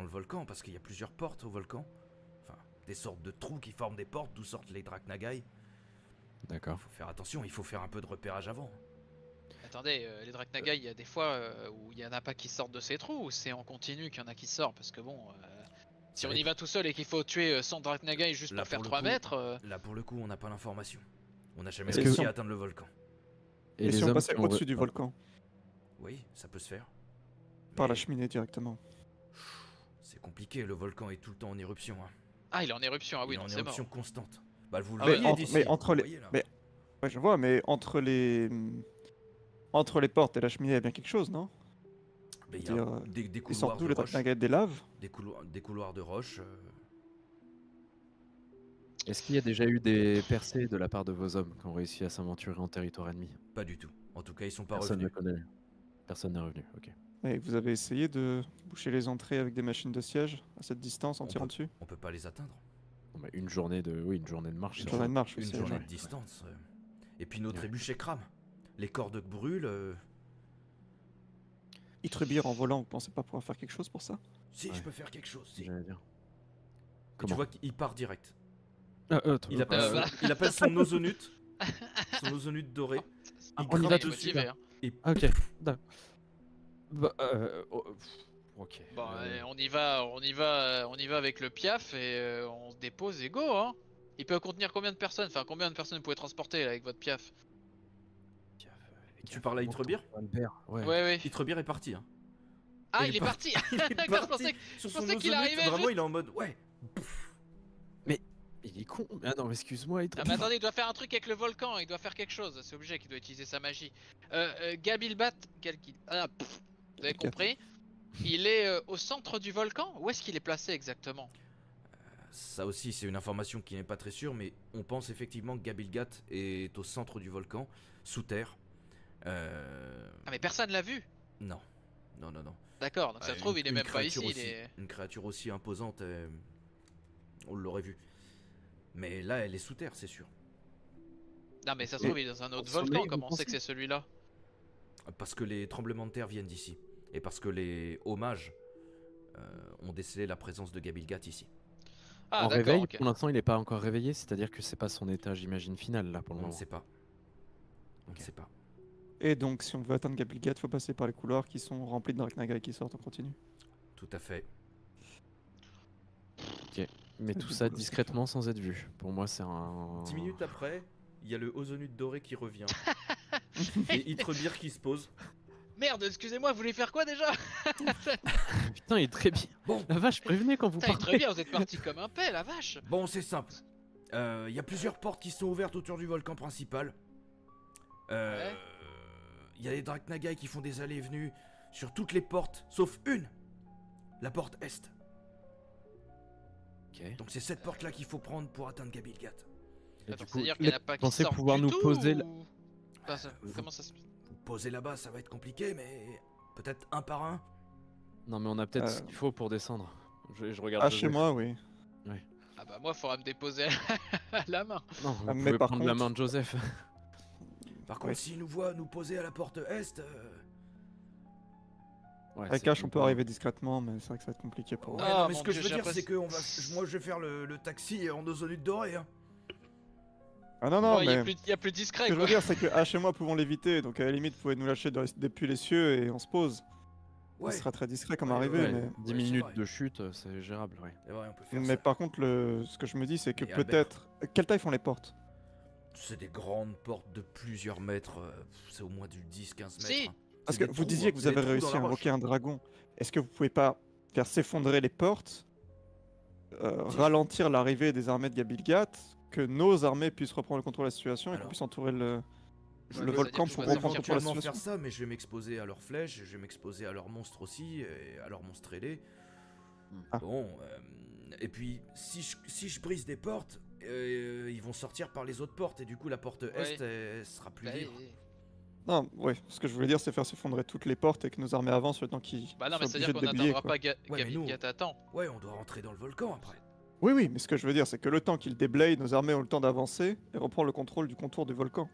le volcan, parce qu'il y a plusieurs portes au volcan. Enfin, des sortes de trous qui forment des portes d'où sortent les Drak Nagai. Il D'accord. faut faire attention, il faut faire un peu de repérage avant. Attendez, les Drak Nagai, il y a des fois où il y en a pas qui sortent de ces trous, ou c'est en continu qu'il y en a qui sortent, parce que bon, si Ça on y dépend. va tout seul et qu'il faut tuer 100 Drak Nagai juste Là, pour faire pour le 3 coup, mètres, Là, pour le coup, on n'a pas l'information. On n'a jamais Est-ce que réussi si on- à atteindre le volcan. Et, Et les si on hommes passait qui ont- au-dessus du volcan? Oui, ça peut se faire. Par la Mais cheminée directement. c'est compliqué, le volcan est tout le temps en éruption. Hein. ah il est en éruption, ah oui Il est non en c'est mort. éruption constante. Bah, vous le Ah ouais, voyez entre- d'ici. mais entre vous les- voyez, là. mais- Ouais, je vois, mais entre les portes et la cheminée, il y a bien quelque chose, non? Mais il y je veux a dire, des Ils couloirs sortent d'où de les roche. Draknagai? Des laves? Des couloirs de roche. Est-ce qu'il y a déjà eu des percées de la part de vos hommes qui ont réussi à s'aventurer en territoire ennemi? Pas du tout. En tout cas, ils sont pas Personne ne revenus. connaît. Personne n'est revenu, ok. Et vous avez essayé de boucher les entrées avec des machines de siège à cette distance en On tirant peut- dessus? On peut pas les atteindre. Bon, bah, une journée de marche. Une ça journée va. de marche, oui, Une c'est journée vrai. de distance. Et puis nos Ouais. trébuchets crament. Les cordes brûlent. Itrebir en volant, vous pensez pas pouvoir faire quelque chose pour ça? Si, Ouais. je peux faire quelque chose. Si. J'allais dire. Et tu Comment? vois qu'il part direct. Attends, Il appelle, bah. il appelle son ozonute. Son ozonute doré. Ah, Il on y grimpe va Il est dessus. motivé, hein. Et Ok. D'accord. Bah, ok. Bon, on y va avec le piaf et on se dépose et go hein. Il peut contenir combien de personnes? Enfin combien de personnes vous pouvez transporter là, avec votre piaf? Tu parles à Itrebir? Albert, ouais. Ouais ouais. Itrebir est parti. Hein. Ah il il est est parti. Il est D'accord, je parti pensais sur je son pensais qu'il ozonute, arrivait Vraiment, juste- il est en mode ouais. Il est con. Ah non, mais excuse-moi, Ah Itrebir. mais attendez, il doit faire un truc avec le volcan, il doit faire quelque chose, c'est obligé qu'il doit utiliser sa magie. Gabilbat, vous avez Ok. compris? Il est au centre du volcan? Où est-ce qu'il est placé exactement? Ça aussi, c'est une information qui n'est pas très sûre, mais on pense effectivement que Gabilgat est au centre du volcan, sous terre. Ah mais personne l'a vu. Non. Non, non, non. D'accord, donc ça se trouve il est même pas ici. créature Il aussi- est... Une créature aussi imposante, on l'aurait vu. Mais là, elle est sous terre, c'est sûr. Non mais ça se Et trouve il est dans un autre au soleil, volcan, vous comment on sait que pensez c'est celui-là? Parce que les tremblements de terre viennent d'ici. Et parce que les hommages ont décelé la présence de Gabilgat ici. Ah En d'accord, réveil, ok. pour l'instant, il n'est pas encore réveillé, c'est-à-dire que c'est pas son état, j'imagine, final là pour le On ne moment. sait pas. On ne Ok. sait pas. Et donc, si on veut atteindre Gabilgat, il faut passer par les couloirs qui sont remplis de Dark Nagai qui sortent en continu. Tout à fait. Mais C'est tout du ça boulot, c'est discrètement sans être vu. Pour moi, c'est un. 10 minutes après, il y a le Ozonut doré qui revient. Et Itrebir qui se pose. Merde, excusez-moi, vous voulez faire quoi déjà? Putain, il est très bien. Bon, La vache, prévenez quand vous Putain, il est très parlez. bien, vous êtes parti comme un pet, la vache. bon, c'est simple. Il y a plusieurs portes qui sont ouvertes autour du volcan principal. Ouais. Il y a les Dark Nagai qui font des allées et venues sur toutes les portes, sauf une. La porte Est. Ok. Donc c'est cette porte-là qu'il faut prendre pour atteindre Gabilgat. Et du Attends, coup, c'est-à-dire qu'il n'y en a pas qui pensez sortent pouvoir du nous tout, poser ou... Enfin, comment ça se... Vous posez là-bas, ça va être compliqué, mais peut-être un par un. Non, mais on a peut-être ce Euh. qu'il faut pour descendre. Je regarde. Ah, chez Joseph. moi, oui. Ah bah moi, faudra me déposer à la main. Non, vous Ah, mais pouvez par prendre la contre- main de Joseph. Par contre, Ouais. s'il nous voit nous poser à la porte Est, Ouais, Avec c'est H, on peut bon. arriver discrètement, mais c'est vrai que ça va être compliqué pour ouais, moi. Ah, non, mais mon ce que Dieu, je veux j'ai dire, c'est l'impression- que moi je vais faire le taxi en Ozonut doré. Hein. Ah non, non, Ouais, mais il y a plus ce discret, que je quoi. veux dire, c'est que H et moi pouvons l'éviter, donc à la limite, vous pouvez nous lâcher depuis les cieux et on se pose. Ouais, Ce sera très discret comme Ouais, arrivée, Ouais, mais... 10 c'est minutes vrai. de chute, c'est gérable, ouais. c'est vrai, on peut faire Mais ça. par contre, ce que je me dis, c'est que Et Albert. peut-être... Quelle taille font les portes? C'est des grandes portes de plusieurs mètres, c'est au moins du 10-15 mètres. Si. hein. Parce C'est que des vous trous, disiez hein, que vous c'est des avez trous réussi dans à la roche. invoquer un dragon. Est-ce que vous pouvez pas faire s'effondrer les portes, ralentir l'arrivée des armées de Gabilgat, que nos armées puissent reprendre le contrôle de la situation et qu'on Alors. puisse entourer le Ouais, volcan c'est-à-dire pour que Je peux vous reprendre le allez contrôle de la éventuellement situation? faire ça, mais je vais m'exposer à leurs flèches, je vais m'exposer à leurs monstres aussi, et à leurs monstres ailés. Ah. Bon, et puis si je brise des portes, ils vont sortir par les autres portes, et du coup la porte Est elle sera plus Bah, libre. Non, ouais, ce que je voulais dire, c'est faire s'effondrer toutes les portes et que nos armées avancent le temps qu'ils bah non, soient mais c'est-à-dire obligés qu'on de déblayer, n'attendra quoi. pas Ouais, mais nous- Gabilgat à temps. Ouais, on doit rentrer dans le volcan après. Oui, oui, mais ce que je veux dire, c'est que le temps qu'ils déblayent, nos armées ont le temps d'avancer et reprendre le contrôle du contour du volcan.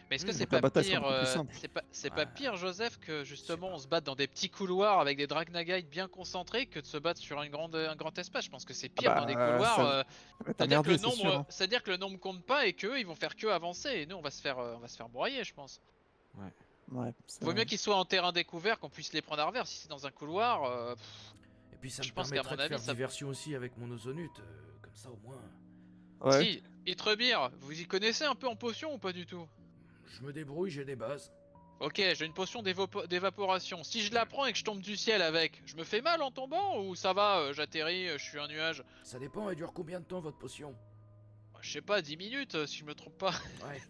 Mais est-ce que Donc c'est la pas bataille sera pire, beaucoup plus simple. c'est pas Ouais. pire, Joseph, que justement pas. on se batte dans des petits couloirs avec des Dark Nagai bien concentrés que de se battre sur un grand espace? Je pense que c'est pire bah, dans des couloirs. ça- Ça va être un C'est-à-dire que le merdier, c'est sûr. nombre, Hein. c'est-à-dire que le nombre compte pas et qu'eux ils vont faire que avancer et nous on va se faire broyer, je pense. Ouais, c'est Vaut vrai. mieux qu'ils soient en terrain découvert, qu'on puisse les prendre à revers. Si c'est dans un couloir, Et puis ça Je me pense qu'à permettrait mon de avis, faire ça- diversion aussi avec mon Ozonut, comme ça au moins. Ouais. Si, Itrebir, vous y connaissez un peu en potion ou pas du tout? Je me débrouille, j'ai des bases. Ok, j'ai une potion d'évaporation. Si je la prends et que je tombe du ciel avec, je me fais mal en tombant ou ça va, j'atterris, je suis un nuage? Ça dépend, elle dure combien de temps votre potion? Bah, je sais pas, 10 minutes si je me trompe pas. Ouais,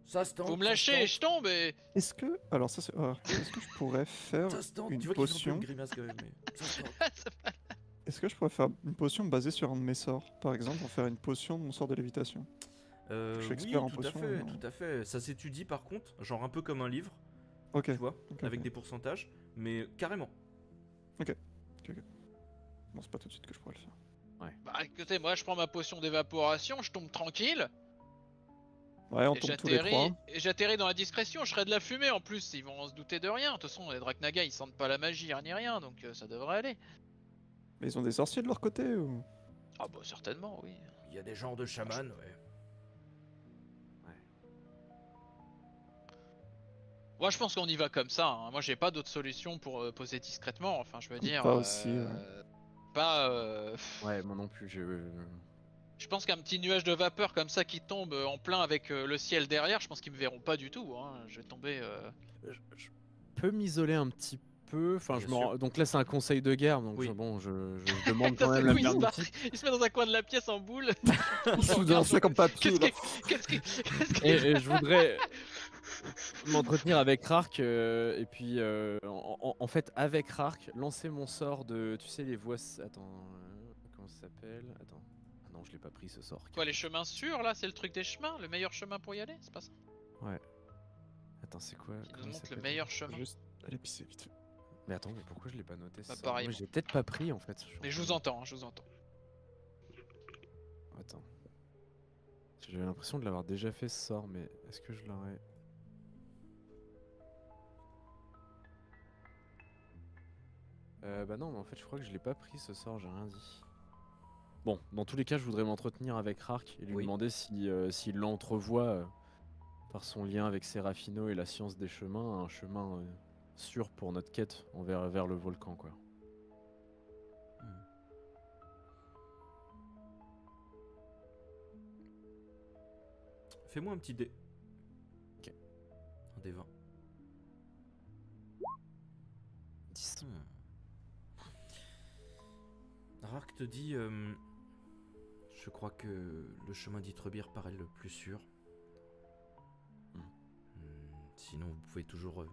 ça se tente. Vous me ça se lâchez, tente, je tombe et... Est-ce que... Alors ça, c'est... Est-ce que je pourrais faire Ça se tente, une tu vois qu'ils font un peu potion... une grimace quand même, mais ça se tente. Est-ce que je pourrais faire une potion basée sur un de mes sorts? Par exemple, en faire une potion de mon sort de lévitation. Je suis Oui, expert en tout potions, à fait, non. tout à fait. Ça s'étudie par contre, genre un peu comme un livre, Ok. tu vois, ok, avec ok. des pourcentages, mais carrément. Bon, c'est pas tout de suite que je pourrais le faire. Bah écoutez, moi je prends ma potion d'évaporation, je tombe tranquille, Ouais, on et tombe tous les trois. j'atterris dans la discrétion, je serai de la fumée en plus, ils vont se douter de rien. De toute façon, les Dark Nagai ils sentent pas la magie ni rien, donc ça devrait aller. Mais ils ont des sorciers de leur côté ou... Ah bah certainement, oui. Il y a des genres de chamans, ouais. Moi je pense qu'on y va comme ça, hein. Moi j'ai pas d'autre solution pour poser discrètement, enfin je veux dire... Pas aussi, ouais. Pas... Ouais, moi non plus, Je pense qu'un petit nuage de vapeur comme ça qui tombe en plein avec le ciel derrière, je pense qu'ils me verront pas du tout, hein. Je vais tomber... je peux m'isoler un petit peu. Enfin, Bien je me sûr. rends- donc là, c'est un conseil de guerre, donc Oui. je demande D'un quand seul même la coup, il se barre. permission. Il se met dans un coin de la pièce en boule. Soudain, c'est comme papier, Qu'est-ce là. que... Et je voudrais m'entretenir avec Rark et puis en fait avec Rark lancer mon sort de, tu sais, les voies. Attends, comment ça s'appelle? Attends, ah non, je l'ai pas pris ce sort. Quoi, les chemins sûrs là, c'est le truc des chemins? Le meilleur chemin pour y aller? C'est pas ça? Ouais. Attends, c'est quoi? Qui nous Comment il montre le s'appelle? meilleur chemin. Juste aller pisser vite fait. Mais attends, mais pourquoi je l'ai pas noté Bah, ça? pareillement. Ouais, j'ai peut-être pas pris en fait. Je suis en Mais je train vous de- entends, hein, je vous entends. Attends. J'avais l'impression de l'avoir déjà fait ce sort, mais est-ce que je l'aurais. Bah non, mais en fait, je crois que je l'ai pas pris ce sort, j'ai rien dit. Bon, dans tous les cas, je voudrais m'entretenir avec Rark et lui Oui. demander si, s'il l'entrevoit par son lien avec Serafino et la science des chemins, un chemin sûr pour notre quête vers le volcan, quoi. Hmm. Fais-moi un petit dé. Ok. Un dé 20. 10. Rark te dit je crois que le chemin d'Itrebir paraît le plus sûr. Sinon, vous pouvez toujours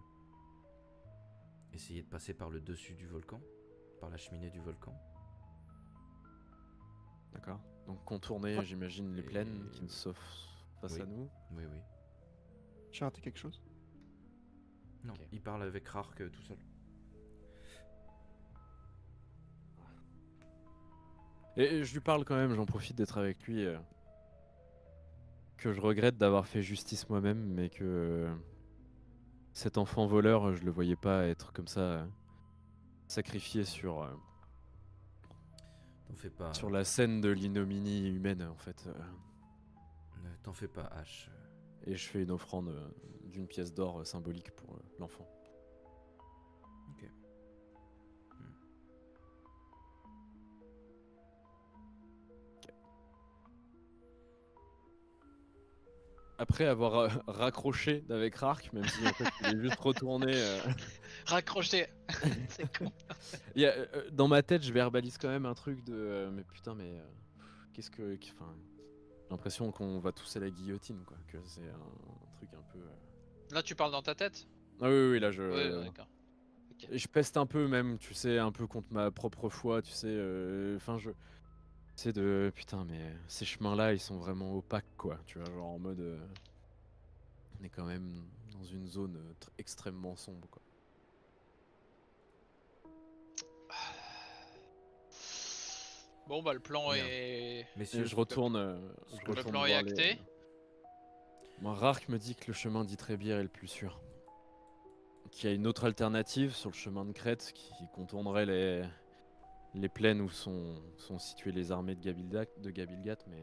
essayer de passer par le dessus du volcan, par la cheminée du volcan. D'accord. Donc contourner, j'imagine, les Et- plaines qui nous s'offrent face Oui. à nous. Oui, oui. J'ai raté quelque chose. Non, Ok. il parle avec Rark tout seul. Et je lui parle quand même, j'en profite d'être avec lui. Que je regrette d'avoir fait justice moi-même, mais que cet enfant voleur, je le voyais pas être comme ça, sacrifié sur T'en fais pas. la scène de l'ignominie humaine, en fait. Ne t'en fais pas, H. Et je fais une offrande d'une pièce d'or symbolique pour l'enfant. Ok. Après avoir raccroché avec Rark, même si en fait il est juste retourné. Raccroché. C'est con. Dans ma tête, je verbalise quand même un truc de. Mais putain, mais. Qu'est-ce que. Enfin. J'ai l'impression qu'on va tous à la guillotine, quoi. Que c'est un truc un peu. Là, tu parles dans ta tête? Ah oui, oui, là je. Ouais, d'accord. Et je peste un peu même, tu sais, un peu contre ma propre foi, tu sais. Enfin, je. C'est de. Putain, mais ces chemins-là, ils sont vraiment opaques, quoi. Tu vois, genre en mode. On est quand même dans une zone extrêmement sombre, quoi. Bon, bah, le plan Bien. est. Et Messieurs, je retourne. Le plan est voir acté. Moi, Rark me dit que le chemin d'Itrebier est le plus sûr. Qu'il y a une autre alternative sur le chemin de Crète qui contournerait les plaines où sont situées les armées de Gabilgat, mais.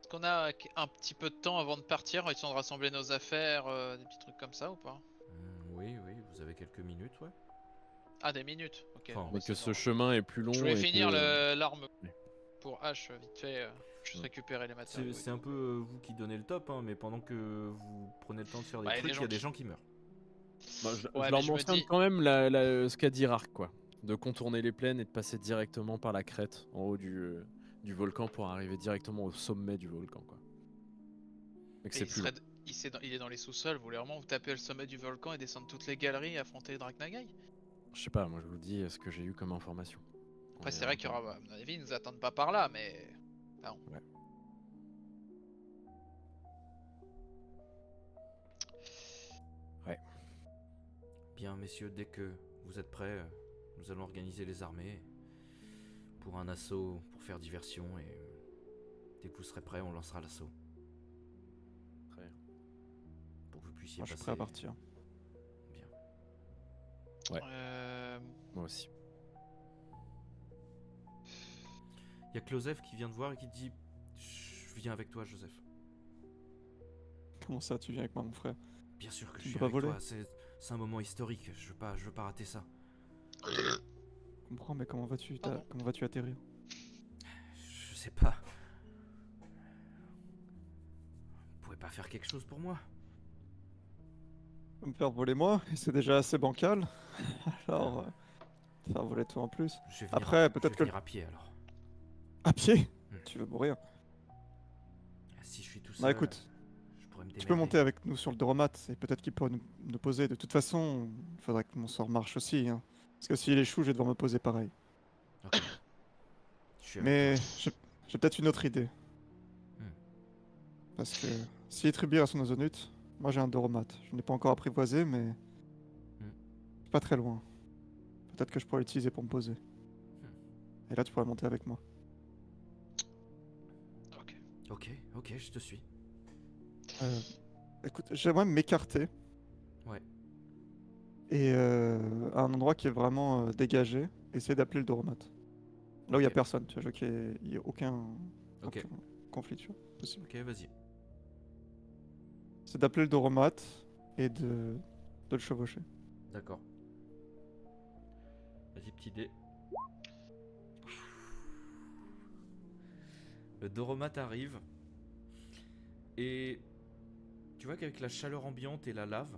Est-ce qu'on a un petit peu de temps avant de partir, histoire de rassembler nos affaires, des petits trucs comme ça ou pas? oui, oui, vous avez quelques minutes, ouais. Ah, des minutes. Ok. Enfin, bon, Mais bah, que c'est ce bon. chemin est plus long. Je voulais et finir que... l'arme Ouais. pour H vite fait. Juste Ouais. récupérer les matériaux. C'est et un tout. peu vous qui donnez le top, hein, mais pendant que vous prenez le temps de faire des Bah, y a trucs, des il y a gens des qui- gens qui meurent. Bah, je Ouais, mais leur je me mentionne dis. quand même ce qu'a dit Rark, quoi. De contourner les plaines et de passer directement par la crête en haut du volcan pour arriver directement au sommet du volcan, quoi. Mais que Et c'est plus long. il est dans les sous-sols. Vous voulez vraiment vous taper le sommet du volcan et descendre toutes les galeries et affronter les Draknagai? Je sais pas, moi je vous dis ce que j'ai eu comme information. Après, On c'est verra vrai qu'il y pas. aura, à mon avis, ils nous attendent pas par là, mais. Non. Ouais. Ouais. Bien, messieurs, dès que vous êtes prêts, nous allons organiser les armées pour un assaut, pour faire diversion, et dès que vous serez prêts, on lancera l'assaut. Très bien. Pour que vous puissiez Moi, je suis passer. prêt à partir. Bien. Ouais. Moi aussi. Il y a Closef qui vient de voir et qui te dit je viens avec toi, Joseph. Comment ça, tu viens avec moi, mon frère? Bien sûr que Tu je me suis dois avec voler. toi, c'est un moment historique, je veux pas rater ça. Je comprends, mais comment vas-tu Pardon. comment vas-tu atterrir? Je sais pas. Vous pouvez pas faire quelque chose pour moi? Me faire voler moi, et c'est déjà assez bancal. Alors, te faire voler toi en plus. Je vais venir Après, je peut-être vais que... venir à pied alors. À pied? Hmm. Tu veux mourir? Si je suis tout seul, Bah écoute, je pourrais me tu peux démerder. monter avec nous sur le Dromat, et peut-être qu'il pourra nous poser. De toute façon, il faudrait que mon sort marche aussi, hein. Parce que s'il échoue, je vais devoir me poser pareil. Ok. Je suis avec Mais toi. j'ai peut-être une autre idée. Parce que si les tribus sont nos onutes, moi j'ai un doromate. Je n'ai pas encore apprivoisé, mais c'est pas très loin. Peut-être que je pourrais l'utiliser pour me poser. Et là, tu pourrais monter avec moi. Ok. Ok, je te suis. Écoute, j'aimerais m'écarter. Ouais. Et à un endroit qui est vraiment dégagé, essayer d'appeler le doromate. Là où il n'y a Ok. personne, tu vois, je veux qu'il n'y ait aucun Ok, conflit, tu vois, possible. ok, vas-y. C'est d'appeler le doromate et de le chevaucher. D'accord. Vas-y, petit dé. Le doromate arrive. Et tu vois qu'avec la chaleur ambiante et la lave,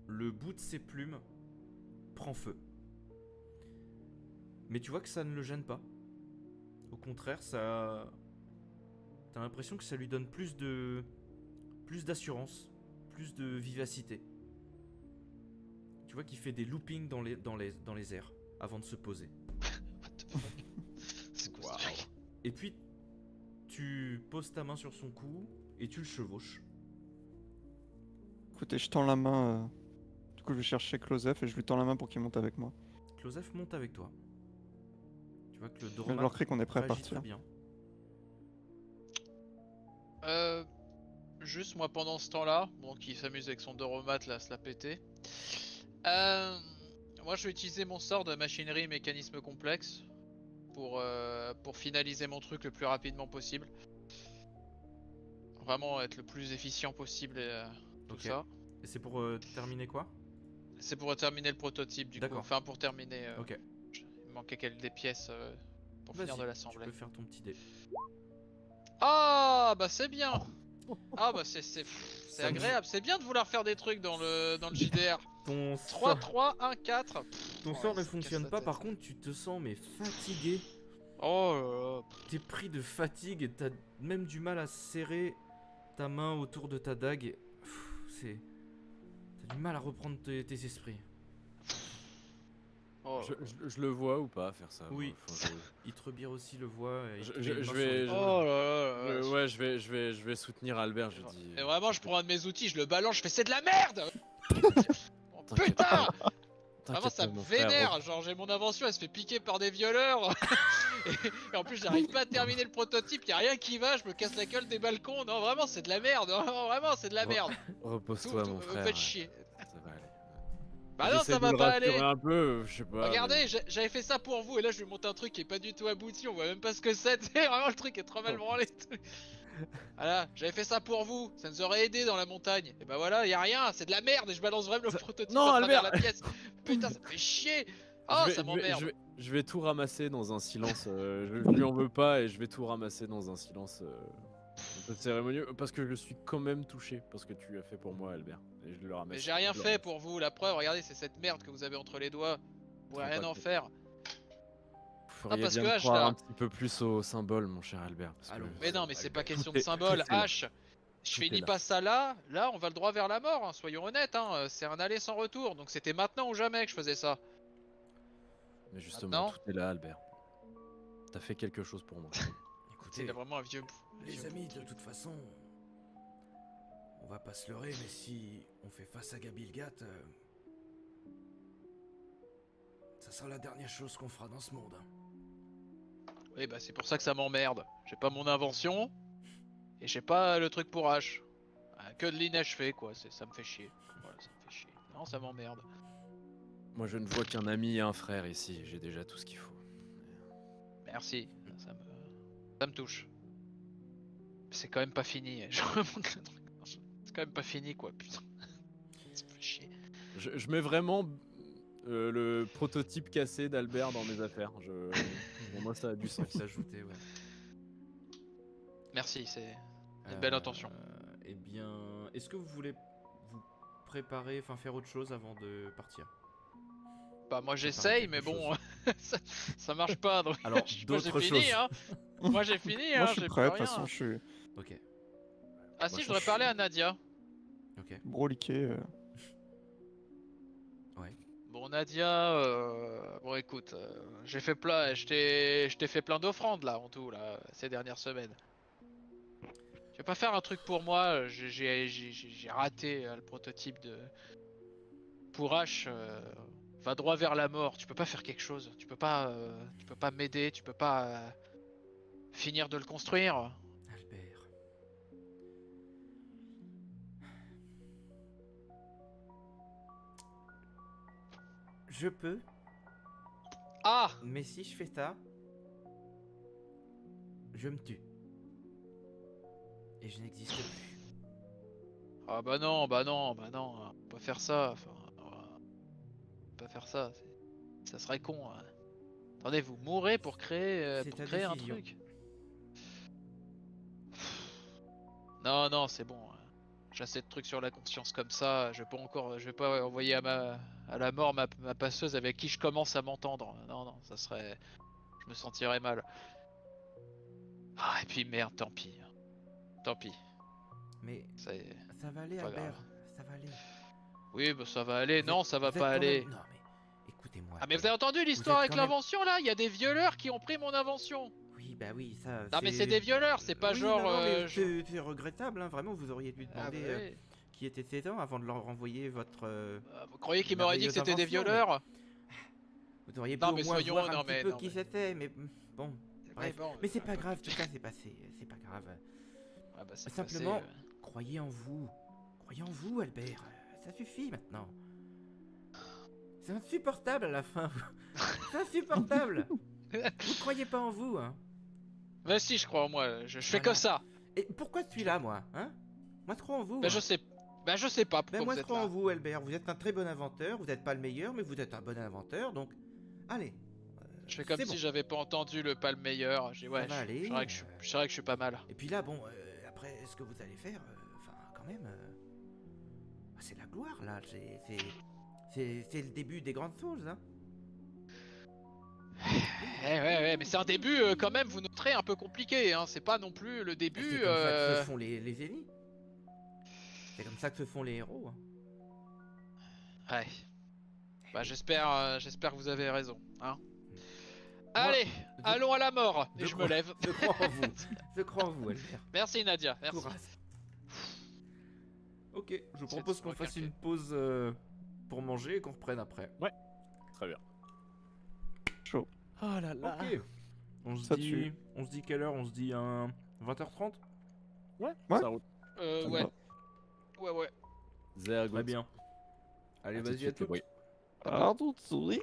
le bout de ses plumes prend feu. Mais tu vois que ça ne le gêne pas. Au contraire, ça... T'as l'impression que ça lui donne plus d'assurance, plus de vivacité. Tu vois qu'il fait des loopings dans les airs avant de se poser. C'est quoi Waouh. ce truc? Et puis, tu poses ta main sur son cou et tu le chevauches. Écoutez, je tends la main. Du coup, je vais chercher Klosef et je lui tends la main pour qu'il monte avec moi. Klosef monte avec toi. Tu vois que le Je doromate leur crie qu'on est prêt à réagit partir. très bien. Juste moi pendant ce temps-là, bon qui s'amuse avec son doromate là à se la péter. Moi je vais utiliser mon sort de machinerie et mécanisme complexe pour finaliser mon truc le plus rapidement possible. Vraiment être le plus efficient possible et tout Ok. ça. Et c'est pour terminer quoi? C'est pour terminer le prototype du coup, D'accord. enfin pour terminer. Ok. Il me manquait des pièces pour finir de Vas-y, tu l'assembler. peux faire ton petit dé. Ah bah c'est bien. Ah bah c'est Ça me- agréable, c'est bien de vouloir faire des trucs dans le JDR. Ton 3, sort, 3, 1, 4. ton sort ne fonctionne pas, par contre tu te sens mais fatigué. Oh là là. T'es pris de fatigue et t'as même du mal à serrer ta main autour de ta dague. C'est... T'as du mal à reprendre tes esprits. Oh, Je le vois ou pas faire ça? Oui. Enfin, Itrebir aussi le voit. Et il Je- te met je- une main je sur vais- l'épaule. oh là là là là. ouais, je vais soutenir Albert, je dis. Et vraiment, je prends un de mes outils, je le balance, je fais c'est de la merde. Oh, T'inquiète putain. pas, Vraiment, t'inquiète ça pas, me mon frère. vénère. Genre, j'ai mon invention, elle se fait piquer par des violeurs. Et en plus, j'arrive pas à terminer le prototype, y a rien qui va, je me casse la gueule des balcons. Non, vraiment, c'est de la merde. Non, vraiment, c'est de la merde. Repose-toi, mon Me frère. faites chier. Ça va aller. Bah non, J'essaie ça de va le pas rassurer aller. un peu, je sais pas. Regardez, j'avais fait ça pour vous et là je lui monte un truc qui est pas du tout abouti, on voit même pas ce que c'est, tu sais, vraiment le truc est trop mal Oh, branlé. Voilà, j'avais fait ça pour vous, ça nous aurait aidé dans la montagne. Et bah voilà, y a rien, c'est de la merde et je balance vraiment le prototype Non, à travers Albert. la pièce. Putain, ça me fait chier. Oh, ça m'emmerde. Je vais tout ramasser dans un silence. Je lui en veux pas et je vais tout ramasser dans un silence un peu cérémonieux parce que je suis quand même touché parce que tu as fait pour moi, Albert. Et je le ramasse. Mais j'ai rien je le fait ramasse. pour vous, la preuve, regardez, c'est cette merde que vous avez entre les doigts. Vous pourrez Te rien rends en pas faire. Vous feriez parce bien que de H, croire là- un petit peu plus au symbole, mon cher Albert. Parce que Allons. Mais non, mais c'est pas Albert, question tout de est- symbole, tout est là. H. Je Tout est finis là. pas ça là on va le droit vers la mort, hein, soyons honnêtes, hein, c'est un aller sans retour, donc c'était maintenant ou jamais que je faisais ça. Mais justement, Maintenant tout est là, Albert. T'as fait quelque chose pour moi. C'est Écoutez, vraiment un vieux. les vieux amis, de truc. toute façon, on va pas se leurrer, mais si on fait face à Gabilgat, ça sera la dernière chose qu'on fera dans ce monde. Oui, bah c'est pour ça que ça m'emmerde. J'ai pas mon invention et j'ai pas le truc pour H. Que de l'inachevé quoi, ça me fait chier. Voilà, ça me fait chier. Non, ça m'emmerde. Moi, je ne vois qu'un ami et un frère ici. J'ai déjà tout ce qu'il faut. Merci, ça me touche. C'est quand même pas fini. Je remonte le truc. C'est quand même pas fini quoi, putain. Ça me fait chier. Je mets vraiment le prototype cassé d'Albert dans mes affaires. Pour moi, ça a du Ça sens. s'ajouter, ouais. Merci, c'est une belle intention. Eh bien, est-ce que vous voulez vous préparer, enfin faire autre chose avant de partir? Bah moi préparer j'essaye, quelque mais bon, chose. ça marche pas. Donc Alors, moi j'ai d'autres fini, choses. hein. Moi j'ai fini, Moi, hein. je suis J'ai prêt, plus de toute rien. façon, je suis Ok, Ah Moi, si, je je voudrais suis- parler à Nadia. ok. broliqué. Bon Nadia, bon écoute, j'ai fait plein, je t'ai fait plein d'offrandes là en tout là ces dernières semaines. pas faire un truc pour moi. J'ai raté le prototype de pour H. Va droit vers la mort. Tu peux pas faire quelque chose. Tu peux pas m'aider. Tu peux pas finir de le construire. Albert. Je peux, Ah! mais si je fais ça, je me tue. Et je n'existe plus. Ah bah non, on peut pas faire ça. Enfin, on peut pas faire ça. Ça serait con. Attendez, vous mourrez pour créer, C'est pour ta créer un décision. truc. Non, non, c'est bon. J'ai assez de trucs sur la conscience comme ça. Je vais pas envoyer à la mort ma passeuse avec qui je commence à m'entendre. Non, non, ça serait, je me sentirais mal. Ah, et puis merde, tant pis. Tant pis. Mais Ça y est. ça va aller, Pas Albert. grave. Ça va aller. Oui, bah ça va aller. Vous Non, êtes- ça va vous êtes pas quand aller. même- Non, mais écoutez-moi. Ah mais vous avez Albert. entendu l'histoire êtes avec quand même- l'invention là? Il y a des violeurs qui ont pris mon invention. Oui, bah oui, ça. Non mais c'est des violeurs, c'est pas Oui, genre. non, non, mais c'est regrettable, hein, vraiment. Vous auriez dû Ah, bah, demander oui. qui était ces gens avant de leur renvoyer votre. Vous croyez qu'il m'aurait dit que merveilleuse c'était des invention, violeurs? Vous auriez pu Non, au mais moins soyons- voir non, un petit mais- peu non, qui mais- c'était, mais bon. Bref. bon, Mais c'est bah, pas grave, tout ça c'est passé. C'est pas grave. Ah bah, c'est Simplement, passé, croyez en vous. Croyez en vous, Albert. Ça suffit maintenant. C'est insupportable à la fin. C'est insupportable. Vous croyez pas en vous, hein? Bah si, je crois en moi. Je fais Voilà. que ça. Et pourquoi celui-là, moi, hein? Moi, je crois en vous. Bah hein. je sais. Bah je sais pas Ben pourquoi moi vous je êtes crois là. en vous, Albert. Vous êtes un très bon inventeur. Vous n'êtes pas le meilleur, mais vous êtes un bon inventeur. Donc, allez. Je fais comme c'est si bon. j'avais pas entendu le pas le meilleur. J'ai ouais, va aller, je dirais que je dirais que je suis pas mal. Et puis là, bon, après, ce que vous allez faire, enfin, quand même, c'est la gloire là. C'est le début des grandes choses, hein. Ouais, mais c'est un début quand même. Vous noterez un peu compliqué. Hein. C'est pas non plus le Et début. c'est comme ça que se font les génies. C'est comme ça que se font les héros. Hein. Ouais. Bah j'espère que vous avez raison. Hein. Allez, je- allons à la mort. Et je me crois- lève. Je crois en vous. Je crois en vous, Albert. Merci Nadia. Merci. Courage. Ok, je vous C'est propose qu'on fasse recalqué. une pause pour manger et qu'on reprenne après. Très bien. Chaud. Oh là là. Ok. On se Ça dit, tue. on se dit quelle heure? On se dit un 20h30? Ouais, Ouais. ça roule. Ça me Ouais. va. Ouais. Sehr Très gut. bien. Allez, À tout de vas-y, à suite, les tout. bruits. À tout de suite.